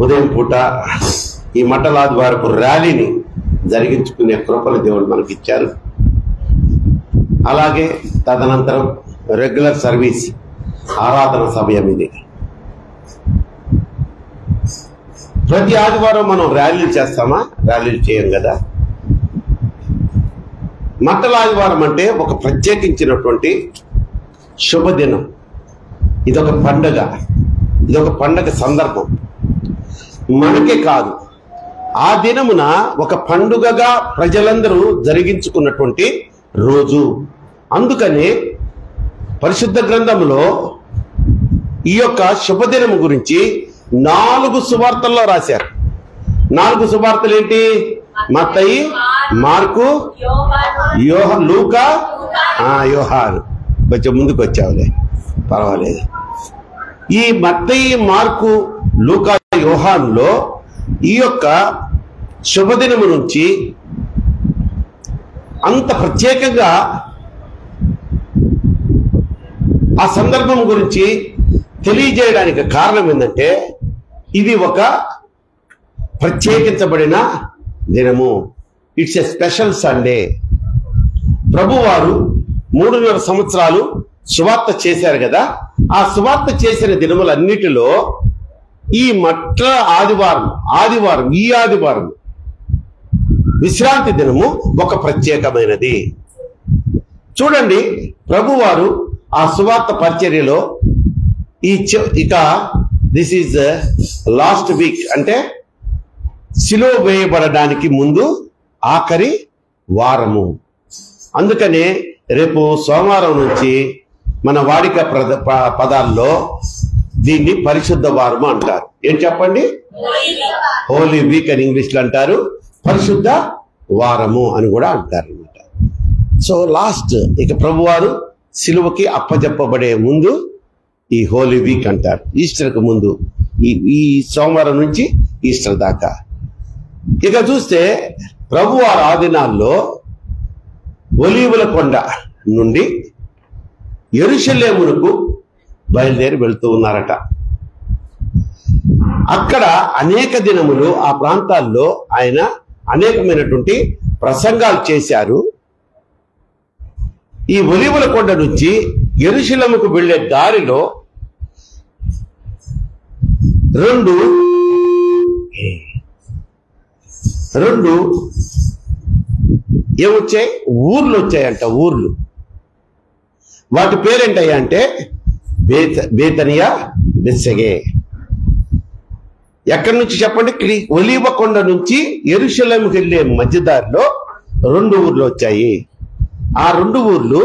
ఉదయం పూట ఈ మట్టలాదివారపు ర్యాలీని జరిగించుకునే కృపను దేవుడు మనకిచ్చారు. అలాగే తదనంతరం రెగ్యులర్ సర్వీస్ ఆరాధన సమయం ఇది. ప్రతి ఆదివారం మనం ర్యాలీలు చేస్తామా? ర్యాలీలు చేయం కదా. మట్టల ఆదివారం అంటే ఒక ప్రత్యేకించినటువంటి శుభదినం. ఇదొక పండగ, ఇదొక పండగ సందర్భం. మనకే కాదు, ఆ దినమున ఒక పండుగగా ప్రజలందరూ జరిగించుకున్నటువంటి రోజు. అందుకనే పరిశుద్ధ గ్రంథంలో ఈ యొక్క శుభదినము గురించి 4 సువార్తల్లో రాశారు. 4 సువార్తలు ఏంటి? మత్తయి, మార్కు, లూకా, యోహాను. కొంచెం ముందుకు వచ్చావులే, పర్వాలేదు. ఈ మత్తయి, మార్కు, లూకా, యోహానులో ఈ యొక్క శుభదినము నుంచి అంత ప్రత్యేకంగా ఆ సందర్భం గురించి తెలియజేయడానికి కారణం ఏంటంటే ఇది ఒక ప్రత్యేకించబడిన దినము. It's a special Sunday. ప్రభువారు 3.5 సంవత్సరాలు సువార్త చేశారు కదా. ఆ సువార్త చేసిన దినములన్నిటిలో ఈ మట్ల ఆదివారం ఈ ఆదివారం విశ్రాంతి దినము ఒక ప్రత్యేకమైనది. చూడండి, ప్రభువారు ఆ సువార్త పరిచర్యలో ఇక దిస్ ఈజ్ లాస్ట్ వీక్, అంటే సిలువ వేయబడడానికి ముందు ఆఖరి వారము. అందుకనే రేపు సోమవారం నుంచి మన వాడిక పదాల్లో దీన్ని పరిశుద్ధ వారము అంటారు. ఏం చెప్పండి? హోలీ వీక్ అని ఇంగ్లీష్లో అంటారు, పరిశుద్ధ వారము అని కూడా అంటారు అనమాట. సో లాస్ట్, ఇక ప్రభువారు సిలువకి అప్పజెప్పబడే ముందు ఈ హోలీ వీక్ అంటారు. ఈస్టర్కి ముందు, ఈ సోమవారం నుంచి ఈస్టర్ దాకా. ఇక చూస్తే ప్రభువారు ఆ దినాల్లో ఒలీవల కొండ నుండి యెరూషలేమునకు బయలుదేరి వెళ్తూ ఉన్నారట. అక్కడ అనేక దినములు ఆ ప్రాంతాల్లో ఆయన అనేకమైనటువంటి ప్రసంగాలు చేశారు. ఈ ఒలీవల కొండ నుంచి యెరూషలేముకు వెళ్లే దారిలో రెండు ఏమొచ్చాయి? ఊర్లు వచ్చాయంట. ఊర్లు, వాటి పేరేంటయ్యా అంటే బేతనియా, బెత్సగే. ఎక్కడి నుంచి చెప్పండి? ఒలీవ కొండ నుంచి యెరూషలేముకి వెళ్లే మధ్యదారిలో 2 ఊర్లు వచ్చాయి. ఆ 2 ఊర్లు,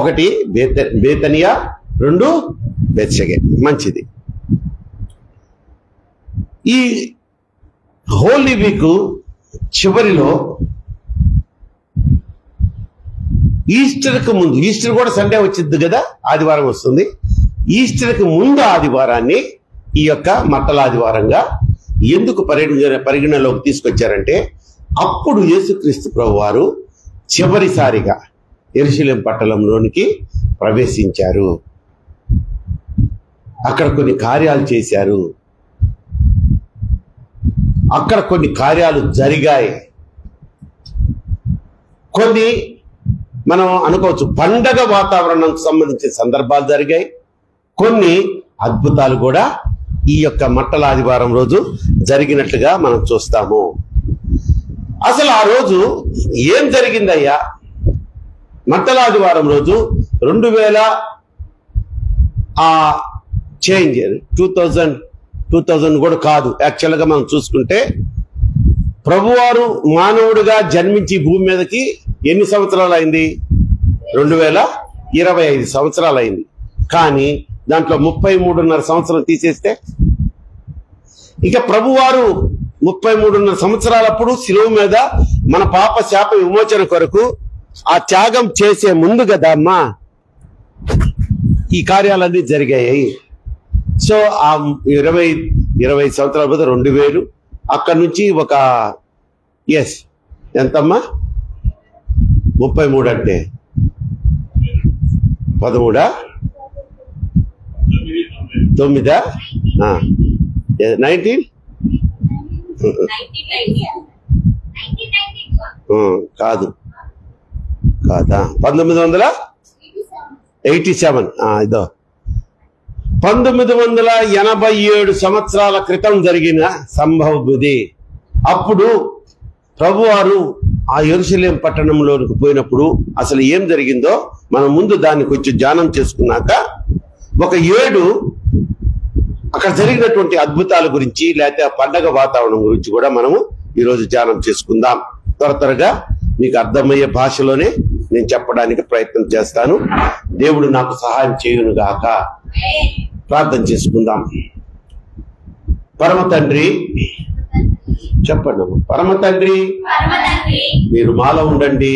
ఒకటి బేతనియా, 2 బెత్సగే. మంచిది. ఈ హోలీ వీక్ చివరిలో ఈస్టర్కి ముందు, ఈస్టర్ కూడా సండే వచ్చింది కదా, ఆదివారం వస్తుంది. ఈస్టర్కి ముందు ఆదివారాన్ని ఈ యొక్క మట్టల ఆదివారంగా ఎందుకు పరిగణలోకి తీసుకొచ్చారంటే అప్పుడు యేసుక్రీస్తు ప్రభువారు చివరిసారిగా యెరూషలేము పట్టణంలోనికి ప్రవేశించారు. అక్కడ కొన్ని కార్యాలు చేశారు, అక్కడ కొన్ని కార్యాలు జరిగాయి. కొన్ని మనం అనుకోవచ్చు పండగ వాతావరణంకు సంబంధించిన సందర్భాలు జరిగాయి. కొన్ని అద్భుతాలు కూడా ఈ యొక్క మట్టల ఆదివారం రోజు జరిగినట్లుగా మనం చూస్తాము. అసలు ఆ రోజు ఏం జరిగిందయ్యా? మట్టల ఆదివారం రోజు 2000 కూడా కాదు, యాక్చువల్గా మనం చూసుకుంటే ప్రభువారు మానవుడిగా జన్మించి భూమి మీదకి ఎన్ని సంవత్సరాలు అయింది? 2025 సంవత్సరాలు అయింది. కానీ దాంట్లో 33.5 సంవత్సరం తీసేస్తే ఇక ప్రభువారు 33.5 సంవత్సరాలప్పుడు శిలువ మీద మన పాప శాప విమోచన కొరకు ఆ త్యాగం చేసే ముందు కదా అమ్మా ఈ కార్యాలన్నీ జరిగాయి. సో ఆ 20 సంవత్సరాల మీద 2000, అక్కడి నుంచి ఒక ఎంతమ్మా 33 అంటే 13 9 19 కాదు కాదా 1987 ఇదో 1987 సంవత్సరాల క్రితం జరిగిన సంభవం ఇది. అప్పుడు ప్రభువారు ఆ యెరూషలేము పట్టణంలోకి పోయినప్పుడు అసలు ఏం జరిగిందో మనం ముందు దాన్ని కొంచెం ధ్యానం చేసుకున్నాక ఒక 7 అక్కడ జరిగినటువంటి అద్భుతాల గురించి లేకపోతే ఆ పండగ వాతావరణం గురించి కూడా మనము ఈరోజు ధ్యానం చేసుకుందాం. త్వరగా మీకు అర్థమయ్యే భాషలోనే నేను చెప్పడానికి ప్రయత్నం చేస్తాను. దేవుడు నాకు సహాయం చేయును గాక. ప్రార్థన చేసుకుందాం. పరమ తండ్రి, చెప్పండి. పరమ తండ్రి, మీరు మాలో ఉండండి.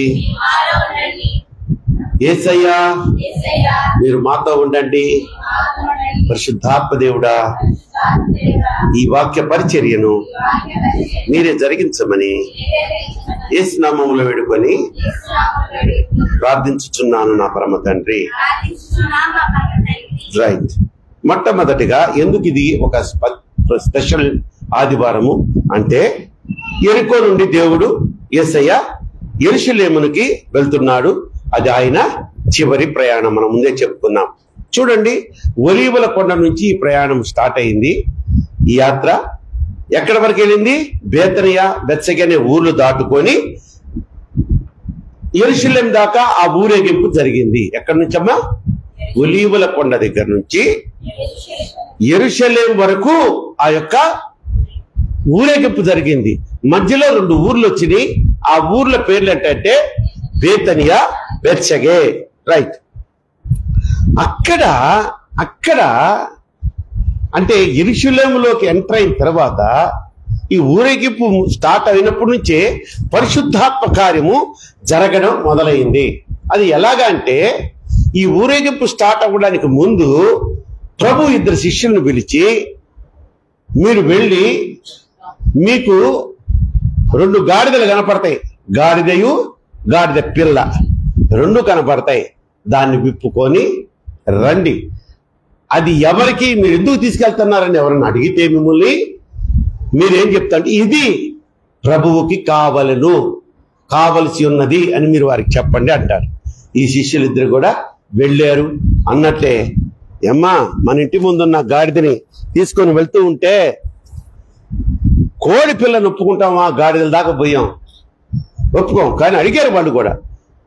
యేసయ్యా, మీరు మాతో ఉండండి. పరిశుద్ధాత్మ దేవుడా, ఈ వాక్య పరిచర్యను మీరే జరిగించమని యేసు నామములో వేడుకొని ప్రార్థించుచున్నాను నా పరమ తండ్రి. రైట్. మొట్టమొదటిగా ఎందుకు ఇది ఒక స్పెషల్ ఆదివారము అంటే, యెరికో నుండి దేవుడు యేసయ్య యెరూషలేమునికి వెళ్తున్నాడు. అది ఆయన చివరి ప్రయాణం. మనం ముందే చెప్పుకున్నాం. చూడండి, ఒలీవల కొండ నుంచి ఈ ప్రయాణం స్టార్ట్ అయింది. ఈ యాత్ర ఎక్కడి వరకు వెళ్ళింది? బేతనియా, బెత్సెగ అనే ఊర్లు దాటుకొని యెరూషలేము దాకా ఆ ఊరేగింపు జరిగింది. ఎక్కడి నుంచమ్మా? ఒలీవల కొండ దగ్గర నుంచి యెరూషలేము వరకు ఆ యొక్క ఊరేగింపు జరిగింది. మధ్యలో 2 ఊర్లు వచ్చినాయి. ఆ ఊర్ల పేర్లు ఏంటంటే బేతనియా, బెత్సెగే. రైట్. అక్కడ అంటే యెరూషలేములోకి ఎంటర్ అయిన తర్వాత ఈ ఊరేగింపు స్టార్ట్ అయినప్పటి నుంచే పరిశుద్ధాత్మ కార్యము జరగడం మొదలైంది. అది ఎలాగా అంటే, ఈ ఊరేగింపు స్టార్ట్ అవ్వడానికి ముందు ప్రభు 2 శిష్యులను పిలిచి, మీరు వెళ్ళి మీకు 2 గాడిదలు కనపడతాయి, గాడిదయు గాడిద పిల్ల 2 కనపడతాయి, దాన్ని విప్పుకొని రండి. అది ఎవరికి, మీరు ఎందుకు తీసుకెళ్తున్నారని ఎవరన్నా అడిగితే మిమ్మల్ని మీరేం చెప్తారంటే, ఇది ప్రభువుకి కావలసి ఉన్నది అని మీరు వారికి చెప్పండి అంటారు. ఈ శిష్యులిద్దరు కూడా వెళ్ళారు. అన్నట్లే, ఏమ్మా మన ఇంటి ముందున్న గాడిదని తీసుకొని వెళ్తూ ఉంటే కోడి పిల్లని ఒప్పుకుంటామా? గాడిదల దాకా పోయాం, ఒప్పుకోం. కానీ అడిగారు వాళ్ళు కూడా,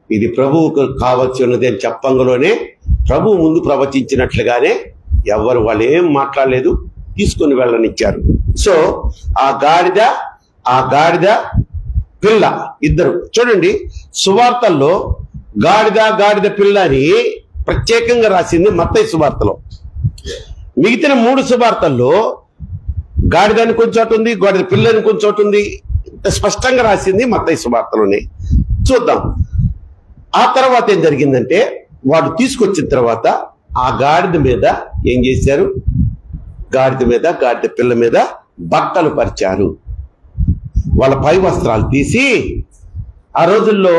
ఇది ప్రభువుకు కావలసి ఉన్నది అని చెప్పంగలోనే ప్రభువు ముందు ప్రవచించినట్లుగానే వాళ్ళు ఏం మాట్లాడలేదు, తీసుకొని వెళ్ళనిచ్చారు. సో ఆ గాడిద పిల్ల ఇద్దరు. చూడండి, సువార్తల్లో గాడిద పిల్ల అని ప్రత్యేకంగా రాసింది మత్తయి సువార్తలో. మిగతా 3 సువార్తల్లో గాడిదని కొంచెం చోటు ఉంది, గాడిద పిల్లని కొంచెం చోటు ఉంది. స్పష్టంగా రాసింది మత్తయి సువార్తలోనే. చూద్దాం. ఆ తర్వాత ఏం జరిగిందంటే, వాడు తీసుకొచ్చిన తర్వాత ఆ గాడిద మీద ఏం చేశారు? గాడిద పిల్ల మీద బట్టలు పరిచారు. వాళ్ళ పై వస్త్రాలు తీసి, ఆ రోజుల్లో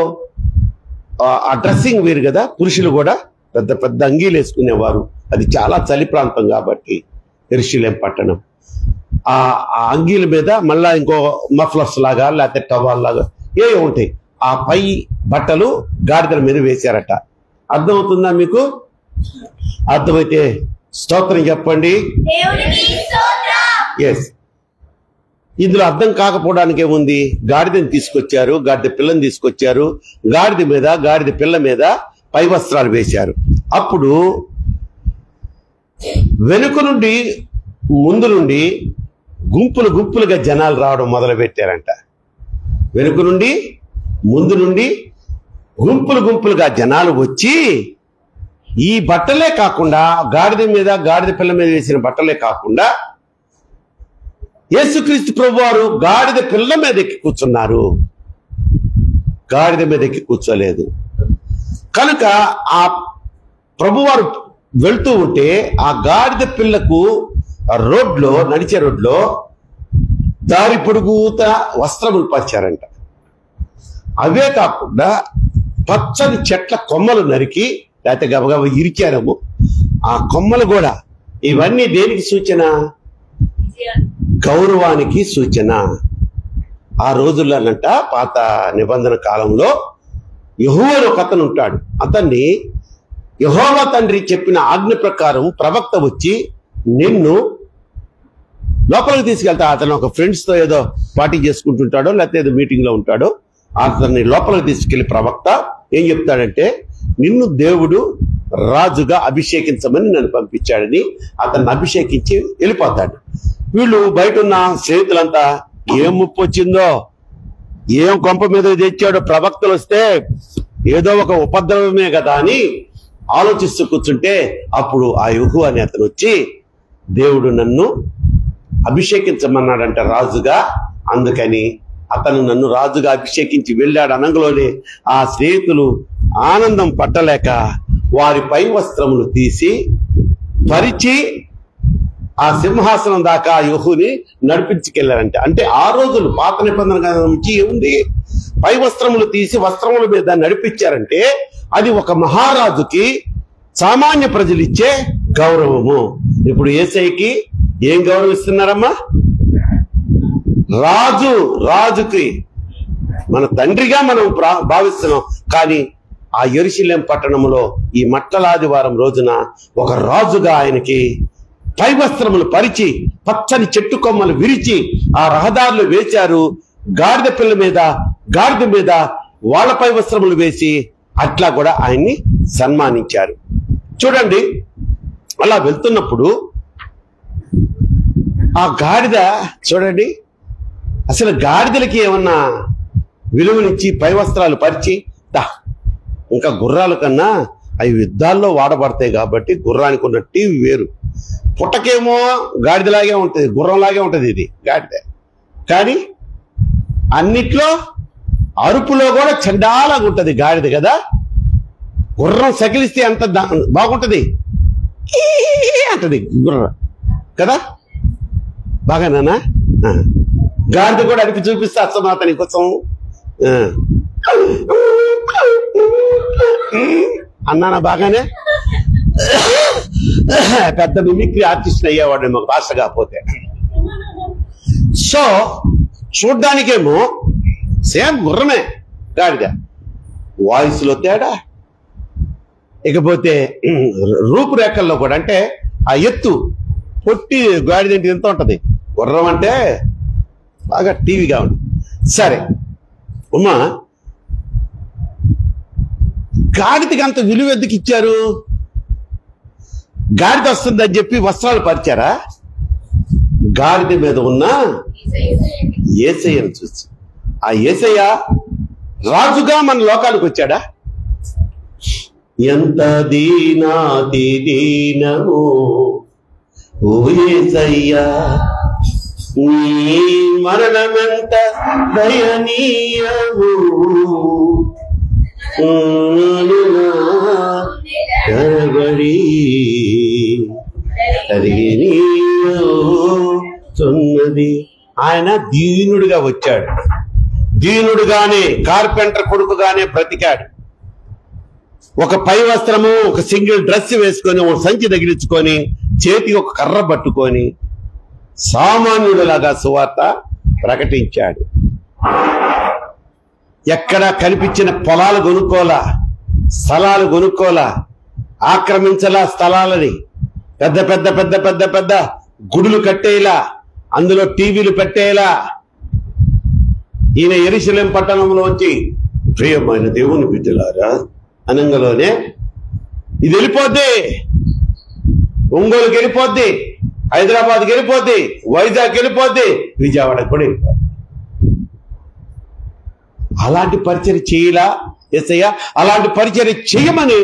ఆ డ్రెస్సింగ్ వేరు కదా, పురుషులు కూడా పెద్ద పెద్ద అంగీలు వేసుకునేవారు. అది చాలా చలి ప్రాంతం కాబట్టి యెరూషలేము పట్టణం. ఆ అంగీల మీద మళ్ళా ఇంకో మఫ్లర్స్ లాగా లేకపోతే టవాల్ లాగా ఏవో ఉంటాయి. ఆ పై బట్టలు గాడిదల మీద వేశారట. అర్థమవుతుందా మీకు? అర్థమైతే స్తోత్రం చెప్పండి. ఎస్. ఇందులో అర్థం కాకపోవడానికి ఏముంది? గాడిదని తీసుకొచ్చారు, గాడిద పిల్లని తీసుకొచ్చారు, గాడిద పిల్ల మీద పై వస్త్రాలు వేశారు. అప్పుడు వెనుక నుండి ముందు నుండి గుంపులుగా జనాలు రావడం మొదలు పెట్టారంట. వెనుక నుండి ముందు నుండి గుంపులుగా జనాలు వచ్చి, ఈ బట్టలే కాకుండా గాడిద పిల్ల మీద వేసిన బట్టలే కాకుండా యేసుక్రీస్తు ప్రభువారు గాడిద పిల్ల మీద ఎక్కి కూర్చున్నారు, గాడిద మీద ఎక్కి కూర్చోలేదు. కనుక ఆ ప్రభువారు వెళ్తూ ఉంటే ఆ గాడిద పిల్లకు నడిచే రోడ్లో దారి పొడుగుతా వస్త్రములు పరిచారంట. అవే కాకుండా పచ్చని చెట్ల కొమ్మలు నరికి లేకపోతే గబగబ ఇరిచారము. ఆ కొమ్మలు కూడా, ఇవన్నీ దేనికి సూచన? గౌరవానికి సూచన. ఆ రోజుల్లోనంట పాత నిబంధన కాలంలో యెహోవా ఒక అతను ఉంటాడు. అతన్ని యెహోవా తండ్రి చెప్పిన ఆజ్ఞ ప్రకారం ప్రవక్త వచ్చి నిన్ను లోపలికి తీసుకెళ్తా. అతను ఒక ఫ్రెండ్స్ తో ఏదో పార్టీ చేసుకుంటుంటాడో లేకపోతే ఏదో మీటింగ్ లో ఉంటాడో, అతన్ని లోపలికి తీసుకెళ్లి ప్రవక్త ఏం చెప్తాడంటే, నిన్ను దేవుడు రాజుగా అభిషేకించమని నన్ను పంపించాడని అతన్ని అభిషేకించి వెళ్ళిపోతాడు. వీళ్ళు బయట ఉన్న స్నేహితులంతా ఏం ముప్పు వచ్చిందో, ఏం కొంప మీద తెచ్చాడో, ప్రవక్తలు వస్తే ఏదో ఒక ఉపద్రవమే కదా అని ఆలోచిస్తూ కూర్చుంటే, అప్పుడు ఆ యెహోవా అనే అతను వచ్చి, దేవుడు నన్ను అభిషేకించమన్నాడంట రాజుగా, అందుకని అతను నన్ను రాజుగా అభిషేకించి వెళ్ళాడు అనగలోనే ఆ స్నేహితులు ఆనందం పట్టలేక వారి పై వస్త్రములు తీసి పరిచి ఆ సింహాసనం దాకా యెహోవాని నడిపించుకెళ్లారంటే, అంటే ఆ రోజులు పాత నిబంధన నుంచి ఏముంది, పై వస్త్రములు తీసి వస్త్రముల మీద నడిపించారంటే అది ఒక మహారాజుకి సామాన్య ప్రజలు ఇచ్చే గౌరవము. ఇప్పుడు యేసయ్యకి ఏం గౌరవిస్తున్నారమ్మా? రాజుకి మన తండ్రిగా మనం భావిస్తున్నాం. కానీ ఆ యెరూషలేము పట్టణంలో ఈ మట్టలాదివారం రోజున ఒక రాజుగా ఆయనకి పై వస్త్రములు పరిచి పచ్చని చెట్టు కొమ్మలు విరిచి ఆ రహదారులు వేశారు. గాడిద మీద వాళ్ళ పై వస్త్రములు వేసి అట్లా కూడా ఆయన్ని సన్మానించారు. చూడండి, అలా వెళ్తున్నప్పుడు ఆ గాడిద చూడండి, అసలు గాడిదలకి ఏమన్నా విలువనిచ్చి పై వస్త్రాలు పరిచి ఇంకా గుర్రాల కన్నా అవి యుద్ధాల్లో వాడబడతాయి కాబట్టి గుర్రానికి ఉన్న టీవీ వేరు. పుట్టకేమో గాడిదలాగే ఉంటుంది, గుర్రంలాగే ఉంటుంది ఇది గాడిద. కానీ అన్నిట్లో అరుపులో కూడా చండాలంగా ఉంటుంది గాడిద కదా. గుర్రం సకిలిస్తే అంత బాగుంటది అంటది గుర్రం కదా, బాగానా? గాడిద కూడా అడిపి చూపిస్తే అసలు నీకోసం అన్నానా బాగానే పెద్ద మిమిక్రీ ఆర్టిస్ట్ అయ్యేవాడు మాకు భాష కాకపోతే. సో చూడ్డానికేమో సేమ్ గుర్రమే గాడిద, వాయిస్ లో తేడా, ఇకపోతే రూపురేఖల్లో కూడా, అంటే ఆ ఎత్తు పొట్టి గాడిద ఏంటి ఎంత ఉంటది, గుర్రం అంటే బాగా టీవీగా ఉంది. సరే ఉమ్మా, గాడిదకి అంత విలువ ఎందుకు ఇచ్చారు? గాడిద వస్తుందని చెప్పి వస్త్రాలు పరిచారా? గాడిద మీద ఉన్న యేసయ్యను చూసి, ఆ యేసయ్య రాజుగా మన లోకానికి వచ్చాడా? ఎంత దీనాతి దీనము ఓ యేసయ్యా, నీ మరణమెంత దయనీయము, కరబడి తున్నది. ఆయన దీనుడిగా వచ్చాడు, దీనుడుగానే కార్పెంటర్ కొడుకుగానే బ్రతికాడు. ఒక పై వస్త్రము, ఒక సింగిల్ డ్రెస్ వేసుకొని, ఒక సంచి తగిలించుకొని, చేతికి ఒక కర్ర పట్టుకొని సామాన్యుడిలాగా సువార్త ప్రకటించాడు. ఎక్కడ కనిపించిన పొలాలు కొనుక్కోలా, స్థలాలు కొనుక్కోలా, ఆక్రమించలా స్థలాలని, పెద్ద పెద్ద పెద్ద పెద్ద పెద్ద గుడులు కట్టేలా, అందులో టీవీలు పెట్టేలా. ఈయన యెరూషలేము పట్టణంలోంచి ప్రియమైన దేవుని బిడ్డలారా అనంగలోనే ఇది వెళ్ళిపోద్ది, ఒంగోలుకి వెళ్ళిపోద్ది, హైదరాబాద్కి వెళ్ళిపోద్ది, వైజాగ్ వెళ్ళిపోద్ది, విజయవాడకి కూడా వెళ్ళిపోద్ది. అలాంటి పరిచర్య చేయలా యేసయ్య? అలాంటి పరిచర్య చేయమని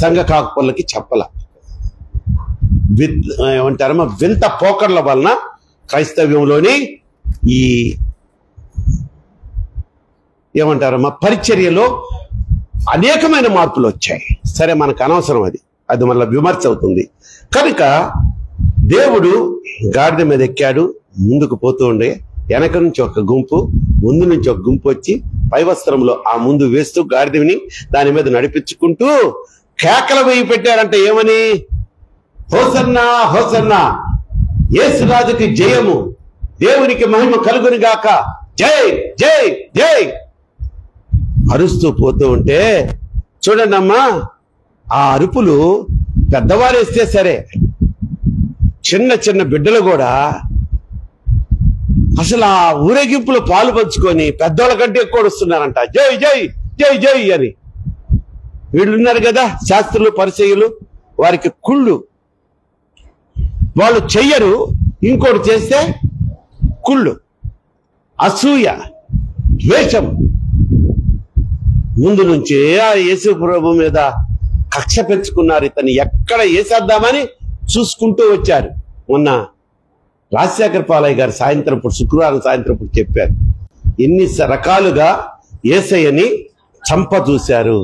సంఘ కాకులకి చెప్పల. ఏమంటారమ్మా, వింత పోకర్ల వలన క్రైస్తవ్యంలోని ఈ ఏమంటారమ్మా పరిచర్యలో అనేకమైన మార్పులు వచ్చాయి. సరే, మనకు అనవసరం, అది మళ్ళీ విమర్శ అవుతుంది. కనుక దేవుడు గాడిద మీద ఎక్కాడు, ముందుకు పోతూ ఉండే, వెనక నుంచి ఒక గుంపు, ముందు నుంచి ఒక గుంపు వచ్చి పై వస్త్రంలో ఆ ముందు వేస్తూ గాడిదని దాని మీద నడిపించుకుంటూ కేకలు వేయి పెట్టారంటే ఏమని? హోసన్నా హోసన్నా, యేసు రాజుకి జయము, దేవునికి మహిమ కలుగుని గాక జై జై జై అరుస్తూ పోతూ ఉంటే చూడండి అమ్మా, ఆ అరుపులు పెద్దవారు వేస్తే సరే, చిన్న చిన్న బిడ్డలు కూడా అసలు ఆ ఊరేగింపులో పాలు పంచుకొని పెద్దోళ్ళ కంటే ఎక్కువ వస్తున్నారంట, జై జై జై జై అని. వీళ్ళున్నారు కదా శాస్త్రులు పరిచయులు, వారికి కుళ్ళు, వాళ్ళు చెయ్యరు, ఇంకోటి చేస్తే కుళ్ళు, అసూయ, ద్వేషం. ముందు నుంచే ఆ యేసు ప్రభు మీద కక్ష పెంచుకున్నారు. ఇతన్ని ఎక్కడ వేసేద్దామని చూసుకుంటూ వచ్చారు. మొన్న రాజశేఖర పాలయ్య గారు సాయంత్రం పూట, శుక్రవారం సాయంత్రం పూట చెప్పారు, ఎన్ని రకాలుగా యేసయ్యని చంప చూశారు.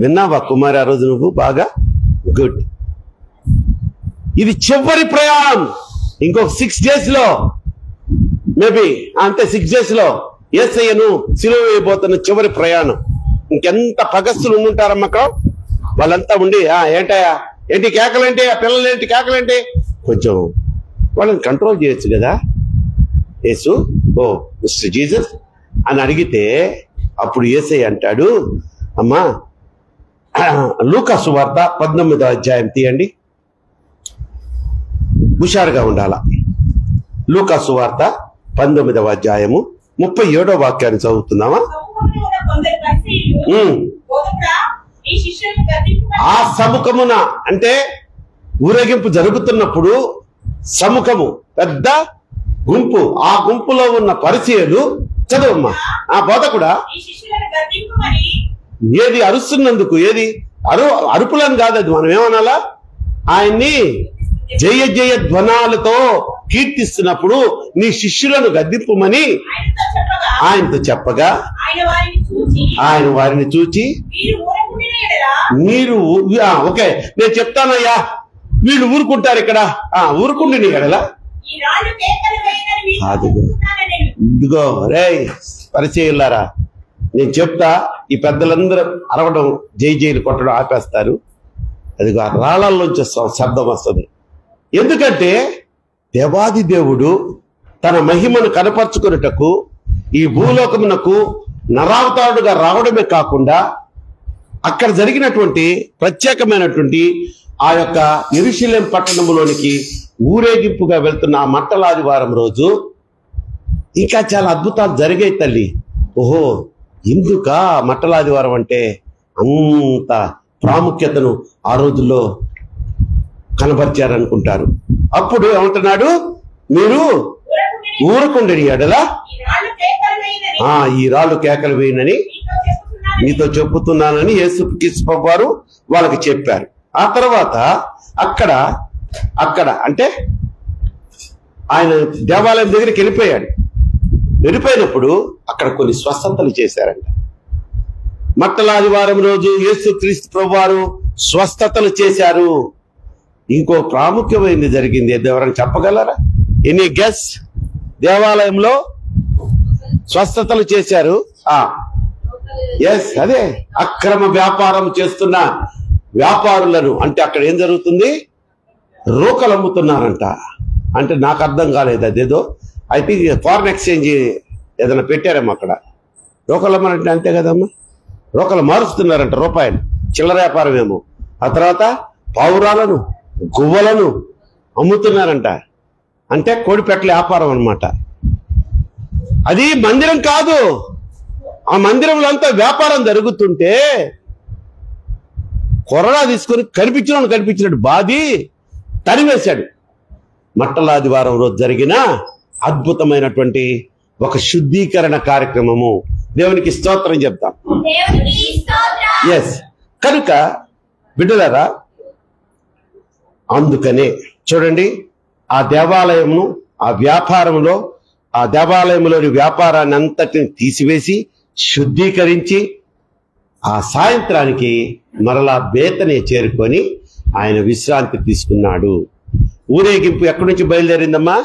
విన్నావా కుమారి ఆ రోజు నువ్వు? బాగా గుడ్. ఇది చివరి ప్రయాణం. ఇంకొక 6 days లో, మేబీ అంతే 6 days లో యేసయ్యను సిలువ వేయబోతున్న చివరి ప్రయాణం. ఇంకెంత పగస్తులు ఉండుంటారమ్మ అక్కడ. వాళ్ళంతా ఉండి ఏంటయ్యా, ఏంటి కేకలేంటి, ఆ పిల్లలు ఏంటి కేకలేంటి, కొంచెం వాళ్ళని కంట్రోల్ చేయొచ్చు కదా. యేసు, ఓ మిస్టర్ జీసస్ అని అడిగితే అప్పుడు యేసయ్య అంటాడు, అమ్మా లూకా సువార్త 19వ అధ్యాయం తీయండి, హుషారుగా ఉండాల. లూకా సువార్త 19వ అధ్యాయము 37వ వాక్యాన్ని చదువుతున్నావా? ఆ సముఖమున అంటే ఊరేగింపు జరుగుతున్నప్పుడు సముఖము పెద్ద గుంపు, ఆ గుంపులో ఉన్న పరిచయులు, చదువమ్మా, ఆ బోధకుడా ఏది అరుస్తున్నందుకు, ఏది అరుపులను కాదు, అది మనం ఏమనాలా, ఆయన్ని జయ జయ ధ్వనాలతో కీర్తిస్తున్నప్పుడు నీ శిష్యులను గద్దింపుమని ఆయనతో చెప్పగా, ఆయన వారిని చూచి మీరు ఓకే నేను చెప్తానయ్యా, వీళ్ళు ఊరుకుంటారు ఇక్కడ, ఊరుకుండి నీ ఎడలా. ఇదిగో రే పరిచయులారా, నేను చెప్తా, ఈ పెద్దలందరూ అరవడం, జై జైలు కొట్టడం ఆపేస్తారు. అదిగో ఆ రాళ్ళల్లోంచి శబ్దం వస్తుంది. ఎందుకంటే దేవాది దేవుడు తన మహిమను కనపరుచుకున్నటకు ఈ భూలోకమునకు నరావతారుడుగా రావడమే కాకుండా, అక్కడ జరిగినటువంటి ప్రత్యేకమైనటువంటి ఆ యొక్క యెరూషలేము పట్టణంలోనికి ఊరేగింపుగా వెళ్తున్న ఆ మట్టలాదివారం రోజు ఇంకా చాలా అద్భుతాలు జరిగాయి తల్లి. ఓహో, ఎందుక మట్టలాదివారం అంటే అంత ప్రాముఖ్యతను ఆ రోజుల్లో కనబరిచారనుకుంటారు. అప్పుడు ఏమంటున్నాడు, మీరు ఊరకుండని ఎడలా ఈ రాళ్ళు కేకలు వేయనని నీతో చెప్పుతున్నానని యేసుక్రీస్తు వారు వాళ్ళకి చెప్పారు. ఆ తర్వాత అక్కడ అంటే ఆయన దేవాలయం దగ్గరికి వెళ్ళిపోయినప్పుడు అక్కడ కొన్ని స్వస్థతలు చేశారంట. మట్టలాదివారం రోజు యేసుక్రీస్తు ప్రభువారు స్వస్థతలు చేశారు. ఇంకో ప్రాముఖ్యమైనది జరిగింది, ఎవరైనా చెప్పగలరా? Any guess? దేవాలయంలో స్వస్థతలు చేశారు. ఎస్, అదే అక్రమ వ్యాపారం చేస్తున్న వ్యాపారులను, అంటే అక్కడ ఏం జరుగుతుంది, రోకలు అమ్ముతున్నారంట. అంటే నాకు అర్థం కాలేదు, అదేదో ఐ థింక్ ఫారెన్ ఎక్స్చేంజ్ ఏదైనా పెట్టారేమో అక్కడ. రోకలు అమ్మారంటే అంతే కదమ్మా, రోకలు మారుస్తున్నారంట, రూపాయలు, చిల్లర వ్యాపారం ఏమో. ఆ తర్వాత పావురాలను, గువ్వలను అమ్ముతున్నారంట. అంటే కోడిపెట్టల వ్యాపారం అన్నమాట. అది మందిరం కాదు, ఆ మందిరంలో అంతా వ్యాపారం జరుగుతుంటే కొరడా తీసుకొని కనిపించినట్టు బాధి తరివేశాడు. మట్టలాదివారం రోజు జరిగిన అద్భుతమైనటువంటి ఒక శుద్ధీకరణ కార్యక్రమము. దేవునికి స్తోత్రం చెప్తాం. ఎస్, కనుక బిడ్డలారా, అందుకనే చూడండి, ఆ దేవాలయమును, ఆ వ్యాపారంలో, ఆ దేవాలయంలోని వ్యాపారాన్ని అంతటిని తీసివేసి శుద్ధీకరించి ఆ సాయంత్రానికి మరలా బేతనే చేరుకొని ఆయన విశ్రాంతి తీసుకున్నాడు. ఊరేగింపు ఎక్కడి నుంచి బయలుదేరిందమ్మా?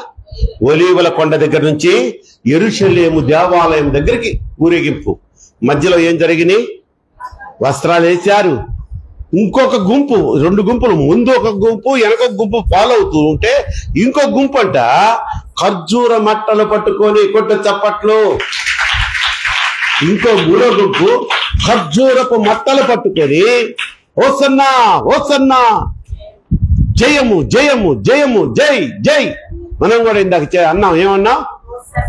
ఒలీవల కొండ దగ్గర నుంచి యెరూషలేము దేవాలయం దగ్గరికి ఊరేగింపు. మధ్యలో ఏం జరిగినాయి? వస్త్రాలు వేశారు. ఇంకొక గుంపు, 2 గుంపులు, ముందు ఒక గుంపు, వెనక గుంపు ఫాలో అవుతూ ఉంటే ఇంకొక గుంపు అంట ఖర్జూర మట్టలు పట్టుకొని కొట్టు చప్పట్లు ఇంకో మూడో గుంపు ఖర్జూరపు మట్టలు పట్టుకొని హోసన్నా హోసన్నా, జయము జయము జయము, జై జై. మనం కూడా ఇందాక అన్నాం, ఏమన్నా?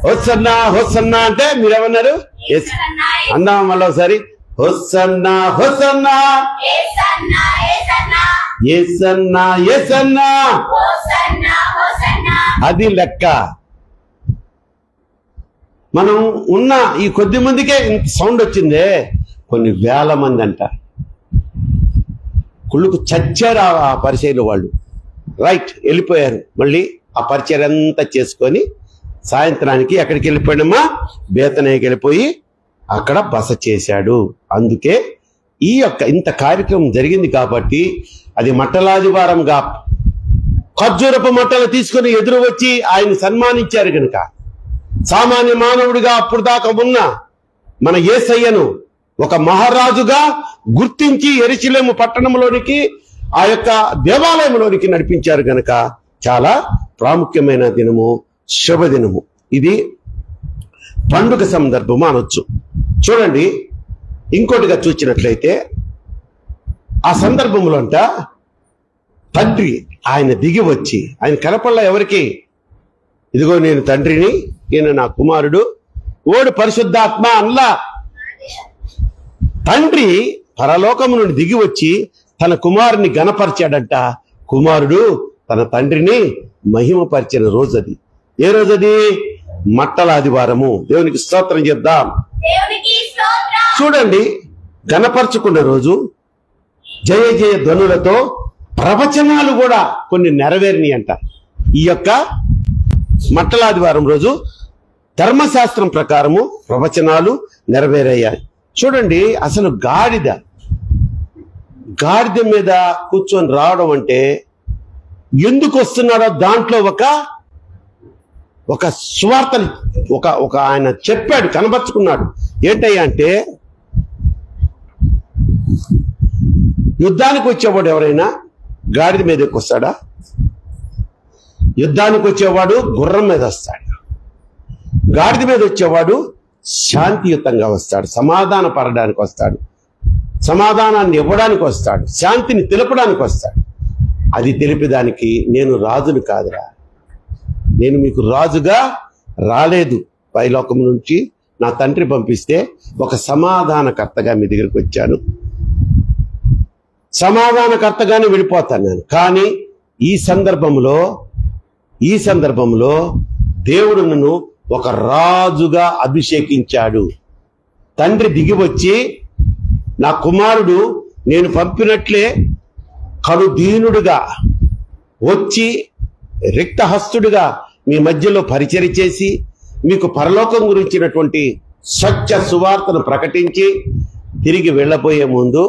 హోసన్నా హోసన్నా అంటే మీరేమన్నారు? అన్నాం మళ్ళీ ఒకసారి, హోసన్నా హోసన్నా యేసన్నా యేసన్నా, అది లెక్క. మనం ఉన్న ఈ కొద్ది మందికే ఇంత సౌండ్ వచ్చిందే, కొన్ని వేల మంది అంట కుళ్ళుకు చచ్చారు ఆ పరిచయలు వాళ్ళు. రైట్, వెళ్ళిపోయారు. మళ్ళీ ఆ పరిచయం అంతా చేసుకొని సాయంత్రానికి ఎక్కడికి వెళ్ళిపోయాడమ్మా? బేతనయ్యకి వెళ్ళిపోయి అక్కడ బస చేశాడు. అందుకే ఈ యొక్క ఇంత కార్యక్రమం జరిగింది కాబట్టి అది మట్టలాదివారంగా ఖర్జూరపు మట్టలు తీసుకుని ఎదురు వచ్చి ఆయన సన్మానించారు కనుక, సామాన్య మానవుడిగా అప్పుడు దాకా ఉన్న మన యేసయ్యను ఒక మహారాజుగా గుర్తించి యెరూషలేము పట్టణంలోనికి, ఆ యొక్క దేవాలయంలోనికి నడిపించారు కనుక చాలా ప్రాముఖ్యమైన దినము, శుభదినము. ఇది పండుగ సందర్భము అనొచ్చు. చూడండి, ఇంకోటిగా చూసినట్లయితే ఆ సందర్భంలో అంట తండ్రి ఆయన దిగి వచ్చి, ఆయన కనపడలా ఎవరికి? ఇదిగో నేను తండ్రిని, ఈయన నా కుమారుడు, ఓడు పరిశుద్ధాత్మ అన్లా. తండ్రి పరలోకము నుండి దిగి వచ్చి తన కుమారుని గణపరిచాడంట. కుమారుడు తన తండ్రిని మహిమపరిచిన రోజు అది. ఏ రోజు అది? మట్టల ఆదివారము. దేవునికి స్తోత్రం చెప్దాం. చూడండి, గణపరచుకున్న రోజు జయ జయ ధ్వనులతో ప్రవచనాలు కూడా కొన్ని నెరవేరినాయి అంట. ఈ యొక్క మట్టల ఆదివారం రోజు ధర్మశాస్త్రం ప్రకారము ప్రవచనాలు నెరవేరయ్యాయి. చూడండి, అసలు గాడిద మీద కూర్చొని రావడం అంటే ఎందుకు వస్తున్నాడో దాంట్లో ఒక సువార్తని ఒక ఆయన చెప్పాడు, కనబరుచుకున్నాడు. ఏంటయ్యా అంటే, యుద్ధానికి వచ్చేవాడు ఎవరైనా గాడిద మీదకి వస్తాడా? యుద్ధానికి వచ్చేవాడు గుర్రం మీద వస్తాడు. గాడిద మీద వచ్చేవాడు శాంతియుతంగా వస్తాడు, సమాధాన పడడానికి వస్తాడు, సమాధానాన్ని ఇవ్వడానికి వస్తాడు, శాంతిని తెలుపడానికి వస్తాడు. అది తెలిపేదానికి నేను రాజును కాదురా, నేను మీకు రాజుగా రాలేదు, పైలోకం నుంచి నా తండ్రి పంపిస్తే ఒక సమాధానకర్తగా మీ దగ్గరికి వచ్చాను, సమాధానకర్తగానే వెళ్ళిపోతాను నేను. కానీ ఈ సందర్భంలో దేవుడు నన్ను ఒక రాజుగా అభిషేకించాడు. తండ్రి దిగి వచ్చి, నా కుమారుడు నేను పంపినట్లే కడుదీనుడుగా వచ్చి రిక్తహస్తుడుగా మీ మధ్యలో పరిచర్య చేసి మీకు పరలోకం గురించినటువంటి స్వచ్ఛ సువార్తను ప్రకటించి తిరిగి వెళ్ళబోయే ముందు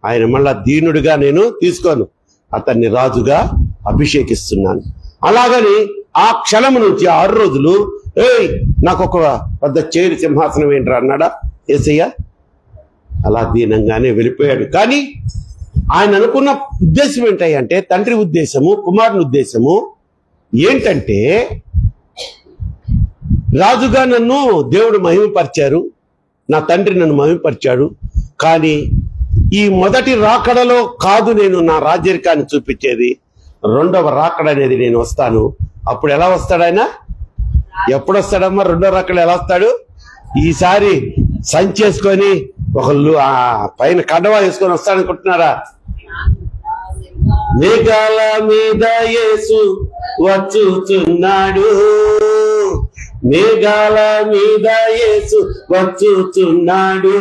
ఆయన మళ్ళా దీనుడిగా నేను తీసుకోను, అతన్ని రాజుగా అభిషేకిస్తున్నాను. అలాగని ఆ క్షణము నుంచి 6 రోజులు నాకు ఒక పెద్ద చేరు సింహాసనం ఏంట్రా అన్నాడా యేసయ్య? అలా దీనంగానే వెళ్ళిపోయాడు. కానీ ఆయన అనుకున్న ఉద్దేశం ఏంటంటే, తండ్రి ఉద్దేశము, కుమారుని ఉద్దేశము ఏంటంటే, రాజుగా నన్ను దేవుడు మహిమపరిచారు, నా తండ్రి నన్ను మహిమపరిచాడు. కానీ ఈ మొదటి రాకడలో కాదు నేను నా రాజ్యరికాన్ని చూపించేది, రెండవ రాకడ అనేది నేను వస్తాను. అప్పుడు ఎలా వస్తాడు ఆయన? ఎప్పుడు వస్తాడమ్మా రెండో రాకడ? ఎలా వస్తాడు? ఈసారి సంచేసుకొని ఒకళ్ళు ఆ పైన కండవా వేసుకొని వస్తాడనుకుంటున్నారా? మేఘాల మీద యేసు వచ్చుచున్నాడు, మేఘాల మీద యేసు వచ్చుచున్నాడు,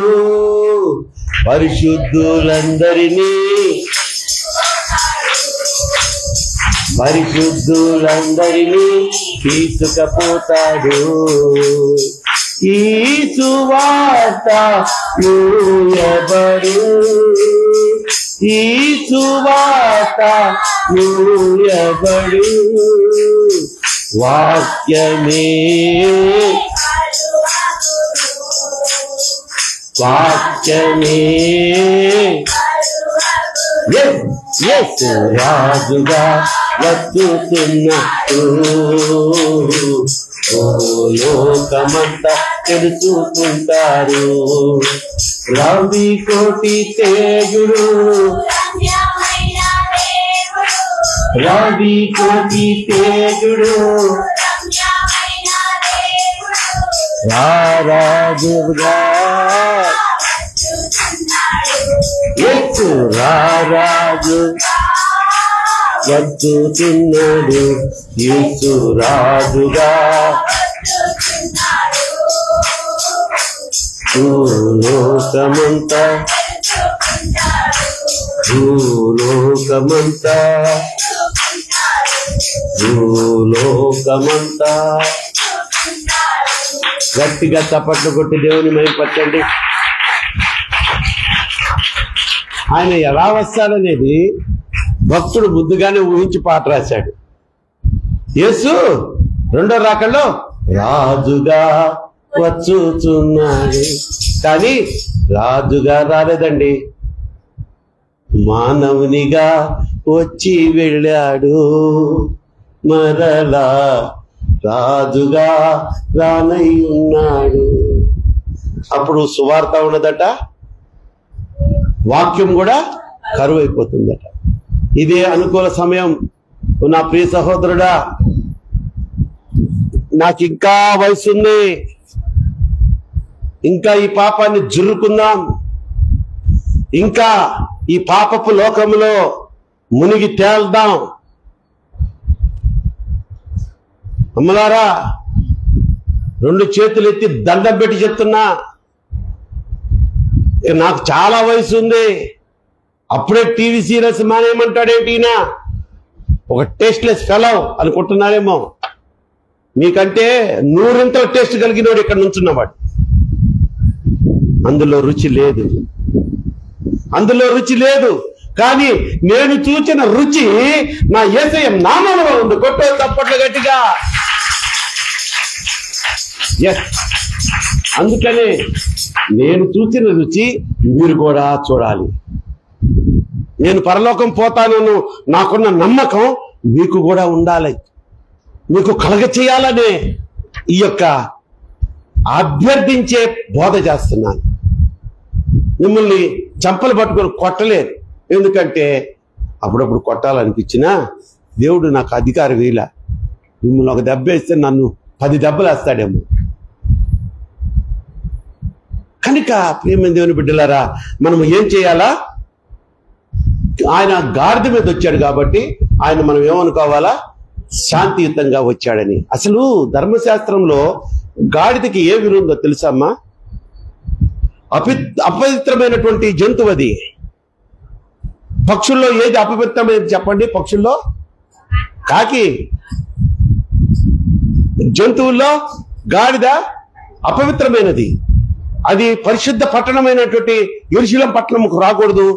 పరిశుద్ధులందరినీ తీసుకపోతాడు. ఈ సువార్త నూయబడు, ఈ సువార్త నూయబడు, వాక్యమే రాజుగా వచ్చుతున్నట్టు, ఓ లోకమంతా తెలుసుకుంటారు. రవి కోటి తేజుడు, రవి కోటి తేజుడు, రారాజుగా యేసు రారాజు వచ్చుచున్నాడు. యేసు రాజుగా భూలోకమంతా భూలోకమంతా భూలోకమంతా గట్టిగా చప్పట్లు కొట్టి దేవుని మహిమపరచండి. ఆయన ఎలా వస్తాడనేది భక్తుడు ముందుగానే ఊహించి పాట రాశాడు. యేసు రెండో రాకల్లో రాజుగా వచ్చుచున్నాడు. కానీ రాజుగా రాలేదండి, మానవునిగా వచ్చి వెళ్ళాడు. మరలా రాజుగా రానై ఉన్నాడు. అప్పుడు సువార్త ఉన్నదట, వాక్యం కూడా కరువు అయిపోతుందట. ఇదే అనుకూల సమయం. నా ప్రియ సహోదరుడా, నాకు ఇంకా వయసు ఉంది, ఇంకా ఈ పాపాన్ని జుర్రుకుందాం, ఇంకా ఈ పాపపు లోకంలో మునిగి తేల్దాం. అమ్మలారా, రెండు చేతులు ఎత్తి దండం పెట్టి చెప్తున్నా, నాకు చాలా వయసు ఉంది, అప్పుడే టీవీ సీరియల్స్ మానేయమంటాడేంటి ఈయన, ఒక టేస్ట్లెస్ ఫెలో అనుకుంటున్నారేమో. మీకంటే 100 టేస్ట్ కలిగినవాడు ఇక్కడ నుంచున్నవాడు. అందులో రుచి లేదు, అందులో రుచి లేదు. కానీ నేను చూచిన రుచి నా యేసయ్య నామములో ఉంది. కొట్టే తప్పట్లు గట్టిగా. అందుకనే నేను చూసిన రుచి మీరు కూడా చూడాలి. నేను పరలోకం పోతానను నాకున్న నమ్మకం మీకు కూడా ఉండాలి, మీకు కలగ చేయాలనే ఈ యొక్క అభ్యర్థించే బోధ చేస్తున్నాను. మిమ్మల్ని చంపలు పట్టుకొని కొట్టలేదు, ఎందుకంటే అప్పుడప్పుడు కొట్టాలనిపించినా దేవుడు నాకు అధికారం వీల. మిమ్మల్ని ఒక దెబ్బ వేస్తే నన్ను 10 దెబ్బలు వేస్తాడేమో. కనుక ప్రియమైన దేవుని బిడ్డలారా, మనం ఏం చేయాలా? ఆయన గాడిద మీద వచ్చాడు కాబట్టి ఆయన మనం ఏమనుకోవాలా? శాంతియుతంగా వచ్చాడని. అసలు ధర్మశాస్త్రంలో గాడిదకి ఏ విలువ ఉందో తెలుసమ్మా? అపవిత్రమైనటువంటి జంతువు అది. పక్షుల్లో ఏది అపవిత్రమైనది చెప్పండి? పక్షుల్లో కాకి. జంతువుల్లో గాడిద అపవిత్రమైనది. అది పరిశుద్ధ పట్టణమైనటువంటి యెరూషలేము పట్టణంకు రాకూడదు.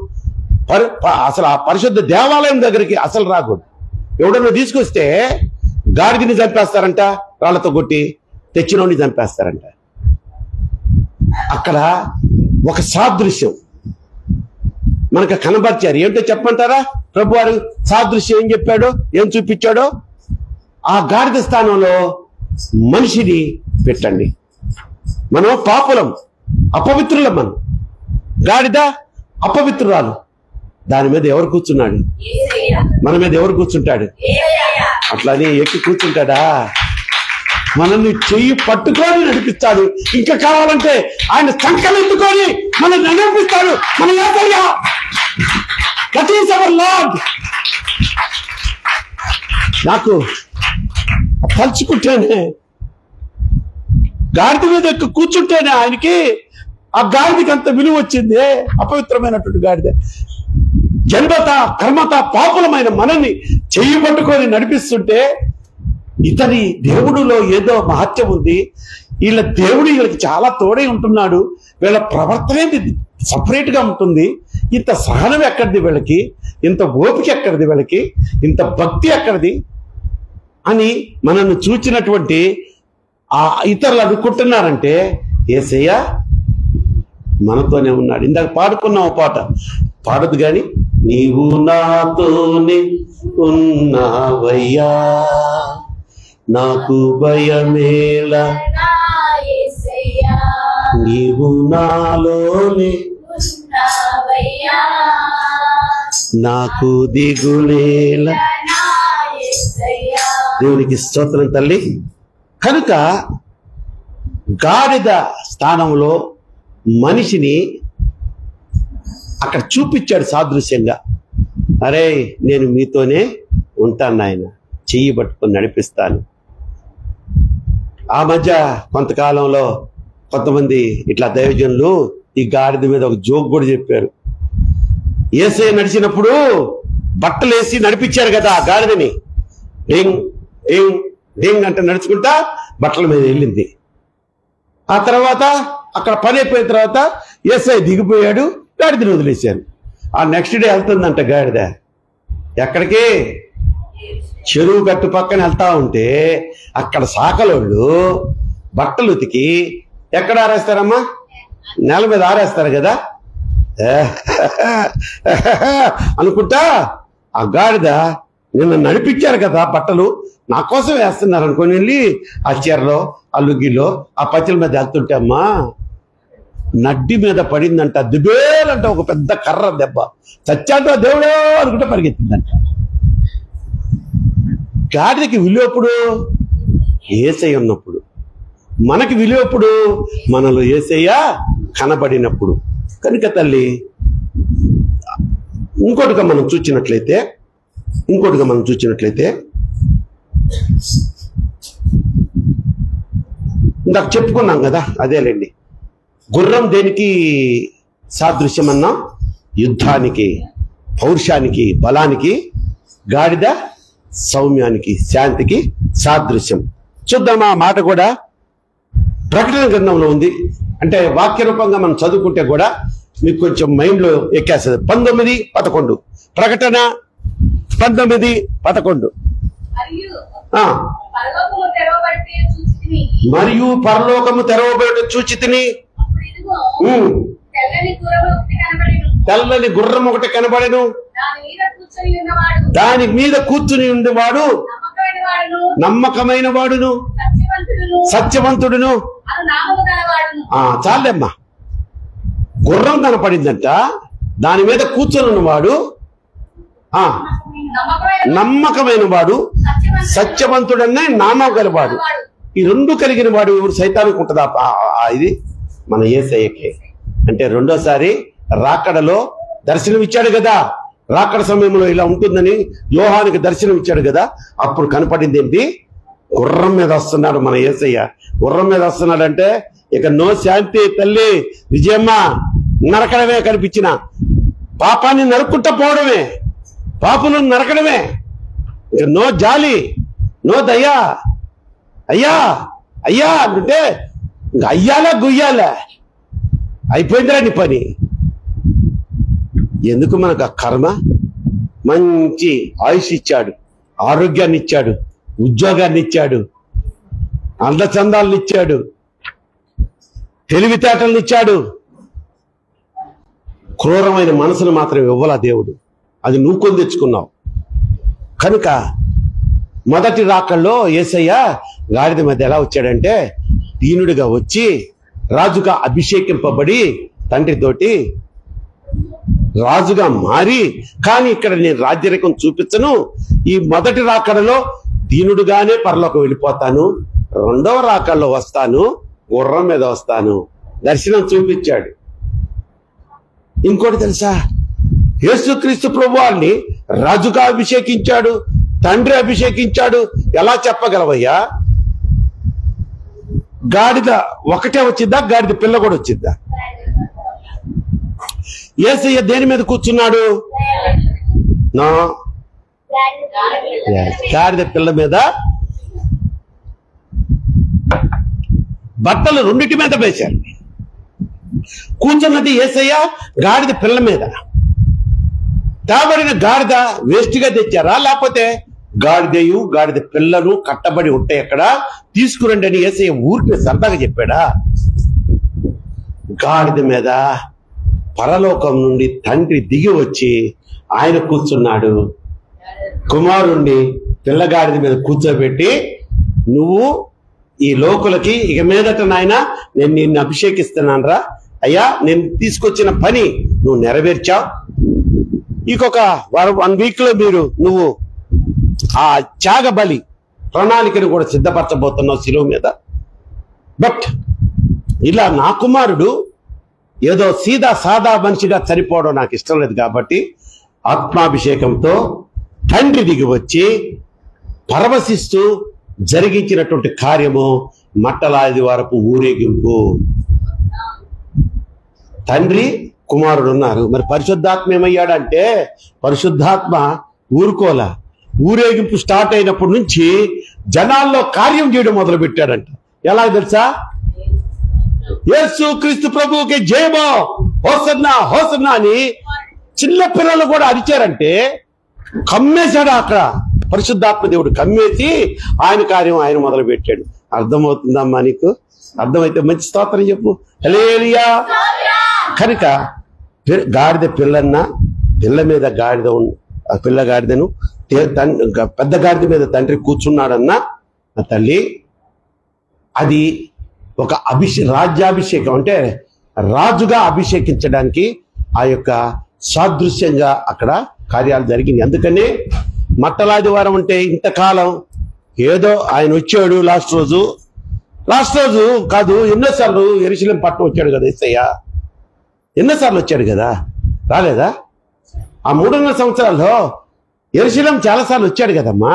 అసలు ఆ పరిశుద్ధ దేవాలయం దగ్గరికి అసలు రాకూడదు. ఎవడన్నా తీసుకొస్తే గాడిదని చంపేస్తారంట, రాళ్లతో కొట్టి తెచ్చినోడిని చంపేస్తారంట. అక్కడ ఒక సాదృశ్యం మనకు కనబర్చారు. ఏంటో చెప్పంటారా? ప్రభు వారు సాదృశ్యం ఏం చెప్పాడో, ఏం చూపించాడో, ఆ గాడిద స్థానంలో మనిషిని పెట్టండి. మనం పాపులం, అపవిత్రులం. మనం గాడిద అపవిత్రురాలు. దాని మీద ఎవరు కూర్చున్నాడు? మన మీద ఎవరు కూర్చుంటాడు? అట్లానే ఎక్కి కూర్చుంటాడా? మనల్ని చెయ్యి పట్టుకొని నడిపిస్తాడు. ఇంకా కావాలంటే ఆయన సంకలెత్తుకొని మనల్ని నడిపిస్తాడు. మన యేసయ్య, దట్ ఈస్ అవర్ లార్డ్. నాకు తలుచుకుంటేనే, గాడిద మీద ఎక్కి కూర్చుంటేనే ఆయనకి ఆ గాడిదకి అంత విలువ వచ్చింది. అపవిత్రమైనటువంటి గాడిద జన్మత కర్మత పాపులమైన మనల్ని చెయ్యి పట్టుకొని నడిపిస్తుంటే, ఇతని దేవుడిలో ఏదో మహత్యం ఉంది. వీళ్ళ దేవుడు వీళ్ళకి చాలా తోడై ఉంటున్నాడు. వీళ్ళ ప్రవర్తనే సపరేట్ గా ఉంటుంది. ఇంత సహనం ఎక్కడిది వీళ్ళకి, ఇంత ఓపిక ఎక్కడిది వీళ్ళకి, ఇంత భక్తి ఎక్కడిది అని మనల్ని చూచినటువంటి ఆ ఇతరులు అనుకుంటున్నారంటే యేసయ్య మనతోనే ఉన్నాడు. ఇందాక పాడుకున్నాం పాట, పాడదు కానీ నీవు నాతోనే ఉన్నావయ్యా, నాకు భయమేలా నీవు నాలోనే నాకు దిగులేల. దేవునికి స్తోత్రం తల్లి. కనుక గాడిద స్థానంలో మనిషిని అక్కడ చూపించాడు సాదృశ్యంగా. అరే నేను మీతోనే ఉంటాను నాయన, చెయ్యి పట్టుకొని నడిపిస్తాను. ఆ మధ్య కొంతకాలంలో కొంతమంది ఇట్లా దైవజనులు ఈ గాడిద మీద ఒక జోక్ కూడా చెప్పారు. యేసయ్య నడిచినప్పుడు బట్టలు వేసి నడిపించారు కదా ఆ గాడిదని. డింగ్ డింగ్ డింగ్ అంటే నడుచుకుంటా బట్టల మీద వెళ్ళింది. ఆ తర్వాత అక్కడ పని అయిపోయిన తర్వాత యేసయ్య దిగిపోయాడు, గాడిదని వదిలేశారు. ఆ నెక్స్ట్ డే వెళ్తుందంట గాడిద. ఎక్కడికి? చెరువు గట్టు పక్కన వెళ్తా ఉంటే అక్కడ సాకలోళ్ళు బట్టలు ఉతికి ఎక్కడ ఆరేస్తారమ్మా? నేల మీద ఆరేస్తారు కదా అనుకుంటా. ఆ గాడిద నిన్న నడిపించారు కదా బట్టలు, నా కోసం వేస్తున్నారు అనుకొని వెళ్ళి ఆ చీరలో ఆ లుగ్గిలో ఆ పచ్చల మీద వెళ్తుంటే అమ్మా నడ్డి మీద పడిందంట. దుబేలంట ఒక పెద్ద కర్ర దెబ్బ. చచ్చాంటో దేవుడో అనుకుంటే పరిగెత్తిందంట. గాడిదకి విలువ ఎప్పుడు? యేసయ్య ఉన్నప్పుడు. మనకి విలువ ఎప్పుడు? మనలో యేసయ్య కనబడినప్పుడు. కనుక తల్లి ఇంకోటిగా మనం చూచినట్లయితే ఇందాక చెప్పుకున్నాం కదా, అదేలేండి. గుర్రం దేనికి సాదృశ్యం అన్నాం? యుద్ధానికి, పౌరుషానికి, బలానికి. గాడిద సౌమ్యానికి, శాంతికి సాదృశ్యం. చూద్దాం. ఆ మాట కూడా ప్రకటన గ్రంథంలో ఉంది. అంటే వాక్య రూపంగా మనం చదువుకుంటే కూడా మీకు కొంచెం మైండ్లో ఎక్కేస్తుంది. 19:11 ప్రకటన 19:11. మరియు పరలోకము తెరవబడి చూచితిని, తెల్లని గుర్రం ఒకటి కనబడెను, దాని మీద కూర్చుని ఉండేవాడు నమ్మకమైన వాడును సత్యవంతుడును. చాలేమ్మా. గుర్రం కనపడిందంట, దాని మీద కూర్చొని ఉన్నవాడు నమ్మకమైన వాడు, సత్యవంతుడనే నామం గలవాడు. ఈ రెండు కలిగిన వాడు ఎవరు? సైతానికి ఉంటుందా? ఇది మన యేసయ్యకే. అంటే రెండోసారి రాకడలో దర్శనం ఇచ్చాడు కదా. రాకడ సమయంలో ఇలా ఉంటుందని యోహానికి దర్శనం ఇచ్చాడు కదా. అప్పుడు కనపడింది ఏంటి? గుర్రం మీద వస్తున్నాడు మన యేసయ్య. గుర్రం మీద వస్తున్నాడంటే ఇక నో శాంతి తల్లి విజయమ్మ. నరకడమే కనిపించిన పాపాన్ని నరుక్కుంటా పోవడమే, పాపులను నరకడమే. ఇక నో జాలి, నో దయా. అయ్యా అయ్యా అంటే ఇంక అయ్యాలా గుయ్యాలా అయిపోయిందిరా నీ పని. ఎందుకు మనకు ఆ కర్మ? మంచి ఆయుష్ ఇచ్చాడు, ఆరోగ్యాన్ని ఇచ్చాడు, ఉద్యోగాన్ని ఇచ్చాడు, అందచందాలను ఇచ్చాడు, తెలివితేటలను ఇచ్చాడు. క్రూరమైన మనసును మాత్రం ఇవ్వాలా దేవుడు. అది నువ్వు కొని తెచ్చుకున్నావు. కనుక మొదటి రాకల్లో యేసయ్య గాడిద మీద ఎలా వచ్చాడంటే దీనుడిగా వచ్చి రాజుగా అభిషేకింపబడి తండ్రితోటి రాజుగా మారి, కానీ ఇక్కడ నేను రాజ్యరేఖం చూపించను. ఈ మొదటి రాకడలో దీనుడుగానే పరలోకం వెళ్ళిపోతాను, రెండవ రాకడలో వస్తాను, గుర్రం మీద వస్తాను. దర్శనం చూపించాడు. ఇంకోటి తెలుసా? యేసుక్రీస్తు ప్రభువాన్ని రాజుగా అభిషేకించాడు, తండ్రి అభిషేకించాడు. ఎలా చెప్పగలవయ్యా? గాడిద ఒకటే వచ్చిందా? గాడిద పిల్ల కూడా వచ్చిందా? యేసయ్య దేని మీద కూర్చున్నాడు? గాడిద పిల్ల మీద. బట్టలు రెండిటి మీద వేశారు. కూర్చున్నది యేసయ్య గాడిద పిల్ల మీద. తేబడిన గాడిద వేస్ట్ గా తెచ్చారా? లేకపోతే గాడిదయు గాడిద పిల్లలు కట్టబడి ఉంటాయి అక్కడ, తీసుకురండి అని యేసయ్య ఊరికి సరదాగా చెప్పాడా? గాడిద మీద పరలోకం నుండి తండ్రి దిగి వచ్చి ఆయన కూర్చున్నాడు. కుమారుణ్ణి పిల్లగాడిద మీద కూర్చోబెట్టి నువ్వు ఈ లోకులకి ఇక మీదట నాయన నేను నిన్ను అభిషేకిస్తున్నాను రా అయ్యా, నేను తీసుకొచ్చిన పని నువ్వు నెరవేర్చావు. ఇంకొక 1 వీక్ లో నువ్వు ఆ త్యాగ బలి ప్రణాళికను కూడా సిద్ధపరచబోతున్నావు శిలువ మీద. బట్ ఇలా నా కుమారుడు ఏదో సీదా సాదా మనిషిగా చనిపోవడం నాకు ఇష్టం లేదు కాబట్టి ఆత్మాభిషేకంతో తండ్రి దిగి వచ్చి పరవశిస్తూ జరిగించినటువంటి కార్యము మట్టల ఆదివారపు ఊరేగింపు. తండ్రి కుమారుడు ఉన్నారు, మరి పరిశుద్ధాత్మ ఏమయ్యాడంటే పరిశుద్ధాత్మ ఊరుకోలా. ఊరేగింపు స్టార్ట్ అయినప్పటి నుంచి జనాల్లో కార్యం చేయడం మొదలు పెట్టాడంట. ఎలా తెలుసా? యేసు క్రీస్తు ప్రభువుకి జయమో, హోసన్నా హోసన్నా అని చిన్న పిల్లలు కూడా అరిచారంటే కమ్మేశాడు. అక్కడ పరిశుద్ధాత్మ దేవుడు కమ్మేసి ఆయన కార్యం ఆయన మొదలు పెట్టాడు. అర్థమవుతుందమ్మా నీకు? అర్థమైతే మంచి స్తోత్రం చెప్పు, హల్లెలూయా. కనుక గాడిద పిల్లన్నా, పిల్ల మీద గాడిద పిల్ల గాడిదను పెద్ద గాడిద మీద తండ్రి కూర్చున్నాడన్నా ఆ తల్లి, అది ఒక రాజ్యాభిషేకం, అంటే రాజుగా అభిషేకించడానికి ఆ యొక్క సాదృశ్యంగా అక్కడ కార్యాలు జరిగింది. అందుకని మట్టలాదివారం అంటే ఇంతకాలం ఏదో ఆయన వచ్చాడు లాస్ట్ రోజు కాదు, ఎన్నోసార్లు యెరూషలేం పట్టణం వచ్చాడు కదా యేసయ్య, ఎన్నోసార్లు వచ్చాడు కదా, రాలేదా? ఆ 3.5 సంవత్సరాల్లో యెరూషలేం చాలాసార్లు వచ్చాడు కదమ్మా.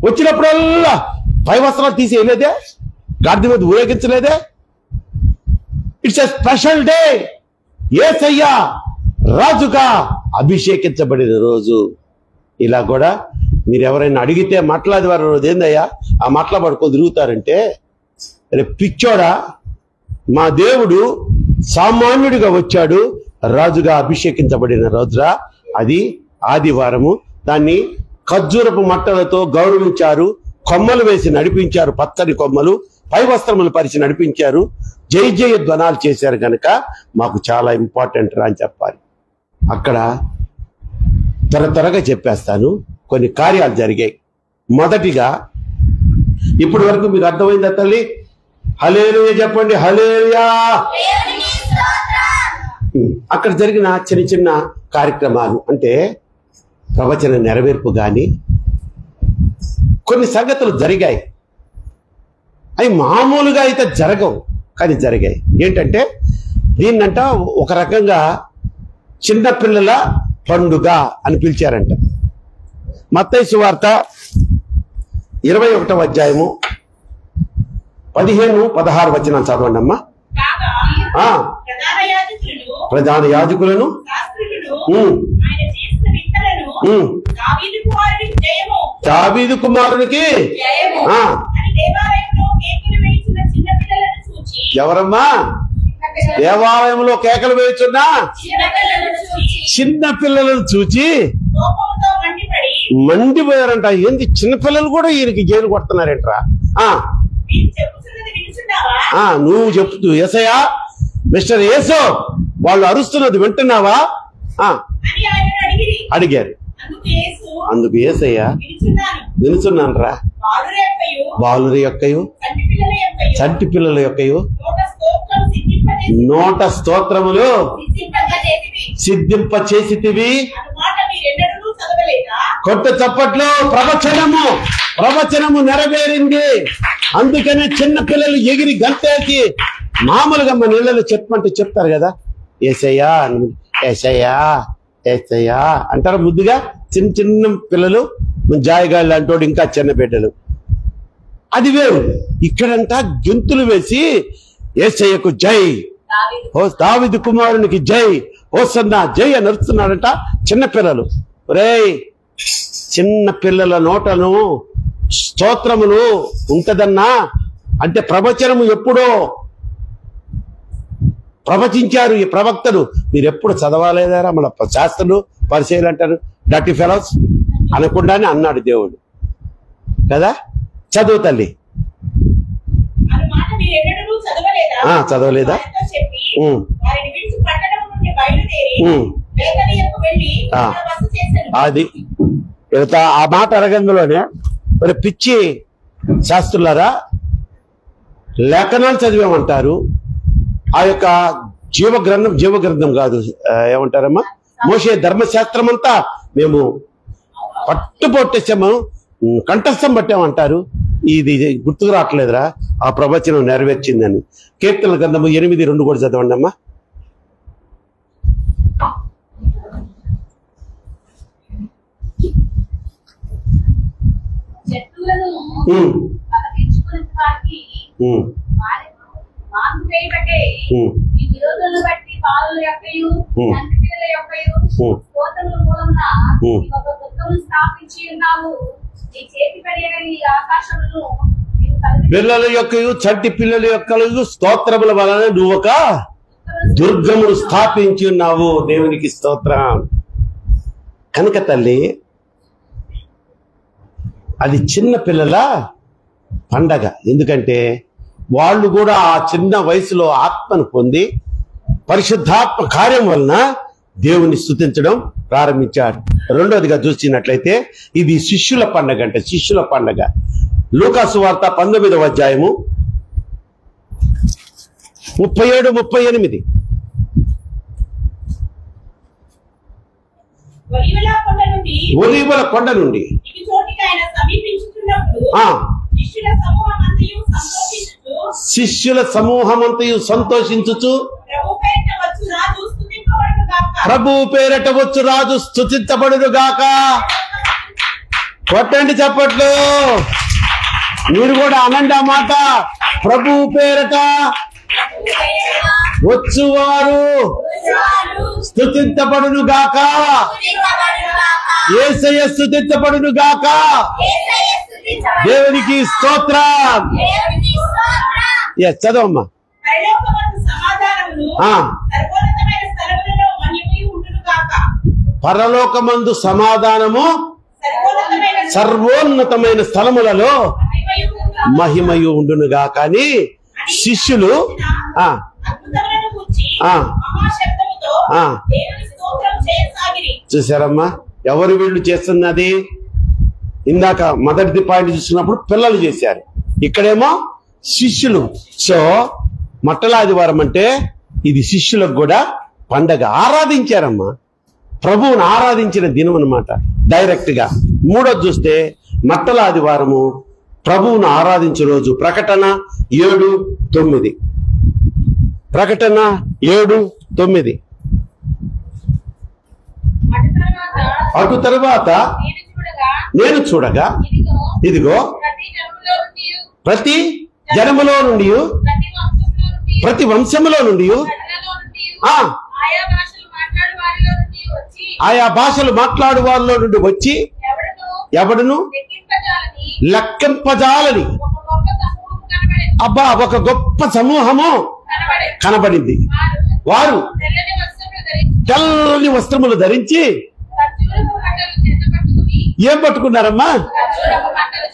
వచ్చినప్పుడల్లా పై వస్త్రాలు తీసేయలేదే, గాడిద మీద ఊరేగించలేదే. It's a special day. Yesayya రాజుగా అభిషేకించబడిన రోజు. ఇలా కూడా మీరు ఎవరైనా అడిగితే మాట్లాడేవారు రోజు ఏందయ్యా ఆ మాట్లాడుకో తిరుగుతారంటే, పిచ్చోడా, మా దేవుడు సామాన్యుడిగా వచ్చాడు, రాజుగా అభిషేకించబడిన రోజురా అది ఆదివారము. దాన్ని ఖర్జూరపు మట్టలతో గౌరవించారు, కొమ్మలు వేసి నడిపించారు, పచ్చని కొమ్మలు, పై వస్త్రములు పరిచి నడిపించారు, జై జయ ధ్వనాలు చేశారు. కనుక మాకు చాలా ఇంపార్టెంట్ రా అని చెప్పాలి. అక్కడ త్వరగా చెప్పేస్తాను. కొన్ని కార్యాలు జరిగాయి. మొదటిగా ఇప్పటి వరకు మీకు అర్థమైందా తల్లి? హల్లెలూయా చెప్పండి, హల్లెలూయా. అక్కడ జరిగిన చిన్న కార్యక్రమాలు అంటే ప్రవచన నెరవేర్పు కానీ కొన్ని సంగతులు జరిగాయి. అవి మామూలుగా అయితే జరగవు, కానీ జరిగాయి. ఏంటంటే దీన్నంట ఒక రకంగా చిన్నపిల్లల పండుగ అని పిలిచారంట. మత్తయి సువార్త 21వ అధ్యాయము 15-16 వచనాలు చదవండి అమ్మా. ప్రధాన యాజకులను దావీదు కుమారునికి ఎవరమ్మా? దేవాలయంలో కేకలు వేయుచున్నా చిన్న పిల్లలను చూచి మండిపోయారంట. ఏంది చిన్నపిల్లలు కూడా ఈయనకి జైలు కొడుతున్నారంటరా? నువ్వు చెప్తూ యేసయ్యా, మిస్టర్ యేసు, వాళ్ళు అరుస్తున్నది వింటున్నావా అడిగారు. అందుకు యేసయ్య వినుచున్నాను రా, బాలుర యొక్కయు చంటి పిల్లల యొక్కయు నోట స్తోత్రములు సిద్ధింప చేసితివి. కొత్త చప్పట్లు. ప్రవచనము నెరవేరింది. అందుకనే చిన్న పిల్లలు ఎగిరి గంతేసి మామూలుగా మన ఇళ్ళలో చెప్పమంటే చెప్తారు కదా, యేసయ్యా యేసయ్యా యేసయ్యా అంటారు ముద్దుగా. చిన్న పిల్లలు, జాయిగాళ్ళు అంటోడు, ఇంకా చిన్న బిడ్డలు. అది వేరు. ఇక్కడంతా గెంతులు వేసి యేసయ్యకు జై, దావీదు కుమారునికి జై, హోసన్నా జై అని అరుస్తున్నాడంట చిన్నపిల్లలు. రేయ్, చిన్న పిల్లల నోటను స్తోత్రములు ఉంటదన్నా అంటే ప్రవచనము ఎప్పుడో ప్రవచించారు ఈ ప్రవక్తలు. మీరు ఎప్పుడు చదవాలేదారా? మన శాస్త్రులు పరిచయాలు అంటారు డర్టీ ఫెలోస్ అనకుండానే అన్నాడు దేవుడు కదా. చదువు తల్లి. చదవలేదా? అది ఆ మాట అరగంలోనే మరి పిచ్చి శాస్త్రులారా, లేఖనాలు చదివామంటారు. ఆ యొక్క జీవగ్రంథం కాదు, ఏమంటారమ్మా, మోషే ధర్మశాస్త్రం అంతా మేము పట్టుపొట్టేసాము, కంఠస్థం పట్టామంటారు. ఇది గుర్తుకు రావట్లేదురా ఆ ప్రవచనం నెరవేర్చిందని. కీర్తన గ్రంథము 8:2 కూడా చదవండి అమ్మా. పిల్లల యొక్క చంటి పిల్లల యొక్క స్తోత్రముల వలన నువ్వు ఒక దుర్గమును స్థాపించి ఉన్నావు. దేవునికి స్తోత్రం. కనుక తల్లి, అది చిన్న పిల్లల పండగ. ఎందుకంటే వాళ్ళు కూడా ఆ చిన్న వయసులో ఆత్మను పొంది పరిశుద్ధాత్మ కార్యం వలన దేవుని స్తుతించడం ప్రారంభించారు. రెండోదిగా చూసినట్లయితే ఇది శిష్యుల పండగ. అంటే శిష్యుల పండగ లూకాసు వార్త 19వ అధ్యాయము 37-38. ఒలీవల కొండ నుండి శిష్యుల సమూహమంతయు సంతోషించుచు ప్రభు పేరట వచ్చు రాజు స్తుతించబడును గాక. కొట్టండి చప్పట్లు, మీరు కూడా అనండి ఆ మాట. ప్రభు పేరట వచ్చువారు స్తుతించబడును గాక. యేసయ్య స్తుతించబడును గాక. దేవునికి స్తోత్రం. చదవమ్మా. పరలోకమందు సమాధానము సర్వోన్నతమైన స్థలములలో మహిమయు ఉండునుగా. కానీ శిష్యులు చూసారమ్మా, ఎవరు వీళ్ళు చేస్తున్నది? ఇందాక మొదటి పాయింట్ చూసినప్పుడు పిల్లలు చేశారు, ఇక్కడేమో శిష్యులు. సో మట్టలాదివారం అంటే ఇది శిష్యులకు కూడా పండగ. ఆరాధించారమ్మా, ప్రభువును ఆరాధించిన దినం అన్నమాట డైరెక్ట్ గా. మూడోది చూస్తే మట్టలాదివారము ప్రభువును ఆరాధించే రోజు. ప్రకటన 7:9. ప్రకటన 7:9. అటు తరువాత నేను చూడగా ఇదిగో ప్రతి జనములో నుండి ప్రతి వంశములో నుండి ఆయా భాషలు మాట్లాడు వారిలో నుండి వచ్చి ఎవడును లెక్కింపజాలని అబ్బా ఒక గొప్ప సమూహము కనబడింది. వారు తెల్లని వస్త్రములు ధరించి ఏం పట్టుకున్నారమ్మా?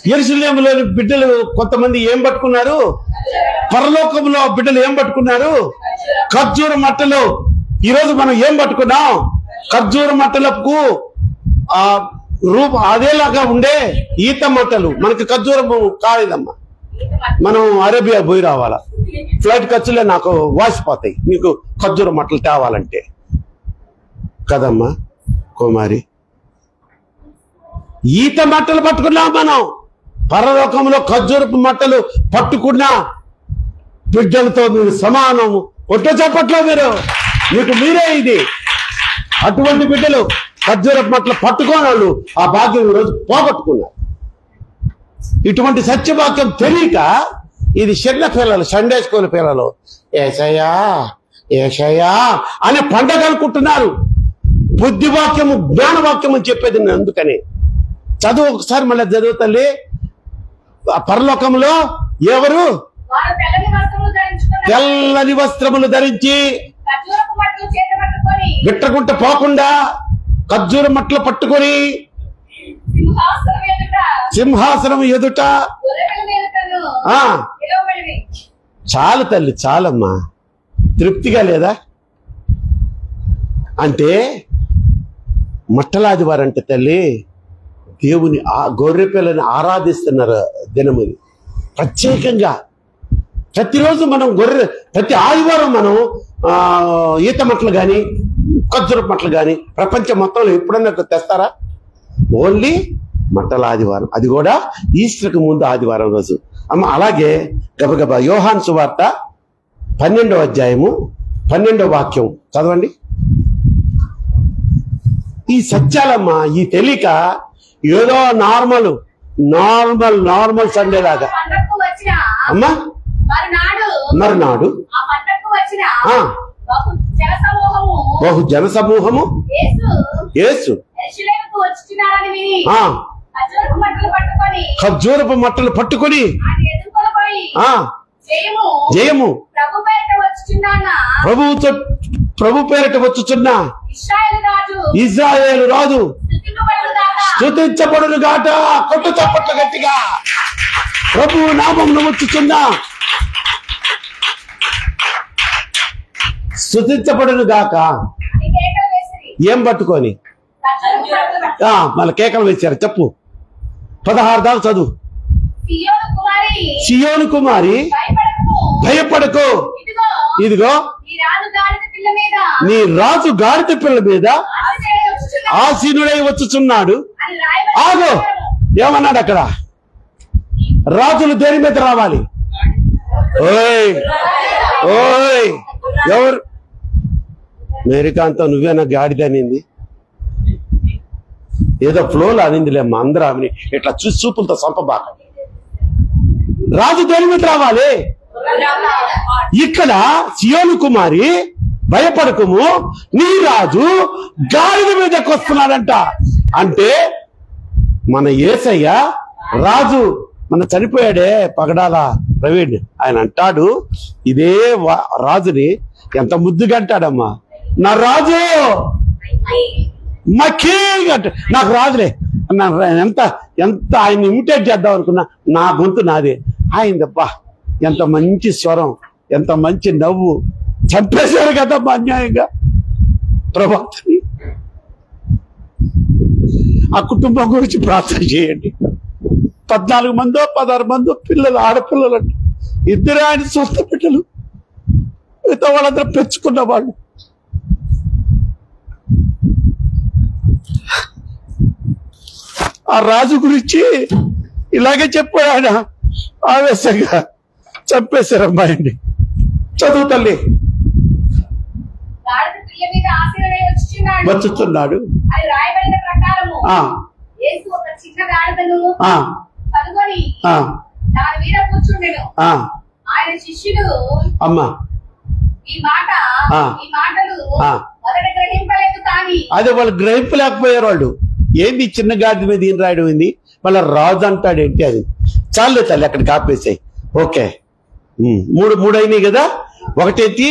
యెరూషలేములోని బిడ్డలు కొంతమంది ఏం పట్టుకున్నారు? పరలోకంలో బిడ్డలు ఏం పట్టుకున్నారు? ఖర్జూర మట్టలు. ఈరోజు మనం ఏం పట్టుకున్నాం? ఖర్జూర మట్టలకు రూపం అదేలాగా ఉండే ఈత మట్టలు. మనకి ఖర్జూరము కాలేదమ్మా, మనం అరేబియా పోయి రావాలా. ఫ్లైట్ ఖర్చులే నాకు వాసిపోతాయి మీకు ఖర్జూర మట్టలు తేవాలంటే కదమ్మా కుమారి. ఈత మట్టలు పట్టుకున్నాం మనం. పరలోకంలో ఖర్జూరపు మట్టలు పట్టుకున్న బిడ్డలతో మీరు సమానము. ఒట్ట చెప్పట్లో మీకు మీరే ఇది. అటువంటి బిడ్డలు ఖర్జూరపు మట్టలు పట్టుకోని వాళ్ళు ఆ భాగ్యం ఈరోజు పోగొట్టుకున్నారు. ఇటువంటి సత్యవాక్యం తెలియక ఇది చిన్న పిల్లలు, సండే స్కూల్ పిల్లలు ఏసయ్యా ఏసయ్యా అనే పండగ అనుకుంటున్నారు. బుద్ధివాక్యము జ్ఞానవాక్యం అని చెప్పేది నేను. అందుకని చదువు ఒకసారి మళ్ళీ చదువు తల్లి. పరలోకంలో ఎవరు తెల్లని వస్త్రములు ధరించి విట్టకుంట పోకుండా ఖర్జూర మట్టలు పట్టుకొని సింహాసనం ఎదుట. చాలు తల్లి, చాలమ్మా. తృప్తిగా లేదా? అంటే మట్టలాదివారం అంటే తల్లి దేవుని గొర్రె పిల్లని ఆరాధిస్తున్నారు దినముది. ప్రత్యేకంగా ప్రతిరోజు మనం ప్రతి ఆదివారం మనం ఈత మట్టలు కానీ ఖర్జూరపు మట్టలు కానీ ప్రపంచం మొత్తంలో ఎప్పుడన్నా తెస్తారా? ఓన్లీ మట్టల ఆదివారం, అది కూడా ఈస్టర్కు ముందు ఆదివారం రోజు. అమ్మ అలాగే గబగబా యోహాను సువార్త 12వ అధ్యాయము 12వ వాక్యం చదవండి. ఈ సత్యాలమ్మా ఈ తెలియక ఏదో నార్మల్ సండే లాగా అమ్మా మరునాడు బహు జన సమూహము యేసు ఖర్జూరపు మట్టలు పట్టుకొని జయము ప్రభు పేరట వచ్చుచున్న ఇశ్రాయేలు రాజు స్తుతించబడును గాట. కొట్టు చప్పట్లు గట్టిగా. ప్రభు నామమున వచ్చుచున్న స్తుతించబడును గాక. ఏం పట్టుకొని మళ్ళీ కేకలు వేశారు. చెప్పు 16 దాకా చదువు. సియోను కుమారి భయపడకు, ఇదిగో నీ రాజు గాడిద పిల్ల మీద ఆసీనుడై వచ్చుచున్నాడు. ఆగో ఏమన్నాడు అక్కడ? రాజులు దేని మీద రావాలి? ఓయ్ ఓయ్ ఎవరు? మేరికాంతో నువ్వేనా గాడిద అనింది? ఏదో ఫ్లోలో అనిందిలేమ్మా, అందరూ ఆమెని ఇట్లా చూపులతో సంపబాక. రాజు దేని మీద రావాలి? ఇక్కడ సియోను కుమారి భయపడకుము, నీ రాజు గాడిద మీదకి వస్తున్నాడంట. అంటే మన యేసయ్య రాజు మన చనిపోయాడే పగడాల ప్రవీణ్, ఆయన అంటాడు ఇదే రాజుని ఎంత ముద్దుగా అంటాడమ్మా, నా రాజు మఖీ అంట. నాకు రాజులే ఎంత ఎంత ఆయన ఇమిటేట్ చేద్దాం అనుకున్నా, నా గొంతు నాదే. ఆయనదబ్బా ఎంత మంచి స్వరం, ఎంత మంచి నవ్వు. చంపేశారు కదమ్మా అన్యాయంగా ప్రభాతని. ఆ కుటుంబం గురించి ప్రార్థన చేయండి. 14 మందో 16 మందో పిల్లలు, ఆడపిల్లలు అంటే 2 ఆయన సొంత బిడ్డలు, మిగతా వాళ్ళందరూ పెంచుకున్న వాళ్ళు. ఆ రాజు గురించి ఇలాగే చెప్పాడు ఆయన. ఆవేశంగా చంపేశారు అమ్మాయిని. చదువు తల్లి. వచ్చుతున్నాడు. అమ్మా అదే వాళ్ళు గ్రహింపలేకపోయారు. వాళ్ళు ఏంది చిన్న గాడి మీద ఏం రాయడం ఏంది, వాళ్ళ రాజు అంటాడు ఏంటి? అది చాలు తల్లి, అక్కడికి ఆపేసాయి. ఓకే, మూడు అయినాయి కదా. ఒకటేంటి?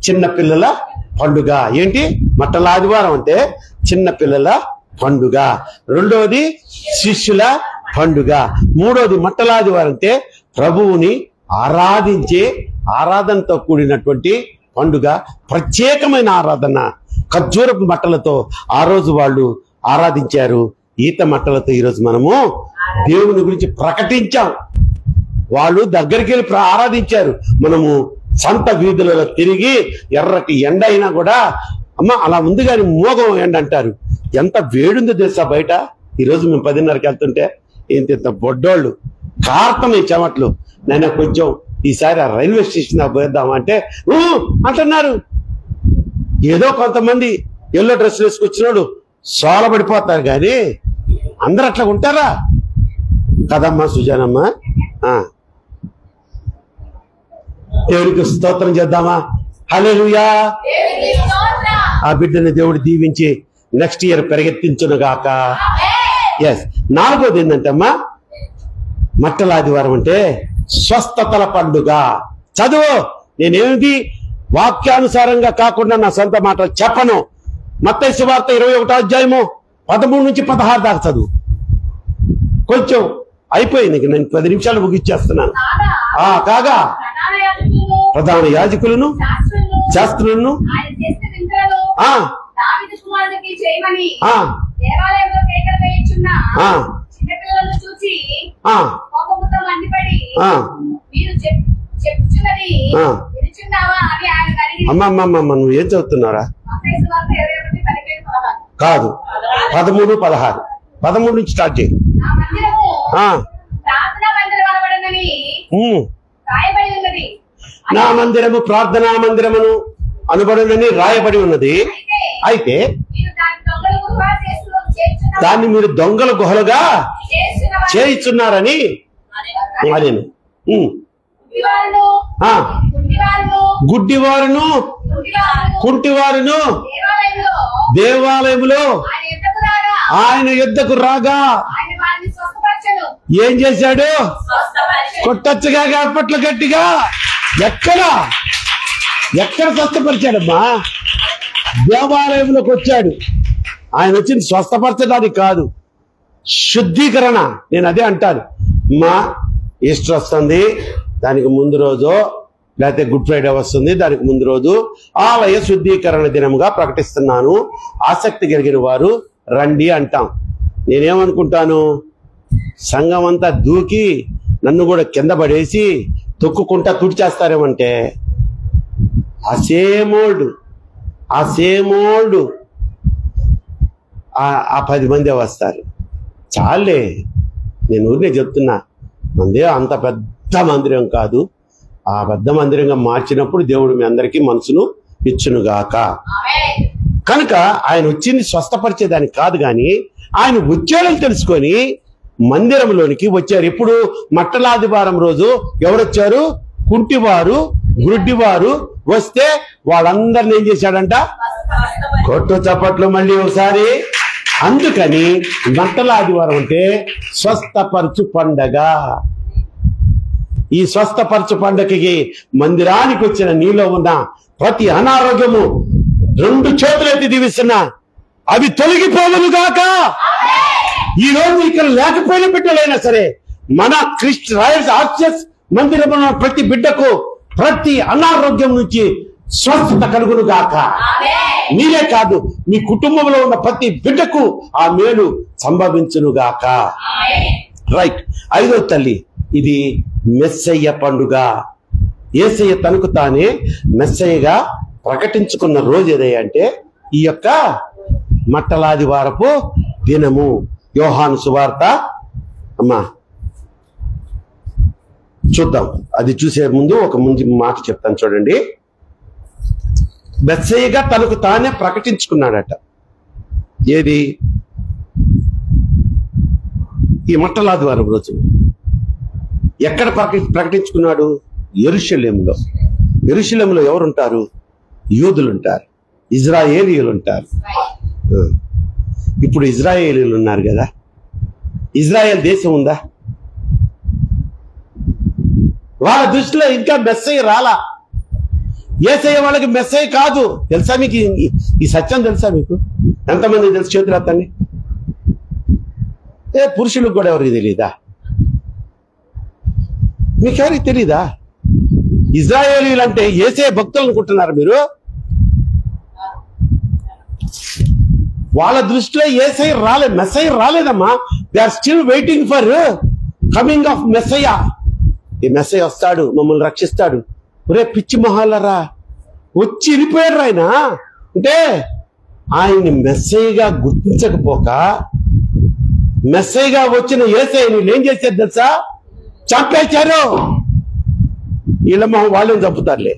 చిన్న పిల్లల పండుగ. ఏంటి? మట్టల ఆదివారం అంటే చిన్న పిల్లల పండుగ. రెండోది శిష్యుల పండుగ. మూడోది మట్టల ఆదివారం అంటే ప్రభువుని ఆరాధించే ఆరాధనతో కూడినటువంటి పండుగ, ప్రత్యేకమైన ఆరాధన. ఖర్జూరపు మట్టలతో ఆ రోజు వాళ్ళు ఆరాధించారు, ఈత మట్టలతో ఈరోజు మనము దేవుని గురించి ప్రకటించాం. వాళ్ళు దగ్గరికి వెళ్ళి ఆరాధించారు, మనము సంత వీధులలో తిరిగి ఎర్రటి ఎండ అయినా కూడా అమ్మ అలా ఉంది కానీ మోగం ఎండ అంటారు. ఎంత వేడుందో తెలుసా బయట. ఈరోజు మేము 10:30కి వెళ్తుంటే ఇంత బొడ్డోళ్ళు కార్తమే చెమట్లు. నేను కొంచెం ఈసారి ఆ రైల్వే స్టేషన్ పోద్దాం అంటే అంటున్నారు. ఏదో కొంతమంది ఎల్లో డ్రెస్ వేసుకొచ్చినోడు సోలబడిపోతారు కానీ అందరు అట్లా ఉంటారా కదమ్మా సుజానమ్మ? దేవుడికి స్తోత్రం చేద్దామా? హల్లెలూయా. ఆ బిడ్డని దేవుడు దీవించి నెక్స్ట్ ఇయర్ పెరిగెత్తించునుగాక. ఎస్. 4వది ఏంటంటే అమ్మా, మట్టల ఆదివారం అంటే స్వస్థతల పండుగ. చదువు. నేనేమిటి వాక్యానుసారంగా కాకుండా నా సొంత మాటలు చెప్పను. మత్తయి సువార్త 21వ అధ్యాయము 13 నుంచి 16 దాకా చదువు. కొంచెం అయిపోయింది, నేను 10 నిమిషాలు ముగిచ్చేస్తున్నాను. కాగా ప్రధాన యాజకులను శాస్త్రులను అమ్మమ్మమ్మ నువ్వు ఏం చదువుతున్నారా? కాదు 13, 16. 13 నుంచి స్టార్ట్ చేయి. నా మందిరము ప్రార్థనా మందిరమును అనబడునని రాయబడి ఉన్నది. అయితే దాన్ని మీరు దొంగల గుహలుగా చేయిస్తున్నారని నేను గుడ్డివారును కుంటివారును దేవాలయములో ఆయన యుద్ధకు రాగా ఏం చేశాడు? కొట్టచ్చుగా అప్పట్లో గట్టిగా. ఎక్కడ స్వస్థపరిచాడమ్మా? దేవాలయంలోకి వచ్చాడు. ఆయన వచ్చింది స్వస్థపరచడానికి కాదు, శుద్ధీకరణ. నేను అదే అంటాను. మా ఈస్టర్ వస్తుంది, దానికి ముందు రోజు, లేకపోతే గుడ్ ఫ్రైడే వస్తుంది, దానికి ముందు రోజు ఆలయ శుద్ధీకరణ దినముగా ప్రకటిస్తున్నాను, ఆసక్తి కలిగిన వారు రండి అంటాం. నేనేమనుకుంటాను, సంఘం అంతా దూకి నన్ను కూడా కింద పడేసి తొక్కుకుంటా తుడిచేస్తారేమంటే ఆ సేమ్ ఓల్డ్ ఆ 10 మంది వస్తారు. చాలే, నేను ఊరినే చెప్తున్నా. మందే అంత పెద్ద మందిరం కాదు. ఆ పెద్ద మందిరంగా మార్చినప్పుడు దేవుడు మీ అందరికీ మనసును ఇచ్చునుగాక. కనుక ఆయన వచ్చింది స్వస్థపరిచేదానికి కాదు, కానీ ఆయన వచ్చాడని తెలుసుకొని మందిరంలోనికి వచ్చారు. ఇప్పుడు మట్టలాదివారం రోజు ఎవరొచ్చారు? కుంటివారు, గుడ్డివారు వస్తే వాళ్ళందరిని ఏం చేశాడంట? కొట్టు చప్పట్లు మళ్ళీ ఒకసారి. అందుకని మట్టలాదివారం అంటే స్వస్థపరచు పండగ. ఈ స్వస్థపరచు పండగకి మందిరానికి వచ్చిన నీలో ఉన్న ప్రతి అనారోగ్యము 2 చేతులెత్తి దీవిస్తున్నా, అవి తొలగిపోవను గాక. ఈ రోజు ఇక్కడ లేకపోయిన బిడ్డలైనా సరే, మన రాయల్స్ ఆర్చర్స్ మందిరం ప్రతి బిడ్డకు ప్రతి అనారోగ్యం నుంచి స్వస్థత కలుగును గాక. మీరే కాదు, మీ కుటుంబంలో ఉన్న ప్రతి బిడ్డకు ఆ మేలు సంభవించును గాక. రైట్. 5వ తల్లి, ఇది మెస్సయ్య పండుగ. యేసయ్య తనకు తానే మెస్సయ్యగా ప్రకటించుకున్న రోజు ఏదంటే ఈ యొక్క మట్టలాదివారపు దినము. యోహాను సువార్త అమ్మా చూద్దాం. అది చూసే ముందు ఒక మాట చెప్తాను చూడండి. మెస్సయ్యగా తనకు తానే ప్రకటించుకున్నాడట. ఏది? ఈ మట్టలాదివారం రోజు. ఎక్కడ ప్రకటించుకున్నాడు? యెరూషలేములో. యెరూషలేములో ఎవరుంటారు? యూదులు ఉంటారు, ఇజ్రాయేలీయులు ఉంటారు. ఇప్పుడు ఇజ్రాయేలీయులు ఉన్నారు కదా. ఇజ్రాయెల్ దేశం ఉందా? వాళ్ళ దృష్టిలో ఇంకా మెస్సయ్య రాలా. యేసయ్య వాళ్ళకి మెస్సయ్య కాదు. తెలుసా మీకు ఈ సత్యం? తెలుసా మీకు? ఎంతమంది తెలుసు? చేతులు ఎత్తండి. పురుషులకు కూడా ఎవరికి తెలీదా? మీకెవరికి తెలీదా? ఇజ్రాయేలీలు అంటే యేసయ్య భక్తులు అనుకుంటున్నారు మీరు? వాళ్ళ దృష్టిలో యేసయ్య రాలేదు, మెస్సయ్య రాలేదమ్మా. They are still waiting for coming of Messiah. ఈ మెస్సయ్య వస్తాడు, మమ్మల్ని రక్షిస్తాడు. ఒరే పిచ్చి మొహాలరా, వచ్చి వెళ్ళిపోయారు ఆయన. అంటే ఆయన్ని మెస్సయ్యగా గుర్తించకపోక మెస్సయ్యగా వచ్చిన యేసయ్యని ఏం చేశారు తెలుసా? చంపేశారు. వీళ్ళ మొహం వాళ్ళని చంపుతారులే.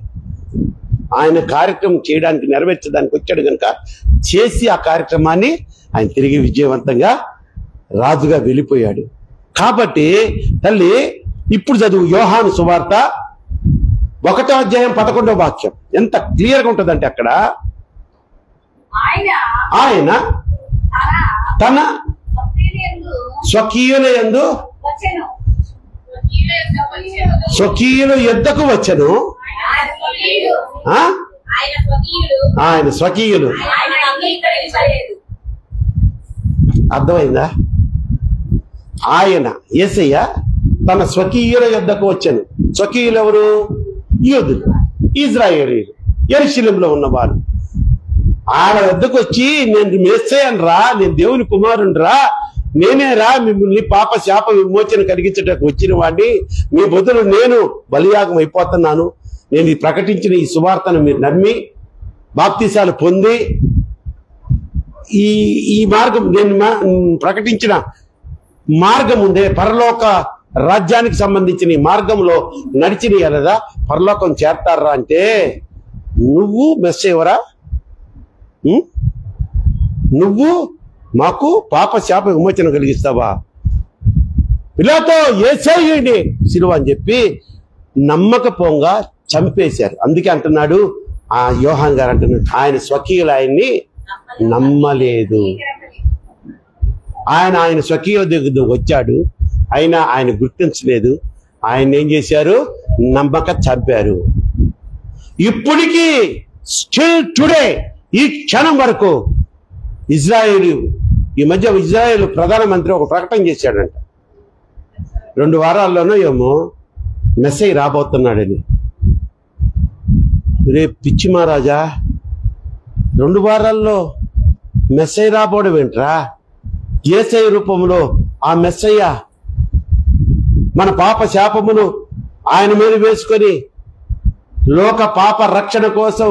ఆయన కార్యక్రమం చేయడానికి, నెరవేర్చడానికి వచ్చాడు కనుక చేసి ఆ కార్యక్రమాన్ని ఆయన తిరిగి విజయవంతంగా రాజుగా వెళ్ళిపోయాడు. కాబట్టి తల్లి ఇప్పుడు చదువు యోహాను సువార్త 1వ అధ్యాయం 11వ వాక్యం. ఎంత క్లియర్ గా ఉంటుందంటే అక్కడ ఆయన తన స్వకీయుల యందు స్వకీయుల యుద్ధకు వచ్చెను. ఆయన స్వకీయులు. అర్థమైందా? ఆయన యేసయ్య తన స్వకీయుల యుద్ధకు వచ్చెను. స్వకీయులు ఎవరు? యూదులు, ఇజ్రాయేలీయులు, యెరూషలేములో ఉన్నవారు. ఆయన వద్దకు వచ్చి నేను మెస్సయ్యను రా, నేను దేవుని కుమారుని రా, నేనే రా, మిమ్మల్ని పాప శాప విమోచన కలిగించడానికి వచ్చిన వాడిని, మీ బదులు నేను బలియాగం అయిపోతున్నాను, నేను ఈ ప్రకటించిన ఈ సువార్తను మీరు నమ్మి బాప్తీసాలు పొంది ఈ మార్గం నేను ప్రకటించిన మార్గం ఉందే పరలోక రాజ్యానికి సంబంధించిన ఈ మార్గంలో నడిచిన కదా పరలోకం చేరతారా అంటే నువ్వు మెస్సేవరా? నువ్వు మాకు పాప శాప విమోచన కలిగిస్తావా? పిలాతో యేసేయండి సిలువ అని చెప్పి నమ్మకపోగా చంపేశారు. అందుకే అంటున్నాడు ఆ యోహాన్ గారు అంటున్నాడు, ఆయన స్వకీయులు ఆయన్ని నమ్మలేదు. ఆయన స్వకీయుల దగ్గర వచ్చాడు, అయినా ఆయన గుర్తించలేదు. ఆయన ఏం చేశారు? నమ్మక చంపారు. ఇప్పటికీ స్టిల్ టుడే ఈ క్షణం వరకు ఈ మధ్య ఇజ్రాయేల్ ప్రధానమంత్రి ఒక ప్రకటన చేశాడంట, 2 వారాల్లోనో ఏమో మెస్సయ్య రాబోతున్నాడని. రేపు పిచ్చి మహారాజా, 2 వారాల్లో మెస్సయ్య రాబోవడం ఏంట్రా? యేసయ్య రూపంలో ఆ మెస్సయ్య మన పాప శాపమును ఆయన మీద వేసుకొని లోక పాప రక్షణ కోసం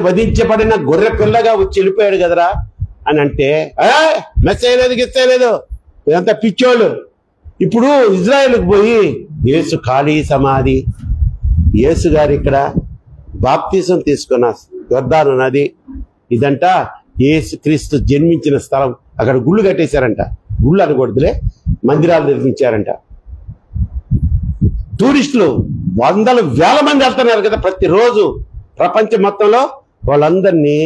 వధించబడిన గొర్రె పిల్లగా వచ్చి వెళ్ళిపోయాడు కదరా అని అంటే మెస్సయ్య లేదు గిస్సయ్యలేదు, ఇదంతా పిచ్చోళ్ళు. ఇప్పుడు ఇజ్రాయెల్కి పోయి యేసు ఖాళీ సమాధి, యేసు గారు ఇక్కడ బాప్తీసం తీసుకున్న యొర్దాను నది ఇదంట యేసు క్రీస్తు జన్మించిన స్థలం. అక్కడ గుళ్ళు కట్టేశారంట, గుళ్ళు అనకూడదులే, మందిరాలు నిర్మించారంట. టూరిస్టులు 100,000 మంది వెళ్తున్నారు కదా ప్రతిరోజు ప్రపంచం మొత్తంలో. వాళ్ళందరినీ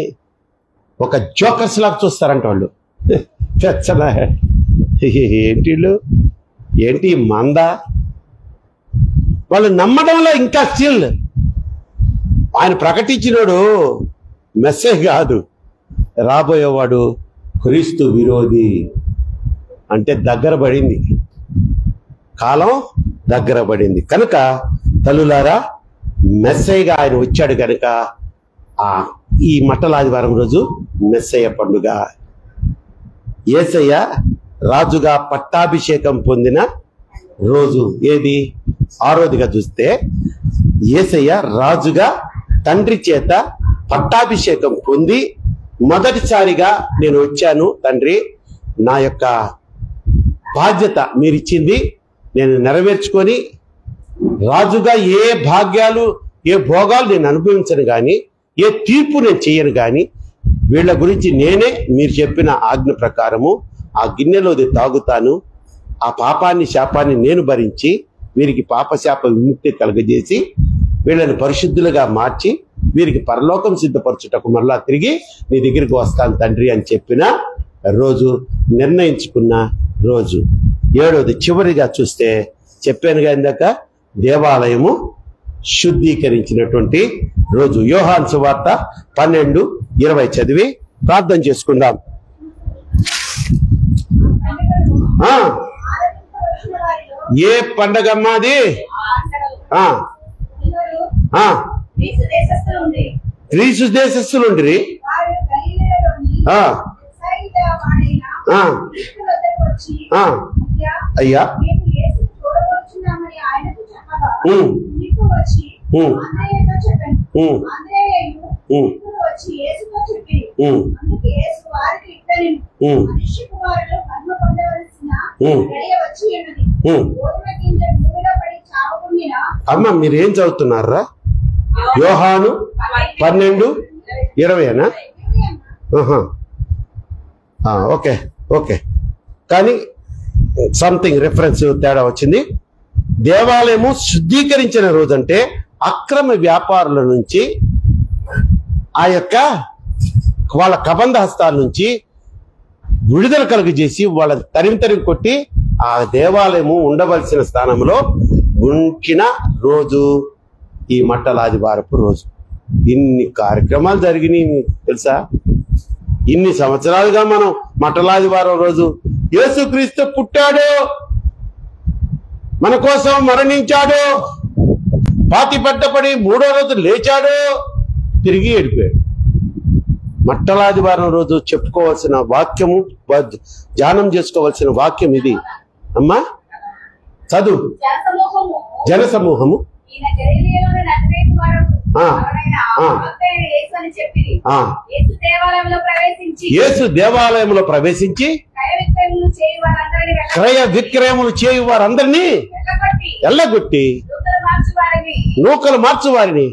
ఒక జోకర్స్ లాగా చూస్తారంట వాళ్ళు. ఏంటి మంద? వాళ్ళు నమ్మడంలో ఇంకా స్టిల్ ఆయన ప్రకటించినోడు మెస్సయ్య కాదు, రాబోయేవాడు క్రీస్తు విరోధి. అంటే దగ్గర పడింది, కాలం దగ్గర పడింది. కనుక తల్లులారా, మెస్సయ్యగా ఆయన వచ్చాడు కనుక ఈ మట్టల ఆదివారం రోజు మెస్సయ్య పండుగ. యేసయ్య రాజుగా పట్టాభిషేకం పొందిన రోజు ఏది? 6వదిగా చూస్తే యేసయ్య రాజుగా తండ్రి చేత పట్టాభిషేకం పొంది మొదటిసారిగా నేను వచ్చాను తండ్రి, నా యొక్క బాధ్యత మీరిచ్చింది నేను నెరవేర్చుకొని రాజుగా ఏ భాగ్యాలు ఏ భోగాలు నేను అనుభవించను కానీ, ఏ తీర్పు నేను చేయను కానీ, వీళ్ళ గురించి నేనే మీరు చెప్పిన ఆజ్ఞ ప్రకారము ఆ గిన్నెలోది తాగుతాను. ఆ పాపాన్ని శాపాన్ని నేను భరించి వీరికి పాప శాప విముక్తి కలుగజేసి వీళ్ళని పరిశుద్ధులుగా మార్చి వీరికి పరలోకం సిద్ధపరచుటకు మరలా తిరిగి నీ దగ్గరికి వస్తాను తండ్రి అని చెప్పిన రోజు, నిర్ణయించుకున్న రోజు. 7వది చివరిగా చూస్తే చెప్పానుగా ఇందాక, దేవాలయము శుద్ధీకరించినటువంటి రోజు. యోహాను సువార్త 12:20 చదివి ప్రార్థన చేసుకుందాం. ఏ పండగమ్మాది? గ్రీసు దేశస్థులుండ్రి. అయ్యా అమ్మ మీరేం చదువుతున్నారా? యోహాను 12:20 ఓకే ఓకే, కానీ సంథింగ్ రిఫరెన్స్ తేడా వచ్చింది. దేవాలయము శుద్ధీకరించిన రోజంటే అక్రమ వ్యాపారుల నుంచి, ఆ యొక్క వాళ్ళ కబంధ హస్తాల నుంచి విడుదల కలుగజేసి వాళ్ళ తరిమి కొట్టి ఆ దేవాలయము ఉండవలసిన స్థానంలో ఉంచిన రోజు ఈ మట్టల ఆదివారపు రోజు. ఇన్ని కార్యక్రమాలు జరిగినాయి మీకు తెలుసా? ఇన్ని సంవత్సరాలుగా మనం మట్టల ఆదివారం రోజు యేసుక్రీస్తు పుట్టాడు, మన కోసం మరణించాడు, పాతిపెట్టబడి 3వ రోజు లేచాడు, తిరిగి వెళ్ళిపోయాడు. మట్టల ఆదివారం రోజు చెప్పుకోవాల్సిన వాక్యము, ధ్యానం చేసుకోవాల్సిన వాక్యం ఇది. అమ్మా చదువు. జనసమూహము యేసు దేవాలయంలో ప్రవేశించి క్రయ విక్రయములు చేయు వారందరినీ ఎల్లగొట్టి నూకలు మార్చు వారిని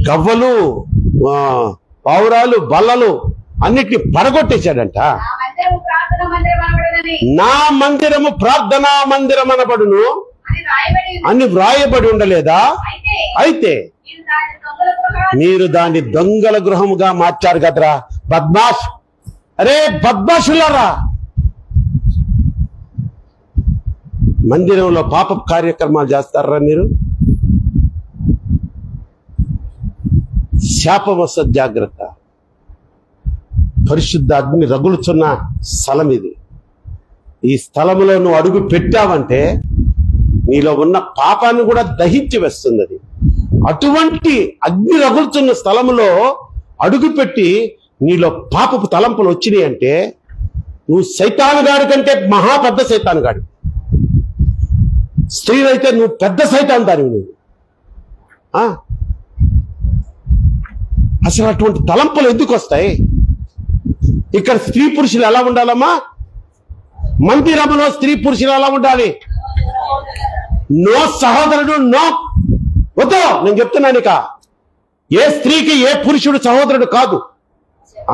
గవ్వలు పావురాలు బల్లలు అన్నిటిని పడగొట్టేశాడంట. నా మందిరము ప్రార్థనా మందిరం అనబడును అని వ్రాయబడి ఉండలేదా? అయితే మీరు దాన్ని దొంగల గృహముగా మార్చారు కదరా బద్మాష్. అరే బద్మాషులారా, మందిరంలో పాప కార్యక్రమాలు చేస్తారా మీరు? శాపం వస్తుంది, జాగ్రత్త. పరిశుద్ధ అగ్ని రగులుచున్న స్థలం ఇది. ఈ స్థలములో నువ్వు అడుగు పెట్టావంటే నీలో ఉన్న పాపాన్ని కూడా దహించి వేస్తుంది అది. అటువంటి అగ్ని రగులుచున్న స్థలములో అడుగుపెట్టి నీలో పాపపు తలంపులు వచ్చినాయి అంటే నువ్వు సైతానుగాడి కంటే మహా పెద్ద సైతానుగాడి. స్త్రీలైతే నువ్వు పెద్ద సైతాన్ దానివి నువ్వు. అసలు అటువంటి తలంపులు ఎందుకు వస్తాయి? ఇక్కడ స్త్రీ పురుషులు ఎలా ఉండాలమ్మా? మందిరంలో స్త్రీ పురుషులు ఎలా ఉండాలి? నో సహోదరుడు, నో వద్దు. నేను చెప్తున్నాను, ఇక ఏ స్త్రీకి ఏ పురుషుడు సహోదరుడు కాదు,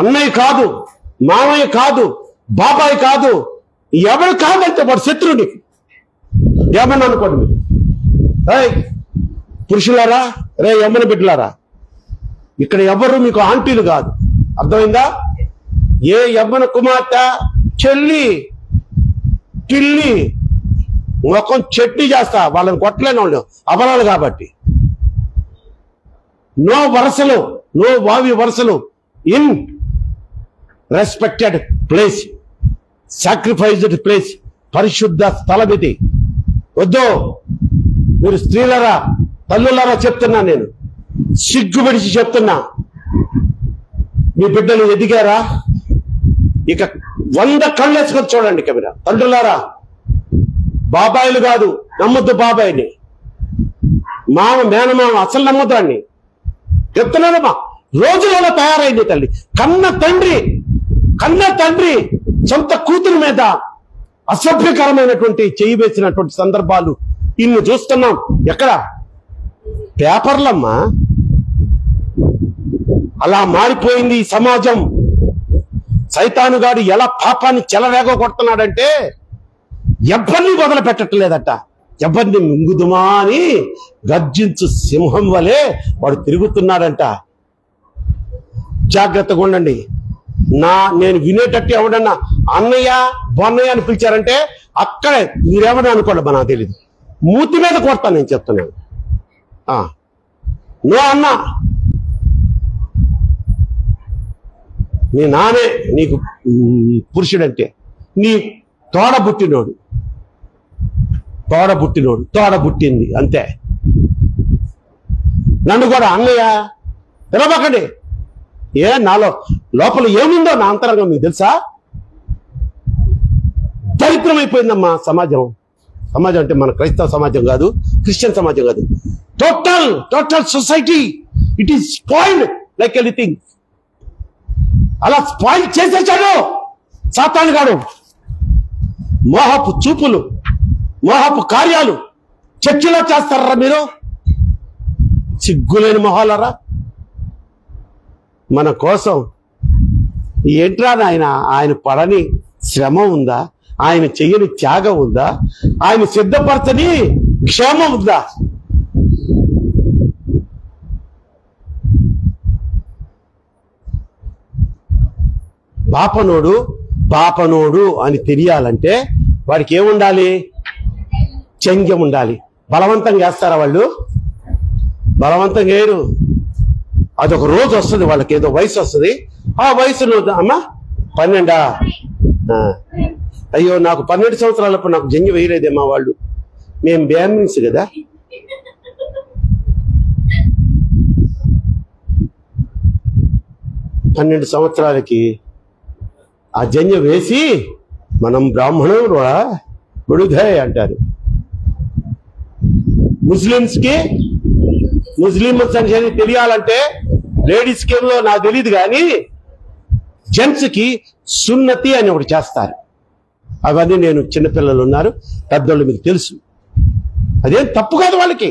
అన్నయ్య కాదు, మామయ్య కాదు, బాబాయ్ కాదు, ఎవరు కాదంటే వాడు శత్రువుని. ఏమన్నా అనుకోండి మీరు. పురుషులారా, రే యమ్మని బిడ్డలారా, ఇక్కడ ఎవరు మీకు ఆంటీలు కాదు, అర్థమైందా? ఏ యవ్వన కుమార్తె చెల్లి పిల్లి ముఖం చెట్టి చేస్తా, వాళ్ళని కొట్టలేని వాళ్ళు అబలాలు కాబట్టి. నో వరసలు, నో వావి వరసలు in respected place, sacrificed place, పరిశుద్ధ స్థలం ఇది. వద్దు. మీరు స్త్రీలరా, తల్లులారా చెప్తున్నా, నేను సిగ్గుపడిచి చెప్తున్నా. మీ బిడ్డలు ఎదిగారా? ఇక 100 కళ్ళు వేసుకొని చూడండి. ఇక మీరు తండ్రులారా, బాబాయిలు కాదు, నమ్మొద్దు బాబాయిని. మేనమామ అసలు నమ్మొద్దాన్ని చెప్తున్నానమ్మా. రోజులలో తయారైంది తల్లి. కన్న తండ్రి సొంత కూతురు మీద అసభ్యకరమైనటువంటి చేయి వేసినటువంటి సందర్భాలు ఇన్ని చూస్తున్నాం. ఎక్కడ? పేపర్లమ్మా. అలా మారిపోయింది ఈ సమాజం. సైతానుగాడు ఎలా పాపాన్ని చెలరేగ కొడుతున్నాడంటే ఎవరిని వదిలిపెట్టట్లేదట. ఎవరిని మింగుదుమా అని గర్జించు సింహం వలె వాడు తిరుగుతున్నాడంట. జాగ్రత్తగా ఉండండి. నేను వినేటట్టు ఎవడన్నా అన్నయ్య బొన్నయ్య అని పిలిచారంటే అక్కడే మీరేమన్నా అనుకోండి, నాకు తెలియదు, మూతి మీద కొడతాను. నేను చెప్తున్నాను, నో అన్నా, నీ నానే నీకు పురుషుడంటే. నీ తోడబుట్టినోడు తోడబుట్టింది అంతే. నన్ను కూడా అన్నయ్య పిలవకండి. నాలో లోపల ఏముందో నా అంతరంగం మీకు తెలుసా? దరిద్రమైపోయిందమ్మా సమాజం. సమాజం అంటే మన క్రైస్తవ సమాజం కాదు, క్రిస్టియన్ సమాజం కాదు. Total society it is spoiled like anything. అలా స్పాయిల్ చేసేసాడు సాతానుగాడు. మోహపు చూపులు, మోహపు కార్యాలు చర్చిలో చేస్తారా మీరు? సిగ్గులేని మొహాలరా. మన కోసం ఏంట్రా ఆయన పడని శ్రమ ఉందా? ఆయన చెయ్యని త్యాగం ఉందా? ఆయన సిద్ధపరచని క్షేమం ఉందా? బాపనోడు అని తెలియాలంటే వాడికి ఏముండాలి? చెంగ్యం ఉండాలి. బలవంతంగా వేస్తారా వాళ్ళు? బలవంతంగా వేయరు. అదొక రోజు వస్తుంది, వాళ్ళకి ఏదో వయసు వస్తుంది. ఆ వయసులో అమ్మా 12 అయ్యో నాకు 12 సంవత్సరాలప్పుడు నాకు జంగి వేయలేదేమా వాళ్ళు. మేము బ్యామిన్స్ కదా. పన్నెండు సంవత్సరాలకి ఆ జంజ వేసి మనం బ్రాహ్మణుడు విడుదయ అంటారు. ముస్లిమ్స్ అని తెలియాలంటే లేడీస్ కేమో నాకు తెలియదు, కానీ జెంట్స్ కి సున్నతి అని ఒకటి చేస్తారు. అవన్నీ నేను చిన్నపిల్లలు ఉన్నారు, పెద్దోళ్ళు మీకు తెలుసు. అదేం తప్పు కాదు వాళ్ళకి.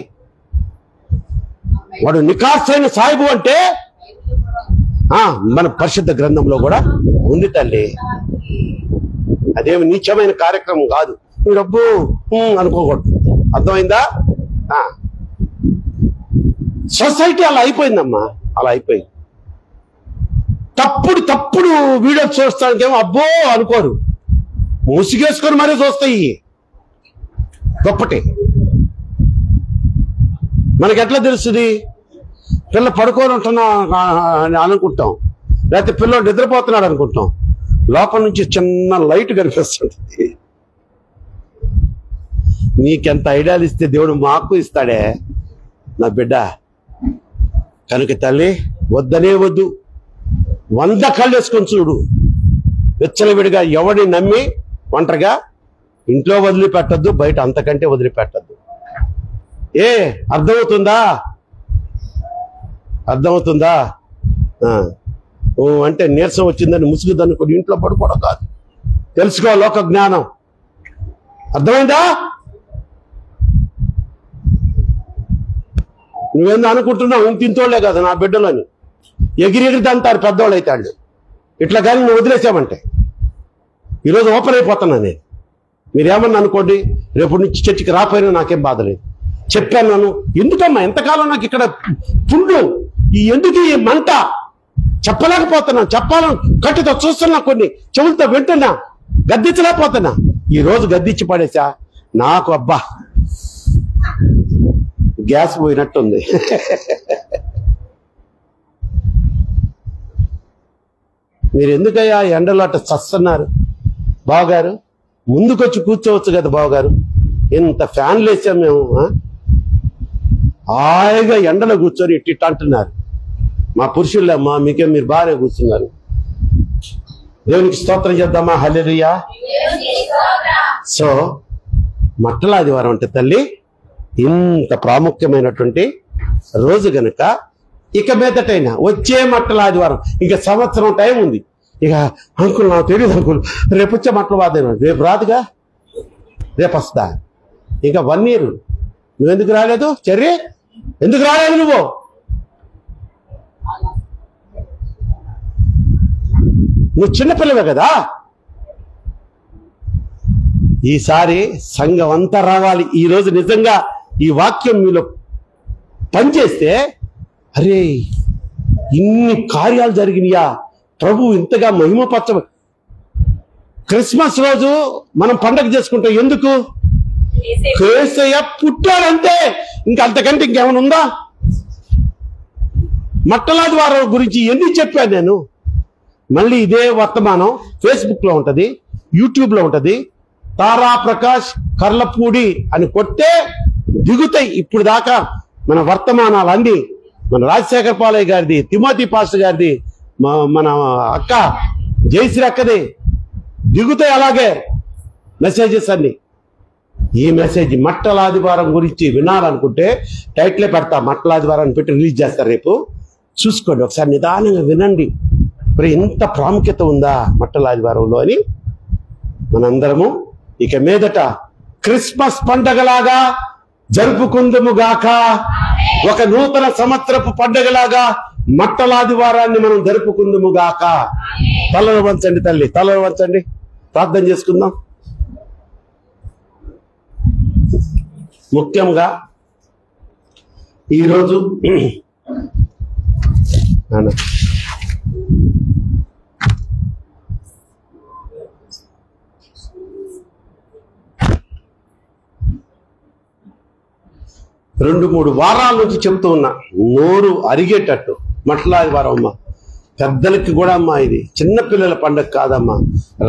వాడు నికాసైన సాయిబు అంటే మన పరిశుద్ధ గ్రంథంలో కూడా ఉంది తల్లి. అదేమి నీచమైన కార్యక్రమం కాదు. మీరు డబ్బు అనుకోకూడదు. అర్థమైందా? సొసైటీ అలా అయిపోయిందమ్మా, అలా అయిపోయింది. తప్పుడు వీడియో చూస్తానికేమో అబ్బో అనుకోరు, ముసిగేసుకొని మరీ చూస్తాయి. గొప్పటి మనకి ఎట్లా తెలుస్తుంది? పిల్ల పడుకొని ఉంటున్నా అని అనుకుంటాం, లేకపోతే పిల్లలు నిద్రపోతున్నాడు అనుకుంటాం. లోపల నుంచి చిన్న లైట్ కనిపిస్తుంది. నీకెంత ఐడియాలు ఇస్తే దేవుడు మాకు ఇస్తాడే నా బిడ్డ. కనుక తల్లి వద్దనే వద్దు, 100 కళ్ళు వేసుకొని చూడు. విచ్చలవిడిగా ఎవడిని నమ్మి ఒంటరిగా ఇంట్లో వదిలిపెట్టద్దు, బయట అంతకంటే వదిలిపెట్టద్దు. అర్థమవుతుందా? అర్థమవుతుందా? అంటే నీరసం వచ్చిందని ముసుగుదని కొన్ని ఇంట్లో పడుకోవడం కాదు. తెలుసుకో లోక జ్ఞానం. అర్థమైందా? నువ్వేందో అనుకుంటున్నావు ఇంతింతోళ్లే కదా నా బిడ్డలని, ఎగిరెగిరిది అంటారు పెద్దవాళ్ళు అయితే వాళ్ళు. ఇట్లా కానీ నువ్వు వదిలేసామంటే ఈరోజు ఓపెన్ అయిపోతున్నా నేను. మీరేమన్నా అనుకోండి, రేపు నుంచి చర్చికి రాపోయినా నాకేం బాధ లేదు. చెప్పాను నన్ను, ఎందుకమ్మా ఎంతకాలం నాకు ఇక్కడ పుండ్లు, ఎందుకు ఈ మంట చెప్పలేకపోతున్నాను. చెప్పాలని కట్టితో చూస్తున్నా, కొన్ని చెవులతో వింటున్నా, గద్దించలేకపోతున్నా. ఈ రోజు గద్దించి పడేసా. నాకు అబ్బా గ్యాస్ పోయినట్టుంది. మీరు ఎందుకయ్యా ఎండలో అట్ట చస్తున్నారు? బావగారు ముందుకొచ్చి కూర్చోవచ్చు కదా బావగారు. ఇంత ఫ్యాన్లు వేసాం మేము, హాయిగా ఎండలో కూర్చొని ఇట్ట అంటున్నారు. మా పురుషుల్లమ్మా మీకేం, మీరు బాగానే కూర్చున్నారు. దేవునికి స్తోత్రం చేద్దామా? హల్లెలూయా. సో మట్టల ఆదివారం అంటే తల్లి ఇంత ప్రాముఖ్యమైనటువంటి రోజు గనుక ఇక మీదటైనా వచ్చే మట్టల ఆదివారం, ఇంకా సంవత్సరం టైం ఉంది. ఇక అంకుల్ నాకు తెలియదు అంకుల్, రేపు వచ్చే మట్టల ఆదివారం, రేపు రాదుగా, రేపు వస్తా. ఇంకా 1 year నువ్వెందుకు రాలేదు? చెర్రీ ఎందుకు రాలేదు? నువ్వు చిన్నపిల్లవే కదా. ఈసారి సంఘం అంతా రావాలి. ఈ రోజు నిజంగా ఈ వాక్యం మీలో పనిచేస్తే, అరే ఇన్ని కార్యాలు జరిగినాయా, ప్రభు ఇంతగా మహిమపరచ. క్రిస్మస్ రోజు మనం పండగ చేసుకుంటాం. ఎందుకు? యేసయ్య పుట్టాడంటే. ఇంకా అంతకంటే ఇంకేమైనా ఉందా? మట్టలాదివారం గురించి ఎన్ని చెప్పాను నేను. మళ్ళీ ఇదే వర్తమానం ఫేస్బుక్ లో ఉంటది, యూట్యూబ్ లో ఉంటది. తారా ప్రకాష్ కర్లపూడి అని కొట్టే దిగుతాయి. ఇప్పుడు దాకా మన వర్తమానాలు అన్ని, మన రాజశేఖర్ పాలయ్య గారిది, తిమోతి పాస్టర్ గారిది, మన అక్క జయశ్రీ అక్కది దిగుతాయి. అలాగే మెసేజెస్ అన్ని. ఈ మెసేజ్ మట్టల ఆదివారం గురించి వినాలనుకుంటే టైటిలే పెడతా, మట్టల ఆదివారం పెట్టి రిలీజ్ చేస్తారు. రేపు చూసుకోండి, ఒకసారి నిదానంగా వినండి. మరి ఎంత ప్రాముఖ్యత ఉందా మట్టల ఆదివారంలో అని. మనందరము ఇక మీదట క్రిస్మస్ పండగలాగా జరుపుకుందుముగాక. ఒక నూతన సంవత్సరపు పండగలాగా మట్టల ఆదివారాన్ని మనం జరుపుకుందుముగాక. తలను వంచండి తల్లి, తలను వంచండి, ప్రార్థన చేసుకుందాం. ముఖ్యంగా ఈరోజు రెండు 3 వారాల నుంచి చెప్తూ ఉన్నా, నోరు అరిగేటట్టు. మట్టల ఆదివారం అమ్మా, పెద్దలకి కూడా అమ్మా, ఇది చిన్నపిల్లల పండుగ కాదమ్మా.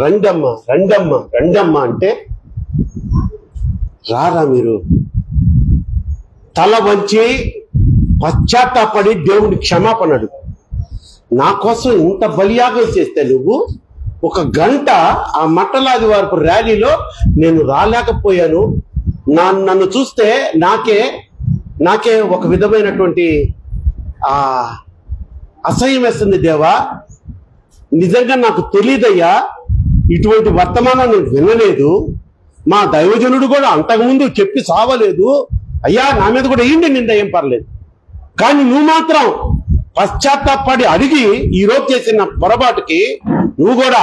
రండమ్మా రండమ్మా రండమ్మా అంటే రారా మీరు? తల వంచి పశ్చాత్తాపడి దేవుని క్షమాపణ అడుగు. నా కోసం ఇంత బలియాగం చేస్తే నువ్వు 1 గంట ఆ మట్టల ఆదివారపు ర్యాలీలో నేను రాలేకపోయాను. నన్ను చూస్తే నాకే నాకే ఒక విధమైనటువంటి అసహ్యం వేస్తుంది. దేవా, నిజంగా నాకు తెలియదయ్యా, ఇటువంటి వర్తమానం నేను వినలేదు, మా దైవజనుడు కూడా అంతకుముందు చెప్పి సావలేదు, అయ్యా నా మీద కూడా ఏంటి నింద, ఏం పర్లేదు, కానీ నువ్వు మాత్రం పశ్చాత్తాపడి అడిగి ఈరోజు చేసిన పొరపాటుకి నువ్వు కూడా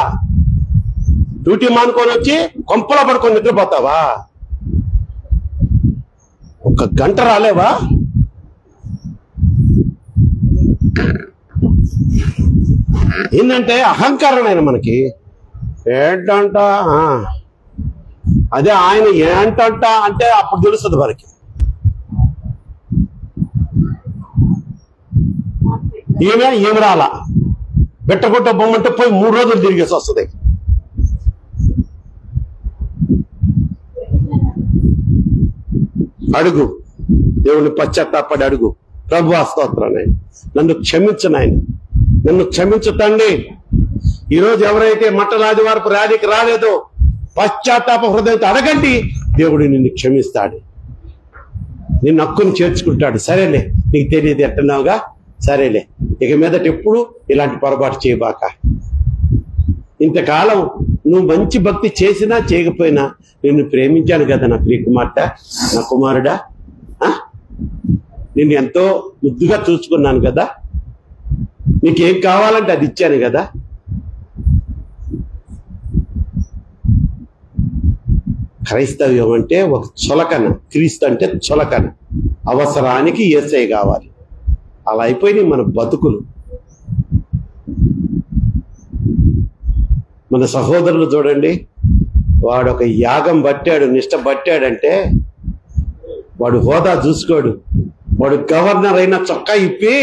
డ్యూటీ మానుకొని వచ్చి కొంపలో పడుకొని నిద్రపోతావా? ఒక గంట రాలేవా? ఏంటంటే అహంకారం ఆయన మనకి. ఏంటంట అదే ఆయన ఏంటంట అంటే అప్పుడు తెలుస్తుంది మనకి. ఈమె రాలా, బెట్టగొట్ట బొమ్మంటే పోయి 3 రోజులు తిరిగేసి వస్తుంది. అడుగు, దేవుని పశ్చాత్తాపడి అడుగు, ప్రభువా స్తోత్రం, నాయన నన్ను క్షమించు, నాయన నన్ను క్షమించు తండ్రి. ఈరోజు ఎవరైతే మట్టలాది వరకు ర్యాలీకి రాలేదో పశ్చాత్తాప హృదయంతో అడగండి, దేవుడు నిన్ను క్షమిస్తాడు, నిన్ను హక్కుని చేర్చుకుంటాడు. సరేలే, నీకు తెలియదు ఎట్టున్నావుగా, సరేలే, ఇక మీదట ఎప్పుడు ఇలాంటి పొరపాటు చేయబాక. ఇంతకాలం నువ్వు మంచి భక్తి చేసినా చేయకపోయినా నిన్ను ప్రేమించాను కదా నా ప్రియ కుమార్తె, నా కుమారుడా, నిన్ను ఎంతో ముద్దుగా చూసుకున్నాను కదా, నీకేం కావాలంటే అది ఇచ్చాను కదా. క్రైస్తవ్యం అంటే ఒక చులకన, క్రీస్తు అంటే చులకన, అవసరానికి యేసయ్య కావాలి. అలా అయిపోయినాయి మన బతుకులు. మన సహోదరులు చూడండి, వాడు ఒక యాగం పట్టాడు, నిష్ట పట్టాడంటే వాడు హోదా చూసుకోడు. వాడు గవర్నర్ అయినా చొక్కా ఇప్పి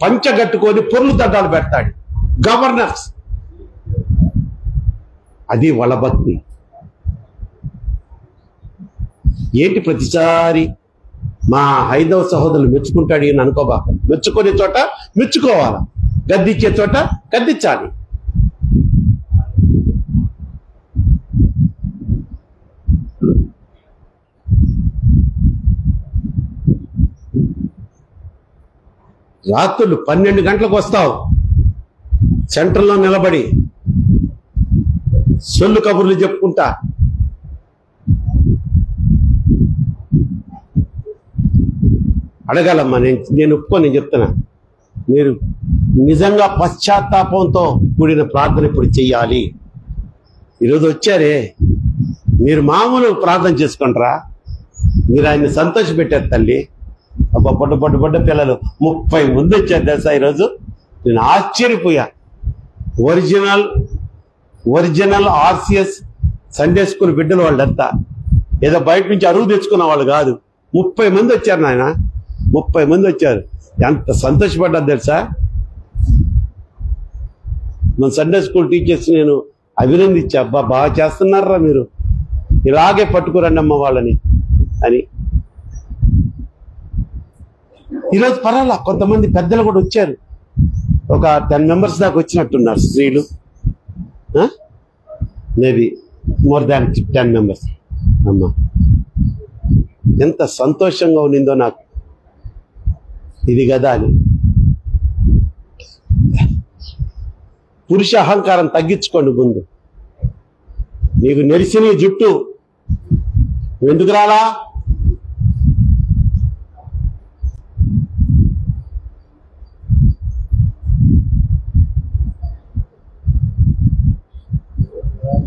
పంచగట్టుకొని పొర్లు దండాలు పెడతాడు. గవర్నర్స్, అది వాళ్ళ భక్తి. ఏంటి ప్రతిసారి మా హైందవ సహోదరులు మెచ్చుకుంటాడు ఈయన అనుకోబాక. మెచ్చుకునే చోట మెచ్చుకోవాలా, గద్దిచ్చే చోట గద్దించాలి. రాత్రులు 12 గంటలకు వస్తావు, సెంటర్లో నిలబడి సొల్లు కబుర్లు చెప్పుకుంటా. అడగాలమ్మా, నేను ఒప్పుకొని నేను చెప్తున్నా, మీరు నిజంగా పశ్చాత్తాపంతో కూడిన ప్రార్థన ఇప్పుడు చెయ్యాలి. ఈరోజు వచ్చారే, మీరు మామూలు ప్రార్థన చేసుకుంటారా? మీరు ఆయన్ని సంతోష పెట్టారు తల్లి. అబ్బా, బొడ్డ పిల్లలు 30 మంది వచ్చారు తెలుసా ఈరోజు. నేను ఆశ్చర్యపోయా. ఒరిజినల్ ఆర్సిఎస్ సండే స్కూల్ బిడ్డలు వాళ్ళంతా, ఏదో బయట నుంచి అరువు తెచ్చుకున్న వాళ్ళు కాదు. 30 మంది వచ్చారు నాయన, 30 మంది వచ్చారు. ఎంత సంతోషపడ్డా తెలుసా. మన సండే స్కూల్ టీచర్స్ నేను అభినందించా, అబ్బా బాగా చేస్తున్నారా మీరు, ఇలాగే పట్టుకురండి అమ్మ వాళ్ళని అని. ఈరోజు పర్వాలా, కొంతమంది పెద్దలు కూడా వచ్చారు. ఒక 10 మెంబర్స్ దాకా వచ్చినట్టున్నారు స్త్రీలు, మేబీ మోర్ దాన్ 10 మెంబర్స్. అమ్మా, ఎంత సంతోషంగా ఉన్నిందో నాకు. ఇది కదా అని పురుష అహంకారం తగ్గించుకోండి. ముందు నీకు నెరిసిన జుట్టు ఎందుకు రాలా?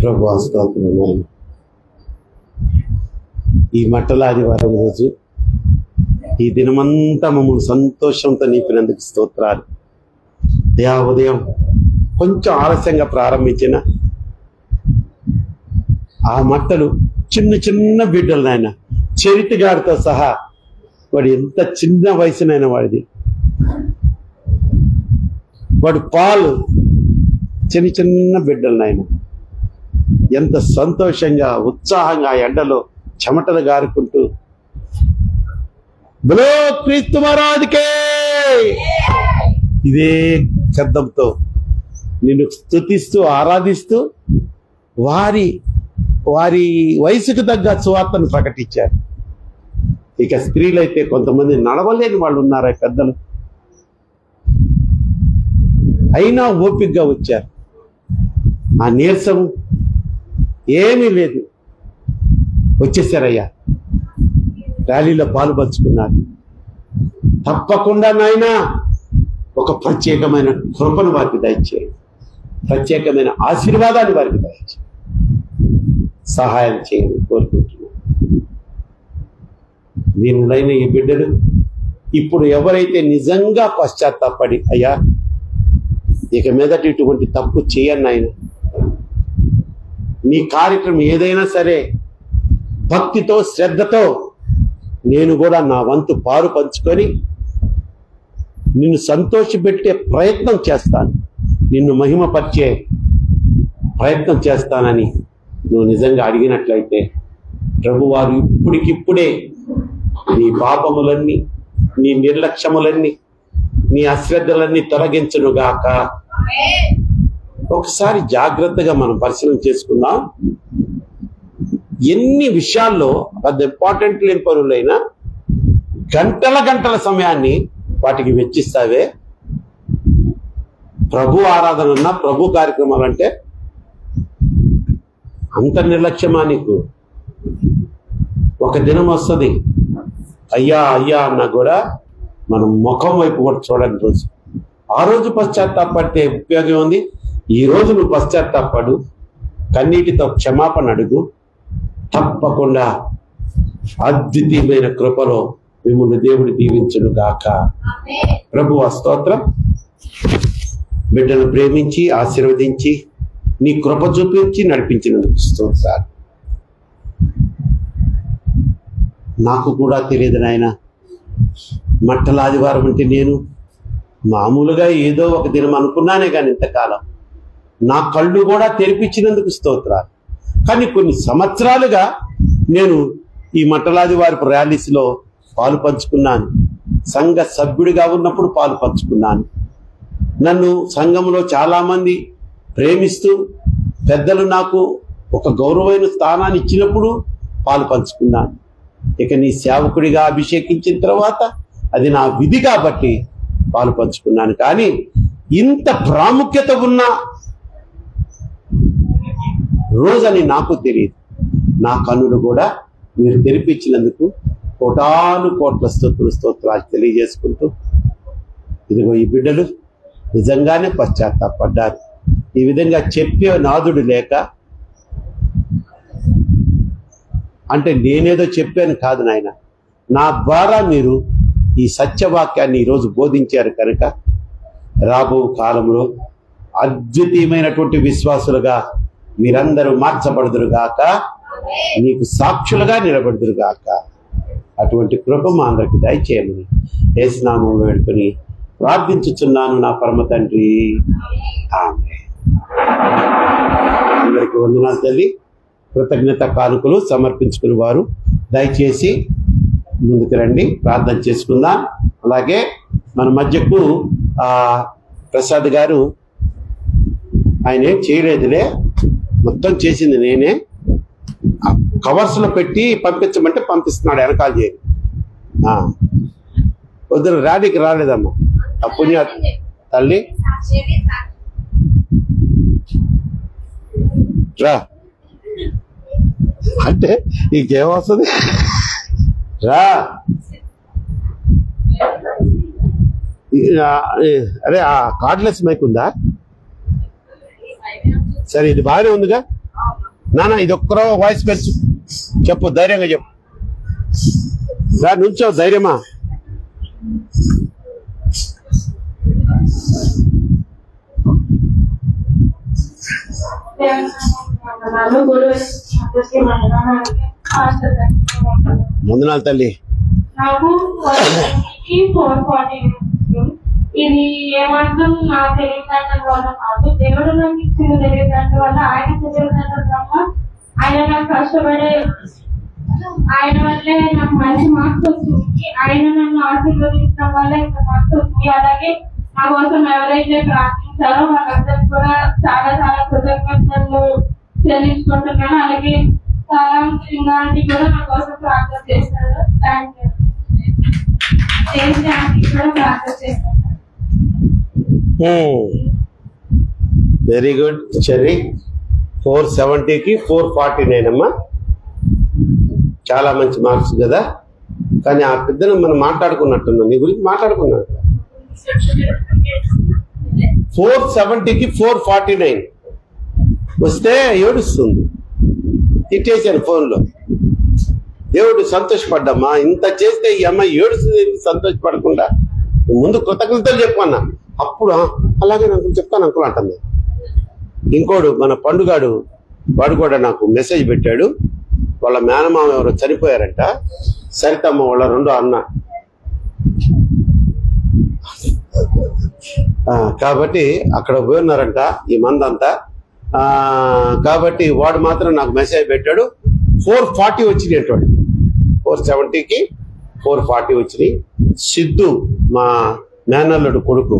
ప్రభు స్తోత్రం. ఈ మట్టల ఆదివారం రోజు ఈ దినమంతా మమ్మల్ని సంతోషంతో నింపినందుకు స్తోత్రాలు. ఉదయం కొంచెం ఆలస్యంగా ప్రారంభించిన ఆ మట్టలు చిన్న బిడ్డలు నాయన, చరిత గారితో సహా. వాడు ఎంత చిన్న వయసునైనా వాడిది, వాడు పాలు చిన్న బిడ్డలు నాయన. ఎంత సంతోషంగా ఉత్సాహంగా ఎండలో చెమటలు గారుకుంటూ బలో క్రీస్తు మహారాజుకే ఇదే శబ్దంతో నిన్ను స్తుతిస్తూ ఆరాధిస్తూ వారి వయసుకు తగ్గ సువార్తను ప్రకటించారు. ఇక స్త్రీలైతే కొంతమంది నడవలేని వాళ్ళు ఉన్నారా పెద్దలు, అయినా ఓపికగా వచ్చారు. ఆ నీరసం ఏమీ లేదు, వచ్చేసారయ్యా, ర్యాలీలో పాలు పంచుకున్నారు. తప్పకుండా నాయన ఒక ప్రత్యేకమైన కృపను వారికి దయచేయండి, ప్రత్యేకమైన ఆశీర్వాదాన్ని వారికి దయచేయండి, సహాయం చేయండి కోరుకుంటున్నాను. దీనిలైన ఈ బిడ్డలు ఇప్పుడు ఎవరైతే నిజంగా పశ్చాత్తాపడి, అయ్యా ఇక మీదట ఇటువంటి తప్పు చేయను ఆయన, నీ కార్యక్రమం ఏదైనా సరే భక్తితో శ్రద్ధతో నేను కూడా నా వంతు పాలు పంచుకొని నిన్ను సంతోషపెట్టే ప్రయత్నం చేస్తాను, నిన్ను మహిమపరిచే ప్రయత్నం చేస్తానని నువ్వు నిజంగా అడిగినట్లయితే ప్రభువారు ఇప్పటికిప్పుడే నీ పాపములన్నీ, నీ నిర్లక్ష్యములన్నీ, నీ అశ్రద్ధలన్నీ తొలగించునుగాక. ఒకసారి జాగ్రత్తగా మనం పరిశీలన చేసుకుందాం. ఎన్ని విషయాల్లో పెద్ద ఇంపార్టెంట్ లేని పనులైనా గంటల గంటల సమయాన్ని వాటికి వెచ్చిస్తావే. ప్రభు ఆరాధన, ప్రభు కార్యక్రమాలు అంటే అంత నిర్లక్ష్యమా నీకు? ఒక దినం వస్తుంది, అయ్యా అయ్యా అన్నా కూడా మనం ముఖం వైపు కూడా చూడని రోజు. ఆ రోజు పశ్చాత్తాపడితే ఉపయోగం ఉంది. ఈ రోజు నువ్వు పశ్చాత్తాపడు, కన్నీటితో క్షమాపణ అడుగు, తప్పకుండా అద్వితీయమైన కృపలో మిమ్మల్ని దేవుడు దీవించును గాక. ప్రభువా స్తోత్రం. బిడ్డను ప్రేమించి ఆశీర్వదించి నీ కృప చూపించి నడిపించినందుకు స్తోత్రాలు. నాకు కూడా తెలియదు నాయన, మట్టల ఆదివారం అంటే నేను మామూలుగా ఏదో ఒక దినం అనుకున్నానే కానీ ఇంతకాలం నా కళ్ళు కూడా తెరిపించినందుకు స్తోత్రాలు. కానీ కొన్ని సంవత్సరాలుగా నేను ఈ మట్టలాదివారపు ర్యాలీస్లో పాలు పంచుకున్నాను, సంఘ సభ్యుడిగా ఉన్నప్పుడు పాలు పంచుకున్నాను. నన్ను సంఘంలో చాలామంది ప్రేమిస్తూ పెద్దలు నాకు ఒక గౌరవమైన స్థానాన్ని ఇచ్చినప్పుడు పాలు పంచుకున్నాను. ఇక నీ సేవకుడిగా అభిషేకించిన తర్వాత అది నా విధి కాబట్టి పాలు పంచుకున్నాను. కానీ ఇంత ప్రాముఖ్యత ఉన్న రోజని నాకు తెలియదు. నా కన్నులు కూడా మీరు తెరిపించినందుకు కోటాను కోట్ల స్తోత్రాలు తెలియజేసుకుంటూ, ఇదిగో ఈ బిడ్డలు నిజంగానే పశ్చాత్తాపడ్డారు. ఈ విధంగా చెప్పే నాదుడు లేక, అంటే నేనేదో చెప్పాను కాదు నాయన, నా ద్వారా మీరు ఈ సత్యవాక్యాన్ని ఈరోజు బోధించారు కనుక రాబో కాలంలో అద్వితీయమైనటువంటి విశ్వాసులుగా మీరందరూ మార్చబడుదురుగాక, నీకు సాక్షులుగా నిలబడుదురుగాక. అటువంటి కృప మా అందరికి దయచేయమని యేసు నామములో వేడుకొని ప్రార్థించుచున్నాను నా పరమ తండ్రి, ఆమేన్. అందరికీ వందనాలు తల్లి. కృతజ్ఞత కానుకలు సమర్పించుకుని వారు దయచేసి ముందుకు రండి, ప్రార్థన చేసుకుందాం. అలాగే మన మధ్యకు ప్రసాద్ గారు, ఆయన ఏం చేయలేదులే, మొత్తం చేసింది నేనే. కవర్స్లో పెట్టి పంపించమంటే పంపిస్తున్నాడు, వెనకాల చేయండి. వద్దు, ర్యాలీకి రాలేదమ్మా ఆ పుణ్య తల్లి, రా అంటే ఇంకేమొస్తుంది, రా. అరే ఆ కార్డ్లెస్ మైక్ ఉందా? సరే, ఇది బాగానే ఉందిగా నాన్న. ఇది ఒక్కరో వాయిస్ పెంచు, చెప్పు, ధైర్యంగా చెప్పు. రా, నుంచో, ధైర్యమా. వందనాలు తల్లి. నాకు 440 ఇది ఏమంటాం నా తెలియదండ్రుల వల్ల కాదు, దేవుడు నాకు ఇచ్చిన తెలియదండ్రుల వల్ల, ఆయన తెలియదండ్రుల వల్ల, ఆయన నాకు కష్టపడే ఆయన వల్లే నాకు మంచి మార్క్స్ వచ్చింది. ఆయన నన్ను ఆశీర్వదించడం వల్ల ఇంత మార్క్స్ వచ్చింది. అలాగే నా కోసం ఎవరైతే ప్రార్థించారో వాళ్ళందరికీ కూడా చాలా చాలా కృతజ్ఞతలు చెల్లించుకుంటున్నాను. అలాగే చాలా సింగారెడ్డి కూడా నా కోసం ప్రార్థన చేశారు. Thank you. దేశానికి కూడా ప్రార్థన చేస్తాను. Very good cherry. 470కి 449 అమ్మా, చాలా మంచి మార్క్స్ కదా. కానీ ఆ పెద్దను మనం మాట్లాడుకున్నట్టున్నాం, నీ గురించి మాట్లాడుకున్నాం. 470కి 449 వస్తే ఏడుస్తుంది. తిట్టేశాను ఫోన్లో. దేవుడు సంతోషపడ్డమ్మా, ఇంత చేస్తే ఈ అమ్మాయి ఏడుస్తుంది, సంతోషపడకుండా ముందు కృతజ్ఞతలు చెప్పన్నా. అప్పుడు అలాగే నాకు చెప్తాను అంకుల్ అంటుంది. ఇంకోడు మన పండుగాడు, వాడు కూడా నాకు మెసేజ్ పెట్టాడు. వాళ్ళ మేనమామ ఎవరో చనిపోయారంట, సరితమ్మ వాళ్ళ రెండో అన్న. కాబట్టి అక్కడ పోయినారంట ఈ మందంతా. కాబట్టి వాడు మాత్రం నాకు మెసేజ్ పెట్టాడు. 440 వచ్చినాయి, 470కి 440 వచ్చినాయి. సిద్ధు మా మేనల్లుడు కొడుకు,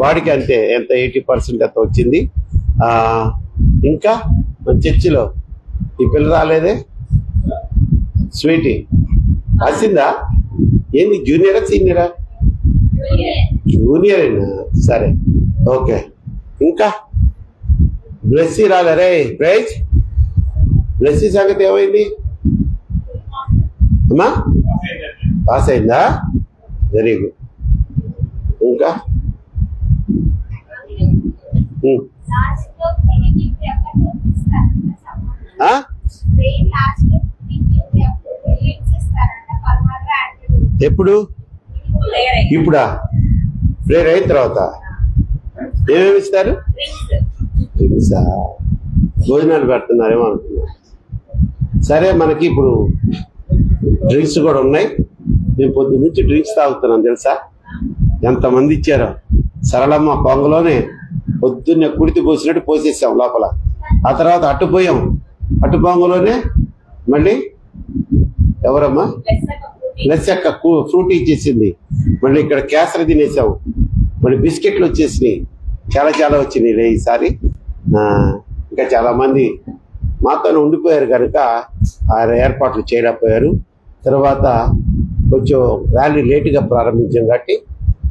వాడికి అంతే, ఎంత 80% అంత వచ్చింది. ఇంకా మన చర్చిలో ఈ పిల్ల రాలేదే, స్వీటీ రాసిందా? ఏంది జూనియరా సీనియరా? జూనియరేనా? సరే ఓకే. ఇంకా బ్లెస్సీ రాలే. ప్రైజ్ బ్లెస్సీ సంగతి ఏమైంది అమ్మా? పాస్ అయిందా? Very good. ఇంకా ఎప్పుడు? ఇప్పుడా? ప్రేయర్ అయిన తర్వాత ఏమేమి ఇస్తారు? భోజనాలు పెడుతున్నారేమో అనుకున్నా. సరే, మనకి ఇప్పుడు డ్రింక్స్ కూడా ఉన్నాయి. నేను పొద్దు నుంచి డ్రింక్స్ తాగుతున్నాను తెలుసా. ఎంతమంది ఇచ్చారో. సరళమ్మ పొంగలోనే పొద్దున్నే కుడితి పోసినట్టు పోసేసాం లోపల. ఆ తర్వాత అట్టుపోయాం, అట్టు పొంగలోనే మళ్ళీ ఎవరమ్మా లెస్సక్క ఫ్రూట్ ఇచ్చేసింది. మళ్ళీ ఇక్కడ కేసరి తినేసాం. మళ్ళీ బిస్కెట్లు వచ్చేసినాయి, చాలా చాలా వచ్చినాయి ఈసారి. ఇంకా చాలా మంది మాతోనే ఉండిపోయారు కనుక ఆయన ఏర్పాట్లు చేయలేకపోయారు. తర్వాత కొంచెం ర్యాలీ లేటుగా ప్రారంభించాం కాబట్టి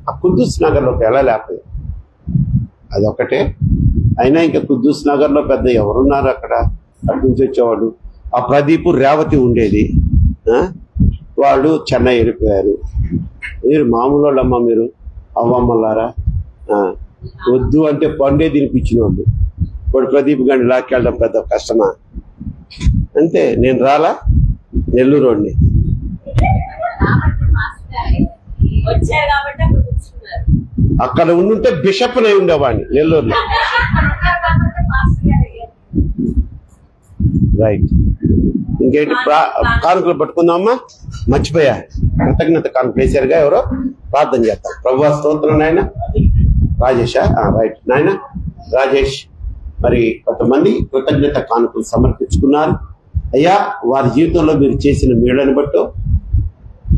ఆ కుద్దూస్ నగర్లోకి వెళ్ళలేకపోయాం. అదొకటే. అయినా ఇంకా కుద్దూస్ నగర్లో పెద్ద ఎవరున్నారు అక్కడ, అటు నుంచి వచ్చేవాడు. ఆ ప్రదీప్ రేవతి ఉండేది, వాళ్ళు చెన్నై వెళ్ళిపోయారు. మీరు మామూలు వాళ్ళమ్మ, మీరు అవ్వమ్మలారా. వద్దు అంటే పండే తినిపించిన వాళ్ళు. ఇప్పుడు ప్రదీప్ గారిని లాక్కెళ్ళడం పెద్ద కష్టమా? అంతే. నేను రాలా, నెల్లూరు అండి. అక్కడ ఉండుంటే బిషప్ అయి ఉండేవాడిని నెల్లూరులో. రైట్. ఇంకేంటి? కానుకలు పట్టుకుందామమ్మా. మర్చిపోయా, కృతజ్ఞత కానుకలు వేశారుగా ఎవరో. ప్రార్థన చేస్తాం. ప్రభువా స్తోత్రం నాయన. రాజేషా? రైట్ నాయన రాజేష్. మరి కొంతమంది కృతజ్ఞత కానుకలు సమర్పించుకున్నారు. అయ్యా, వారి జీవితంలో మీరు చేసిన మేళ్లను బట్టో,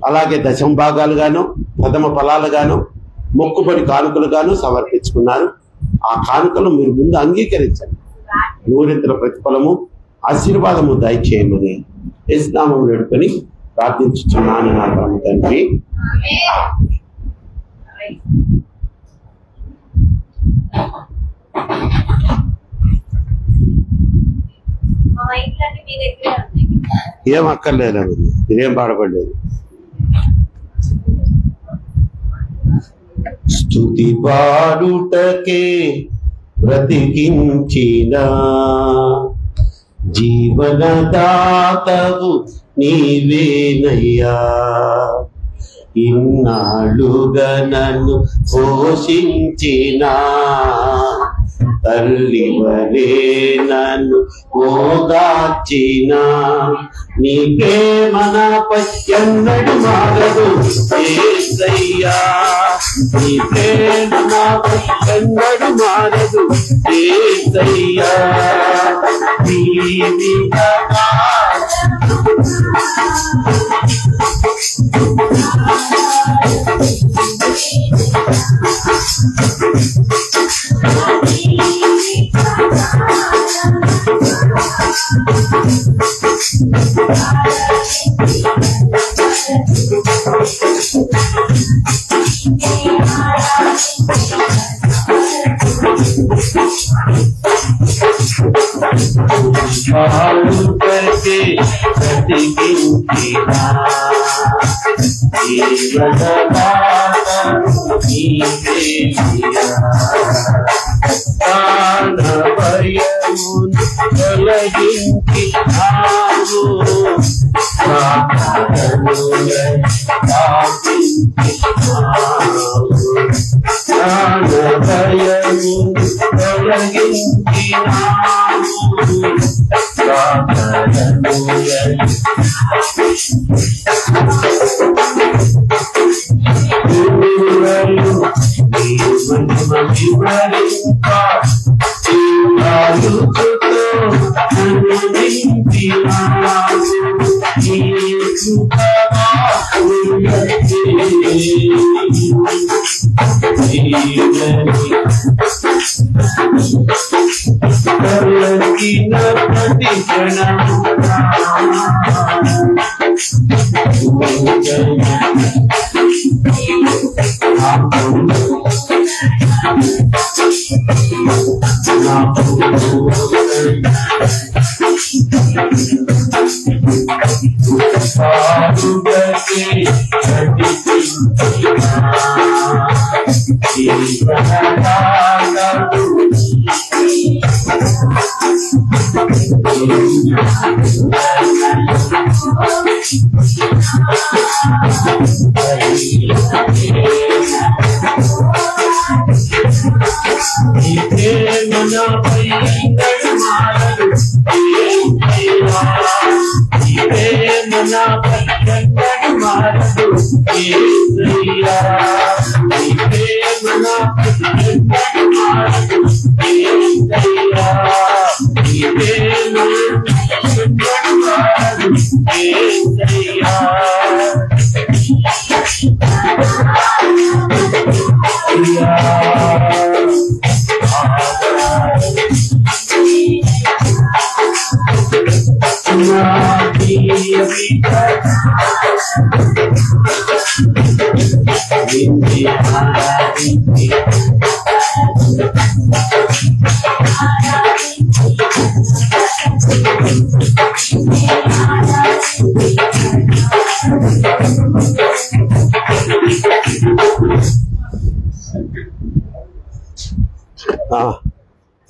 అలాగే దశమ భాగాలుగాను, ప్రథమ ఫలాలుగాను, మొక్కుబడి కానుకలుగాను సమర్పించుకున్నారు. ఆ కానుకలు మీరు ముందు అంగీకరించండి. నూరింతల ప్రతిఫలము, ఆశీర్వాదము దయచేయమని యేసునామములో వేడుకొని ప్రార్థించుచున్నాను నా పరమ తండ్రి. ఏం అక్కర్లేదు, ఇదేం పాడపడలేదు. స్తుతి పాడుటకే బ్రతికించిన జీవనదాతవు నీవేనయ్యా. ఇన్నాళ్ళుగా నన్ను పోషించిన తల్లివలే నన్ను ఓదార్చిన నీ ప్రేమ నాపై ఎన్నడూ మారదు యేసయ్యా. నీ ప్రేమ నాపై ఎన్నడూ మారదు యేసయ్యా. करके प्रतिबिंबिता जीवनदाता नीवे दिया प्राणभयमुन तొలగించి నావు ప్రాణములై తాపించి నావు ప్రాణభయమున్ తొలగించి నావు ప్రాణములై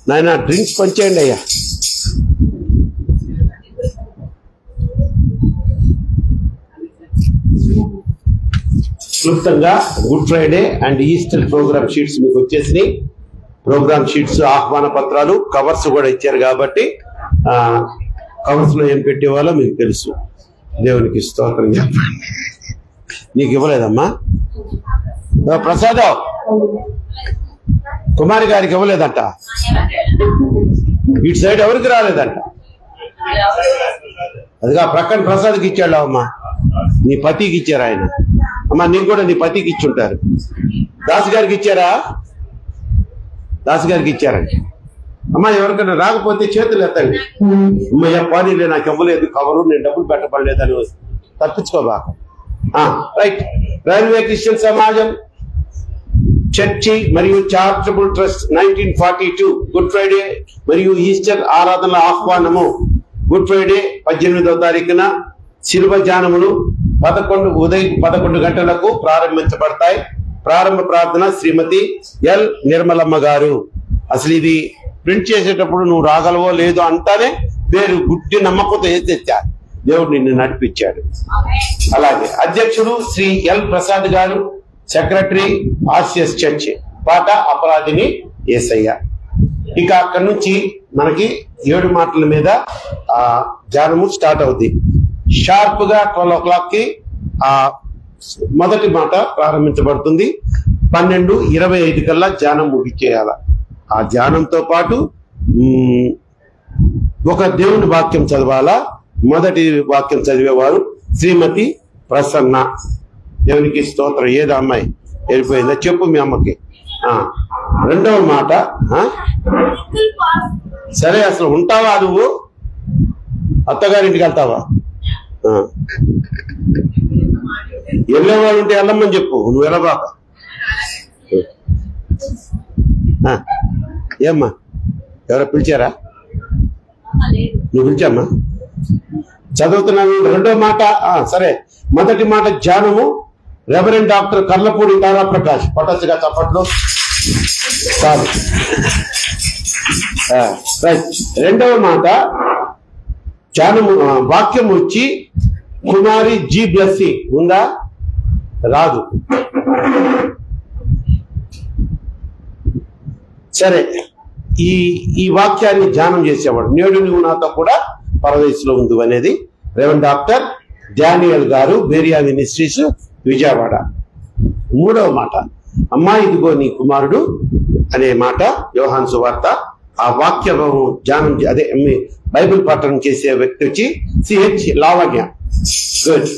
నాయనా డ్రింక్స్ పంచేయండి అయ్యా. క్లుప్తంగా good Friday and Easter program sheets మీకు వచ్చేసినాయి. ప్రోగ్రామ్ షీట్స్, ఆహ్వాన పత్రాలు, కవర్స్ కూడా ఇచ్చారు కాబట్టి కవర్స్ లో ఏం పెట్టేవాళ్ళో మీకు తెలుసు. దేవునికి స్తోత్రం చెప్పండి. నీకు ఇవ్వలేదమ్మా ప్రసాద్? కుమారి గారికి ఇవ్వలేదంట. ఇటు సైడ్ ఎవరికి రాలేదంట. అదిగా ప్రక్కన ప్రసాద్కి ఇచ్చాడు అమ్మా. నీ పతికి ఇచ్చారు ఆయన. అమ్మా నీకు కూడా నీ పతికి ఇచ్చుంటారు. దాసు గారికి ఇచ్చారా? దాసు గారికి ఇచ్చారండి. అమ్మా ఎవరికైనా రాకపోతే చేతులు ఎత్తండి. అమ్మయ్య పానీలే నాకు ఇవ్వలేదు కవరు, నేను డబ్బులు పెట్టబడలేదని తప్పించుకోబాక. రైట్. రైల్వే క్రిస్టియన్ సమాజం చర్చి మరియు చారిటబుల్ ట్రస్ట్ 1942 గుడ్ ఫ్రైడే మరియు ఈస్టర్ ఆరాధనల ఆహ్వానము. గుడ్ ఫ్రైడే 18వ తారీఖున శిలువ ధ్యానములు ఉదయం 11 గంటలకు ప్రారంభించబడతాయి. ప్రారంభ ప్రార్థన శ్రీమతి ఎల్ నిర్మలమ్మ గారు. అసలు ఇది ప్రింట్ చేసేటప్పుడు నువ్వు రాగలవో లేదో అంటానే పేరు గుడ్డి నమ్మకంతో తెచ్చా. దేవుడు నిన్ను నడిపించాడు. అలాగే అధ్యక్షుడు శ్రీ ఎల్ ప్రసాద్ గారు, సెక్రటరీ ఆర్సిఎస్ చర్చ్. పాట అపరాధిని యేసయ్య. ఇక అక్కడి నుంచి మనకి 7 మాటల మీద ధ్యానము స్టార్ట్ అవుతుంది. షార్ప్ గా 12 o'clock మొదటి మాట ప్రారంభించబడుతుంది. 12:25 కల్లా ధ్యానం ముగిచేయాల. ఆ ధ్యానంతో పాటు ఒక దేవుని వాక్యం చదవాలా. మొదటి వాక్యం చదివేవారు శ్రీమతి ప్రసన్న. దేవునికి స్తోత్రం. ఏదో అమ్మాయి వెళ్ళిపోయిందా చెప్పు మీ అమ్మకి. రెండవ మాట సరే అసలు ఉంటావా నువ్వు? అత్తగారింటికి వెళ్తావా? వెళ్ళేవాళ్ళు ఉంటే వెళ్ళమని చెప్పు. నువ్వు వెళ్ళబాక. ఏమ్మా ఎవరో పిలిచారా? నువ్వు పిలిచామ్మా చదువుతున్నాను. రెండో మాట సరే. మొదటి మాట ధ్యానము రెవరెండ్ డాక్టర్ కర్లపూడి తారాప్రకాష్. పట్టొచ్చుగా చప్పట్లో చాలు. రైట్. రెండవ మాట ధ్యానము వాక్యం వచ్చి కుమారి జి బ్లెస్సి. ఉందా? రాదు. సరే. ఈ వాక్యాన్ని ధ్యానం చేసేవాడు. నేడు నువ్వు నాతో కూడా పరదేశంలో ఉంది అనేది రెవరెండ్ డాక్టర్ డానియల్ గారు, బేరియా మినిస్ట్రీస్, విజయవాడ. మూడవ మాట అమ్మా ఇదిగో నీ కుమారుడు అనే మాట యోహాను సువార్త. ఆ వాక్యం ధ్యానం అదే బైబిల్ పఠనం చేసే వ్యక్తి వచ్చి CH Lavanya. Good.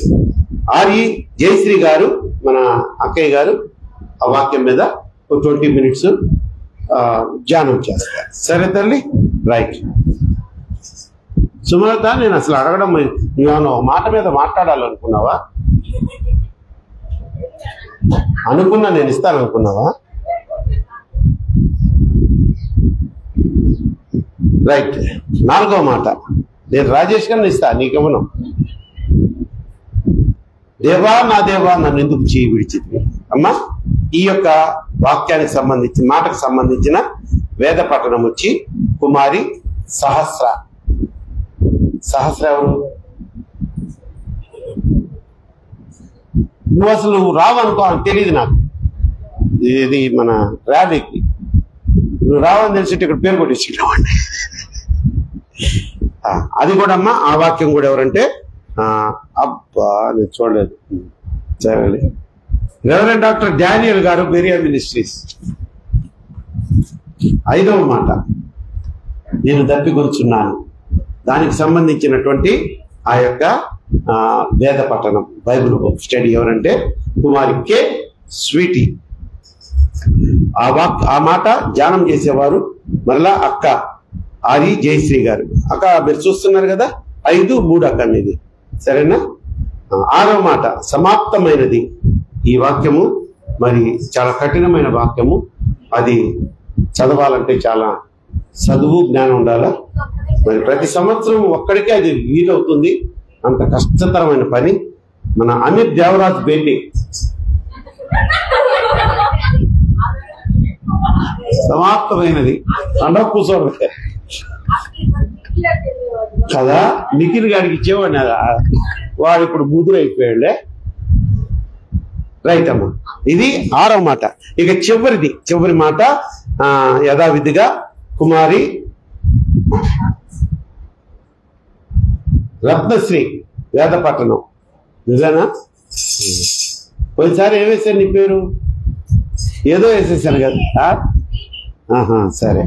RE Jayashree గారు, మన అక్కయ్య గారు, ఆ వాక్యం మీద 20 minutes ధ్యానం చేస్తారు. సరే తల్లి. రైట్. సుమలత, నేను అసలు అడగడం, నువ్వేమన్నా మాట మీద మాట్లాడాలనుకున్నావా? అనుకున్నా, నేను ఇస్తాను అనుకున్నావా? రైట్. నాలుగవ మాట నేను రాజేష్ గారిని ఇస్తా, నీకెవను. దేవా నా దేవా నన్ను ఎందుకు చేయి విడిచితివి. అమ్మా ఈ యొక్క వాక్యానికి సంబంధించి మాటకు సంబంధించిన వేద పఠనం వచ్చి కుమారి సహస్ర. సహస్ర ఎవరు? నువ్వు అసలు రావనుకో, అని తెలియదు నాకు. ఇది మన ర్యాలీకి నువ్వు రావని తెలిసి ఇక్కడ పేరు కొట్టించుకున్నామండి. అది కూడా అమ్మా. ఆ వాక్యం కూడా ఎవరంటే అబ్బా నేను చూడలేదు. సరే. రెవరెండ్ డాక్టర్ డానియల్ గారు, బేరియా మినిస్ట్రీస్. ఐదవ మాట నేను దప్పికొంచున్నాను. దానికి సంబంధించినటువంటి ఆ యొక్క వేద పఠనం, బైబిల్ స్టడీ ఎవరంటే కుమారి కే స్వీటీ. ఆ మాట ధ్యానం చేసేవారు మరలా అక్క ఆర్ఈ జయశ్రీ గారు. అక్క మీరు చూస్తున్నారు కదా, 5-3 అక్క ఇది. సరేనా? ఆరవ మాట సమాప్తమైనది. ఈ వాక్యము మరి చాలా కఠినమైన వాక్యము. అది చదవాలంటే చాలా చదువు జ్ఞానం ఉండాలా. మరి ప్రతి సంవత్సరం ఒక్కడికే అది వీలవుతుంది. అంత కష్టతరమైన పని. మన అమిత్ దేవరాజ్ బేటి సమాప్తమైనది అండ కూర్చోడు కదా. నిఖిల్ గారికి ఇచ్చేవాడిని, వాడు ఇప్పుడు ముదురైపోయాడులే. రైట్ అమ్మా. ఇది ఆరవ మాట. ఇక చివరి మాట యథావిధిగా కుమారి రత్నశ్రీ వేద పట్టణం. నిజానా? పోయినసారి ఏమేసారు నీ పేరు? ఏదో వేసేసాను కదా. సరే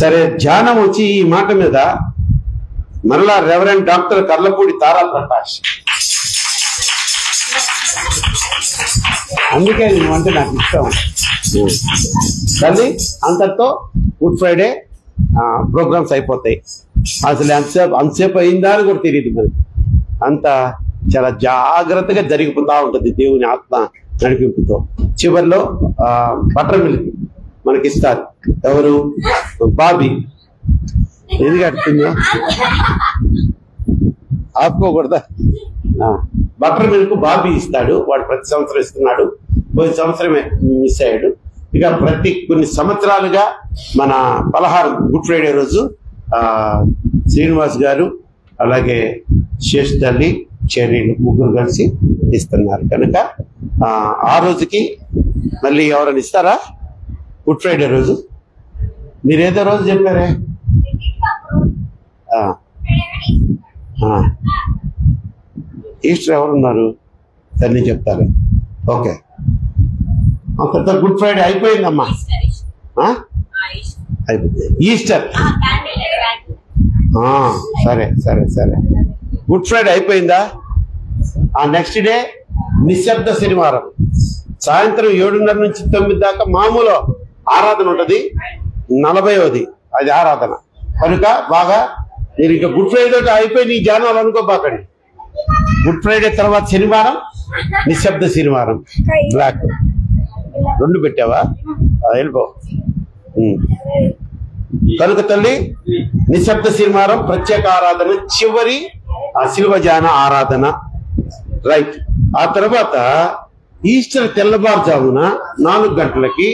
సరే. ధ్యానం వచ్చి ఈ మాట మీద మరలా రెవరెండ్ డాక్టర్ కర్లపూడి తారాప్రకాష్. అందుకే నువ్వంటే నాకు ఇష్టం తల్లి. అంతటితో గుడ్ ఫ్రైడే ప్రోగ్రామ్స్ అయిపోతాయి. అసలు అంతసేపు అయిందా అని కూడా తెలియదు మనకి. అంత చాలా జాగ్రత్తగా జరిగిపోతా ఉంటుంది దేవుని ఆత్మ నడిపింపుతో. చివరిలో బటర్ మిల్క్ మనకిస్తారు. ఎవరు? బాబీ. ఎందుకు అడుగుతుందో ఆపుకోకూడదా? బటర్ మిల్క్ బాబీ ఇస్తాడు. వాడు ప్రతి సంవత్సరం ఇస్తున్నాడు. పోయిన సంవత్సరమే మిస్ అయ్యాడు. ఇక కొన్ని సంవత్సరాలుగా మన పలహారం గుడ్ ఫ్రైడే రోజు శ్రీనివాస్ గారు అలాగే శేష్ తల్లి చెర్రీలు ముగ్గురు కలిసి ఇస్తున్నారు. కనుక ఆ రోజుకి మళ్ళీ ఎవరైనా ఇస్తారా? గుడ్ ఫ్రైడే రోజు మీరేదో రోజు చెప్పారే. ఈస్టర్ ఎవరున్నారు? తల్లి చెప్తారు. ఓకే. అంత గుడ్ ఫ్రైడే అయిపోయిందమ్మా. అయిపోయింది. ఈస్టర్ సరే సరే సరే. గుడ్ ఫ్రైడే అయిపోయిందా? ఆ నెక్స్ట్ డే నిశ్శబ్ద శనివారం సాయంత్రం 7:30 నుంచి 9 దాకా మామూలు ఆరాధన ఉంటుంది. 40వది అది ఆరాధన. కనుక బాగా మీరు ఇంకా గుడ్ ఫ్రైడే అయిపోయి నీ ధ్యానాలు అనుకోబాకండి. గుడ్ ఫ్రైడే తర్వాత శనివారం నిశ్శబ్ద శనివారం. బ్లాక్ 2 పెట్టావా? వెళ్ళిపో. కనుక తల్లి నిశ్శబ్ద శనివారం ప్రత్యేక ఆరాధన, చివరి ఆ శిల్వజాన ఆరాధన, రైట్. ఆ తర్వాత ఈస్టర్ తెల్లవారుజామున 4 గంటలకి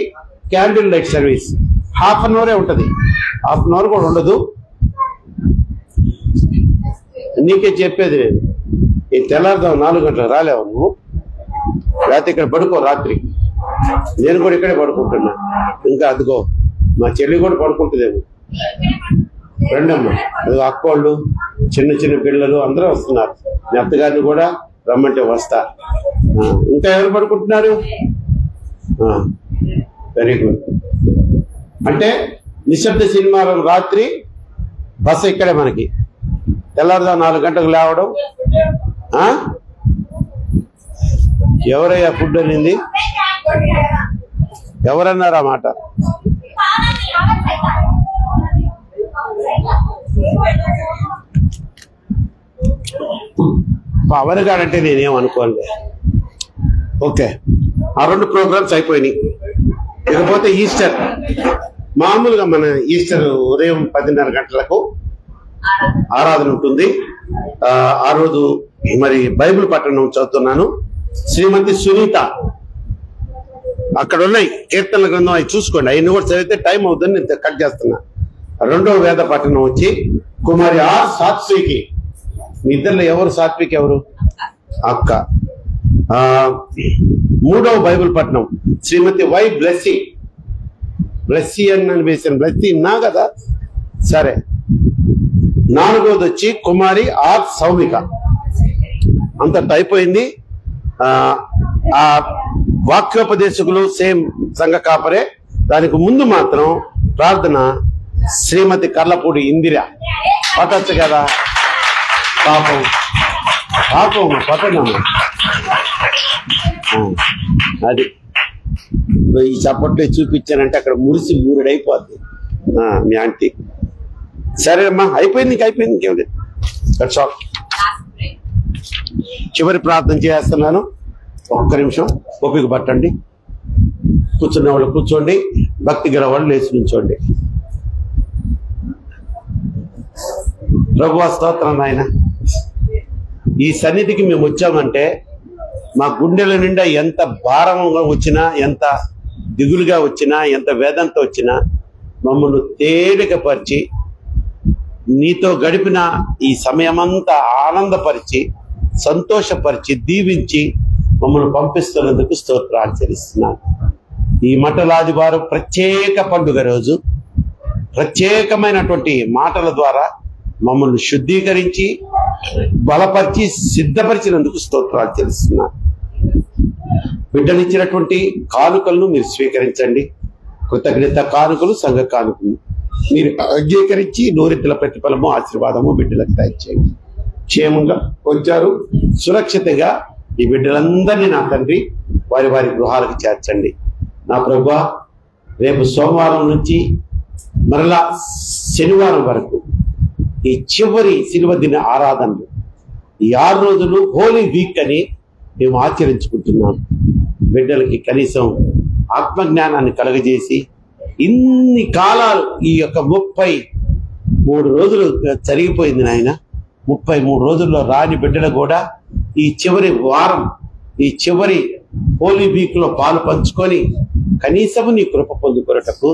candle light service. Half an అవరే ఉంటది, హాఫ్ అన్ అవర్ కూడా ఉండదు. నీకే చెప్పేది నేను, ఈ తెల్లారుదాం 4 గంటలకు రాలేవు నువ్వు, లేకపోతే ఇక్కడ పడుకో రాత్రి. నేను కూడా ఇక్కడే పడుకుంటున్నా. ఇంకా అదిగో మా చెల్లి కూడా పడుకుంటుందేమో. రండమ్మ, అది అక్కోళ్ళు, చిన్న చిన్న పిల్లలు అందరూ వస్తున్నారు. మీ అత్తగారిని కూడా రమ్మంటే వస్తా. ఇంకా ఎవరు పడుకుంటున్నారు? Very good. అంటే నిశ్శబ్ద శనివారం రాత్రి బస ఇక్కడే మనకి. తెల్లారుదా 4 గంటలకు లేవడం. ఎవరయ్యా ఫుడ్ అనింది? ఎవరన్నారా మాట? పవన్ గారంటే నేనేమనుకోలే. ఓకే, ఆ 2 ప్రోగ్రామ్స్ అయిపోయినాయి. ఇకపోతే ఈస్టర్. మామూలుగా మన ఈస్టర్ ఉదయం 10:30 గంటలకు ఆరాధన ఉంటుంది. ఆ రోజు మరి బైబిల్ పట్టణం చదువుతున్నాను. శ్రీమతి సునీత, అక్కడ ఉన్నాయి కీర్తనల గ్రంథం, అవి చూసుకోండి. అవన్నీ కూడా చదివితే టైం అవుతుందని నేను కట్ చేస్తున్నా. 2వ వేద పట్టణం వచ్చి కుమారి ఆర్ సాత్వికి. మీ ఇద్దరిలో ఎవరు సాత్విక్, ఎవరు అక్క? 3వ బైబిల్ పట్టణం శ్రీమతి వై బ్లెస్సీ. బ్లెస్సీ అని వేసాను, బ్లెస్సీ నా కదా, సరే. 4వది వచ్చి కుమారి ఆర్ సౌమిక. అంత అయిపోయింది. ఆ వాక్యోపదేశకులు సేమ్ సంఘ కాపరే. దానికి ముందు మాత్రం ప్రార్థన శ్రీమతి కర్లపూడి ఇందిరా. పట్టచ్చు కదా, పాపం పాపం పట్టణము. అది ఈ చప్పట్లో చూపించానంటే అక్కడ మురిసి మూరుడైపోద్ది మీ ఆంటీ. సరే అమ్మా, అయిపోయింది, నీకు అయిపోయింది, ఇంకేం లేదు. చివరి ప్రార్థన చేస్తున్నాను. ఒక్క నిమిషం ఓపిక పట్టండి. కూర్చున్న వాళ్ళు కూర్చోండి, భక్తి గల వాళ్ళు లేచి నుంచోండి. ప్రభువా స్తోత్రం నాయన. ఈ సన్నిధికి మేము వచ్చామంటే మా గుండెల నిండా ఎంత భారంగా వచ్చినా, ఎంత దిగులుగా వచ్చినా, ఎంత వేదంతో వచ్చినా మమ్మల్ని తేలికపరిచి నీతో గడిపిన ఈ సమయమంతా ఆనందపరిచి సంతోషపరిచి దీవించి మమ్మల్ని పంపిస్తున్నందుకు స్తోత్రాలు చెల్లిస్తున్నాను. ఈ మటలాదివారం ప్రత్యేక పండుగ రోజు ప్రత్యేకమైనటువంటి మాటల ద్వారా మమ్మల్ని శుద్ధీకరించి బలపరిచి సిద్ధపరిచినందుకు స్తోత్రాలు చెల్లిస్తున్నాను. బిడ్డనిచ్చినటువంటి కానుకలను మీరు స్వీకరించండి. కృతజ్ఞత కానుకలు, సంఘ కానుకలు మీరు అంగీకరించి నూరెత్తుల ప్రతిఫలము, ఆశీర్వాదము బిడ్డలకు దయచేయండి. క్షేమంగా వచ్చారు, సురక్షితంగా ఈ బిడ్డలందరినీ నా తండ్రి వారి వారి గృహాలకు చేర్చండి. నా ప్రభువా, రేపు సోమవారం నుంచి మరలా శనివారం వరకు ఈ చివరి శిలువ దిన ఆరాధనలు, ఈ 6 రోజులు హోలీ వీక్ అని మేము ఆచరించుకుంటున్నాం. బిడ్డలకి కనీసం ఆత్మజ్ఞానాన్ని కలుగజేసి ఇన్ని కాలాలు ఈ యొక్క 33 రోజులు జరిగిపోయింది నాయన. 33 రోజుల్లో రాని బిడ్డలు కూడా ఈ చివరి వారం, ఈ చివరి హోలీ వీక్ లో పాలు పంచుకొని కనీసము నీ కృప పొందుకొనుటకు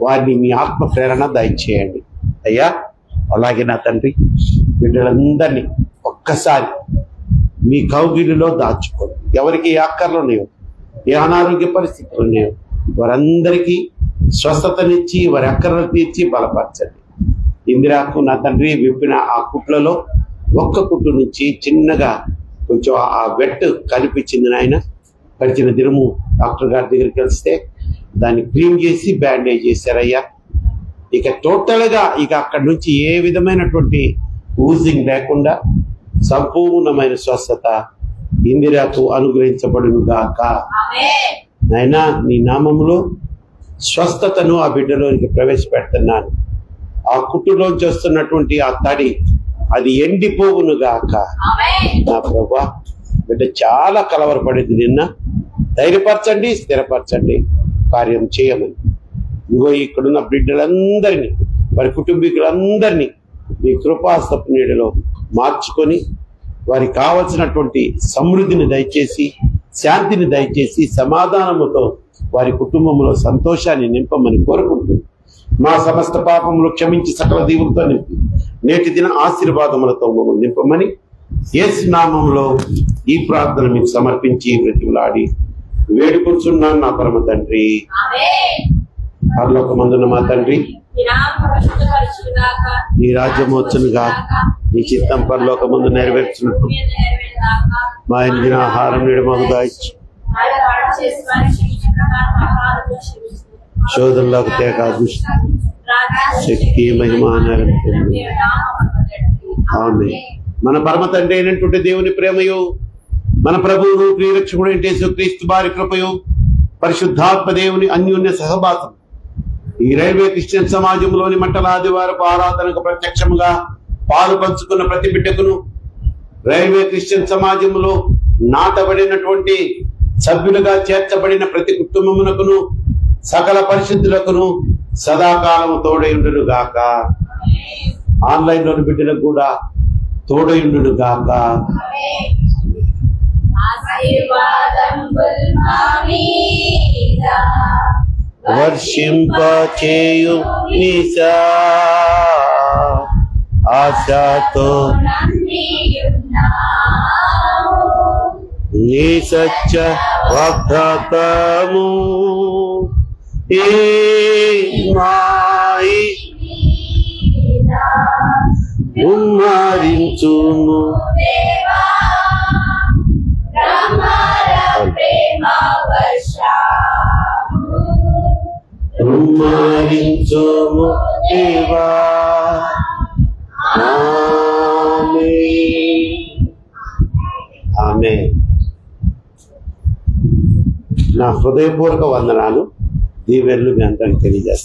వారిని మీ ఆత్మ ప్రేరణ దయచేయండి అయ్యా. అలాగే నా తండ్రి, బిడ్డలందరినీ ఒక్కసారి మీ కౌగిలిలో దాచుకోండి. ఎవరికి ఏ అక్కర్లు ఉన్నాయో, ఏ అనారోగ్య పరిస్థితులు ఉన్నాయో వారందరికీ స్వస్థతనిచ్చి వారి అక్కర్లు తీర్చి బలపరచండి. ఇందిరాకు నా తండ్రి విప్పిన ఆ కుట్లలో ఒక్క కుట్టు నుంచి చిన్నగా కొంచెం ఆ వెట్ కనిపించింది నాయన. గడిచిన దినము డాక్టర్ గారి దగ్గరికి వెళ్తే దాన్ని క్లీన్ చేసి బ్యాండేజ్ చేశారయ్యా. ఇక టోటల్గా ఇక అక్కడి నుంచి ఏ విధమైనటువంటి ఊజింగ్ లేకుండా సంపూర్ణమైన స్వస్థత ఇందిరాకు అనుగ్రహించబడును గాక. నాయనా, నీ నామములో స్వస్థతను ఆ బిడ్డలోనికి ప్రవేశపెడుతున్నాను. ఆ కుట్టులోంచి వస్తున్నటువంటి ఆ తడి అది ఎండిపోవును గాక. నా ప్రభువా, బిడ్డ చాలా కలవరపడింది. నిన్న ధైర్యపరచండి, స్థిరపరచండి, కార్యం చేయమని ఇదిగో ఇక్కడున్న బిడ్డలందరినీ వారి కుటుంబీకులందరినీ మీ కృపాస్తపు నీడలో మార్చుకొని వారికి కావలసినటువంటి సమృద్ధిని దయచేసి, శాంతిని దయచేసి, సమాధానముతో వారి కుటుంబంలో సంతోషాన్ని నింపమని కోరుకుంటుంది. మా సమస్త పాపములు క్షమించి సకల దీవులతో నింపి నేటి దిన ఆశీర్వాదములతో మమ్మల్ని నింపమని యేసు నామములో ఈ ప్రార్థన మీకు సమర్పించి బ్రతిమలాడి వేడుకొంచున్నాను నా పరమ తండ్రి. పరలోకమందున్న మా తండ్రి, నీ రాజ్యం వచ్చును గాక, నీ చిత్తం పరలోకమందు నెరవేర్చున్నట్టు మా ఇంటిన ఆహారం నేడు మాకు దాయిచ్చు, శోధనలోకి తేక శక్తి మహిమానరం. ఆమేన్. మన పరమ తండ్రి అయినటువంటి దేవుని ప్రేమయు, మన ప్రభువు ప్రియరక్షకుడు యేసుక్రీస్తు వారి కృపయు, పరిశుద్ధాత్మ దేవుని అన్యోన్య సహవాసం ఈ రైల్వే క్రిస్టియన్ సమాజంలోని మంటల ఆదివారపు ఆరాధనకు ప్రత్యక్షముగా పాలు పంచుకున్న ప్రతి బిడ్డకును, రైల్వే క్రిస్టియన్ సమాజంలో నాటబడినటువంటి సభ్యులుగా చేర్చబడిన ప్రతి కుటుంబమునకును, సకల పరిశుద్ధులకును సదాకాలము తోడయుండును గాక. ఆన్లైన్ లోని బిడ్డలకు కూడా తోడయుండును గాక. వర్షింపచేయు నిశా ఆశతో నీ సత్య వాగ్దాతము ఏ మాయి ఉమ్మరించును. ఉమ్మరించుము దేవా. ఆమేన్. నా హృదయపూర్వక వందనాలు, దీవెనలు మీ అందరికి తెలియజేస్తాను.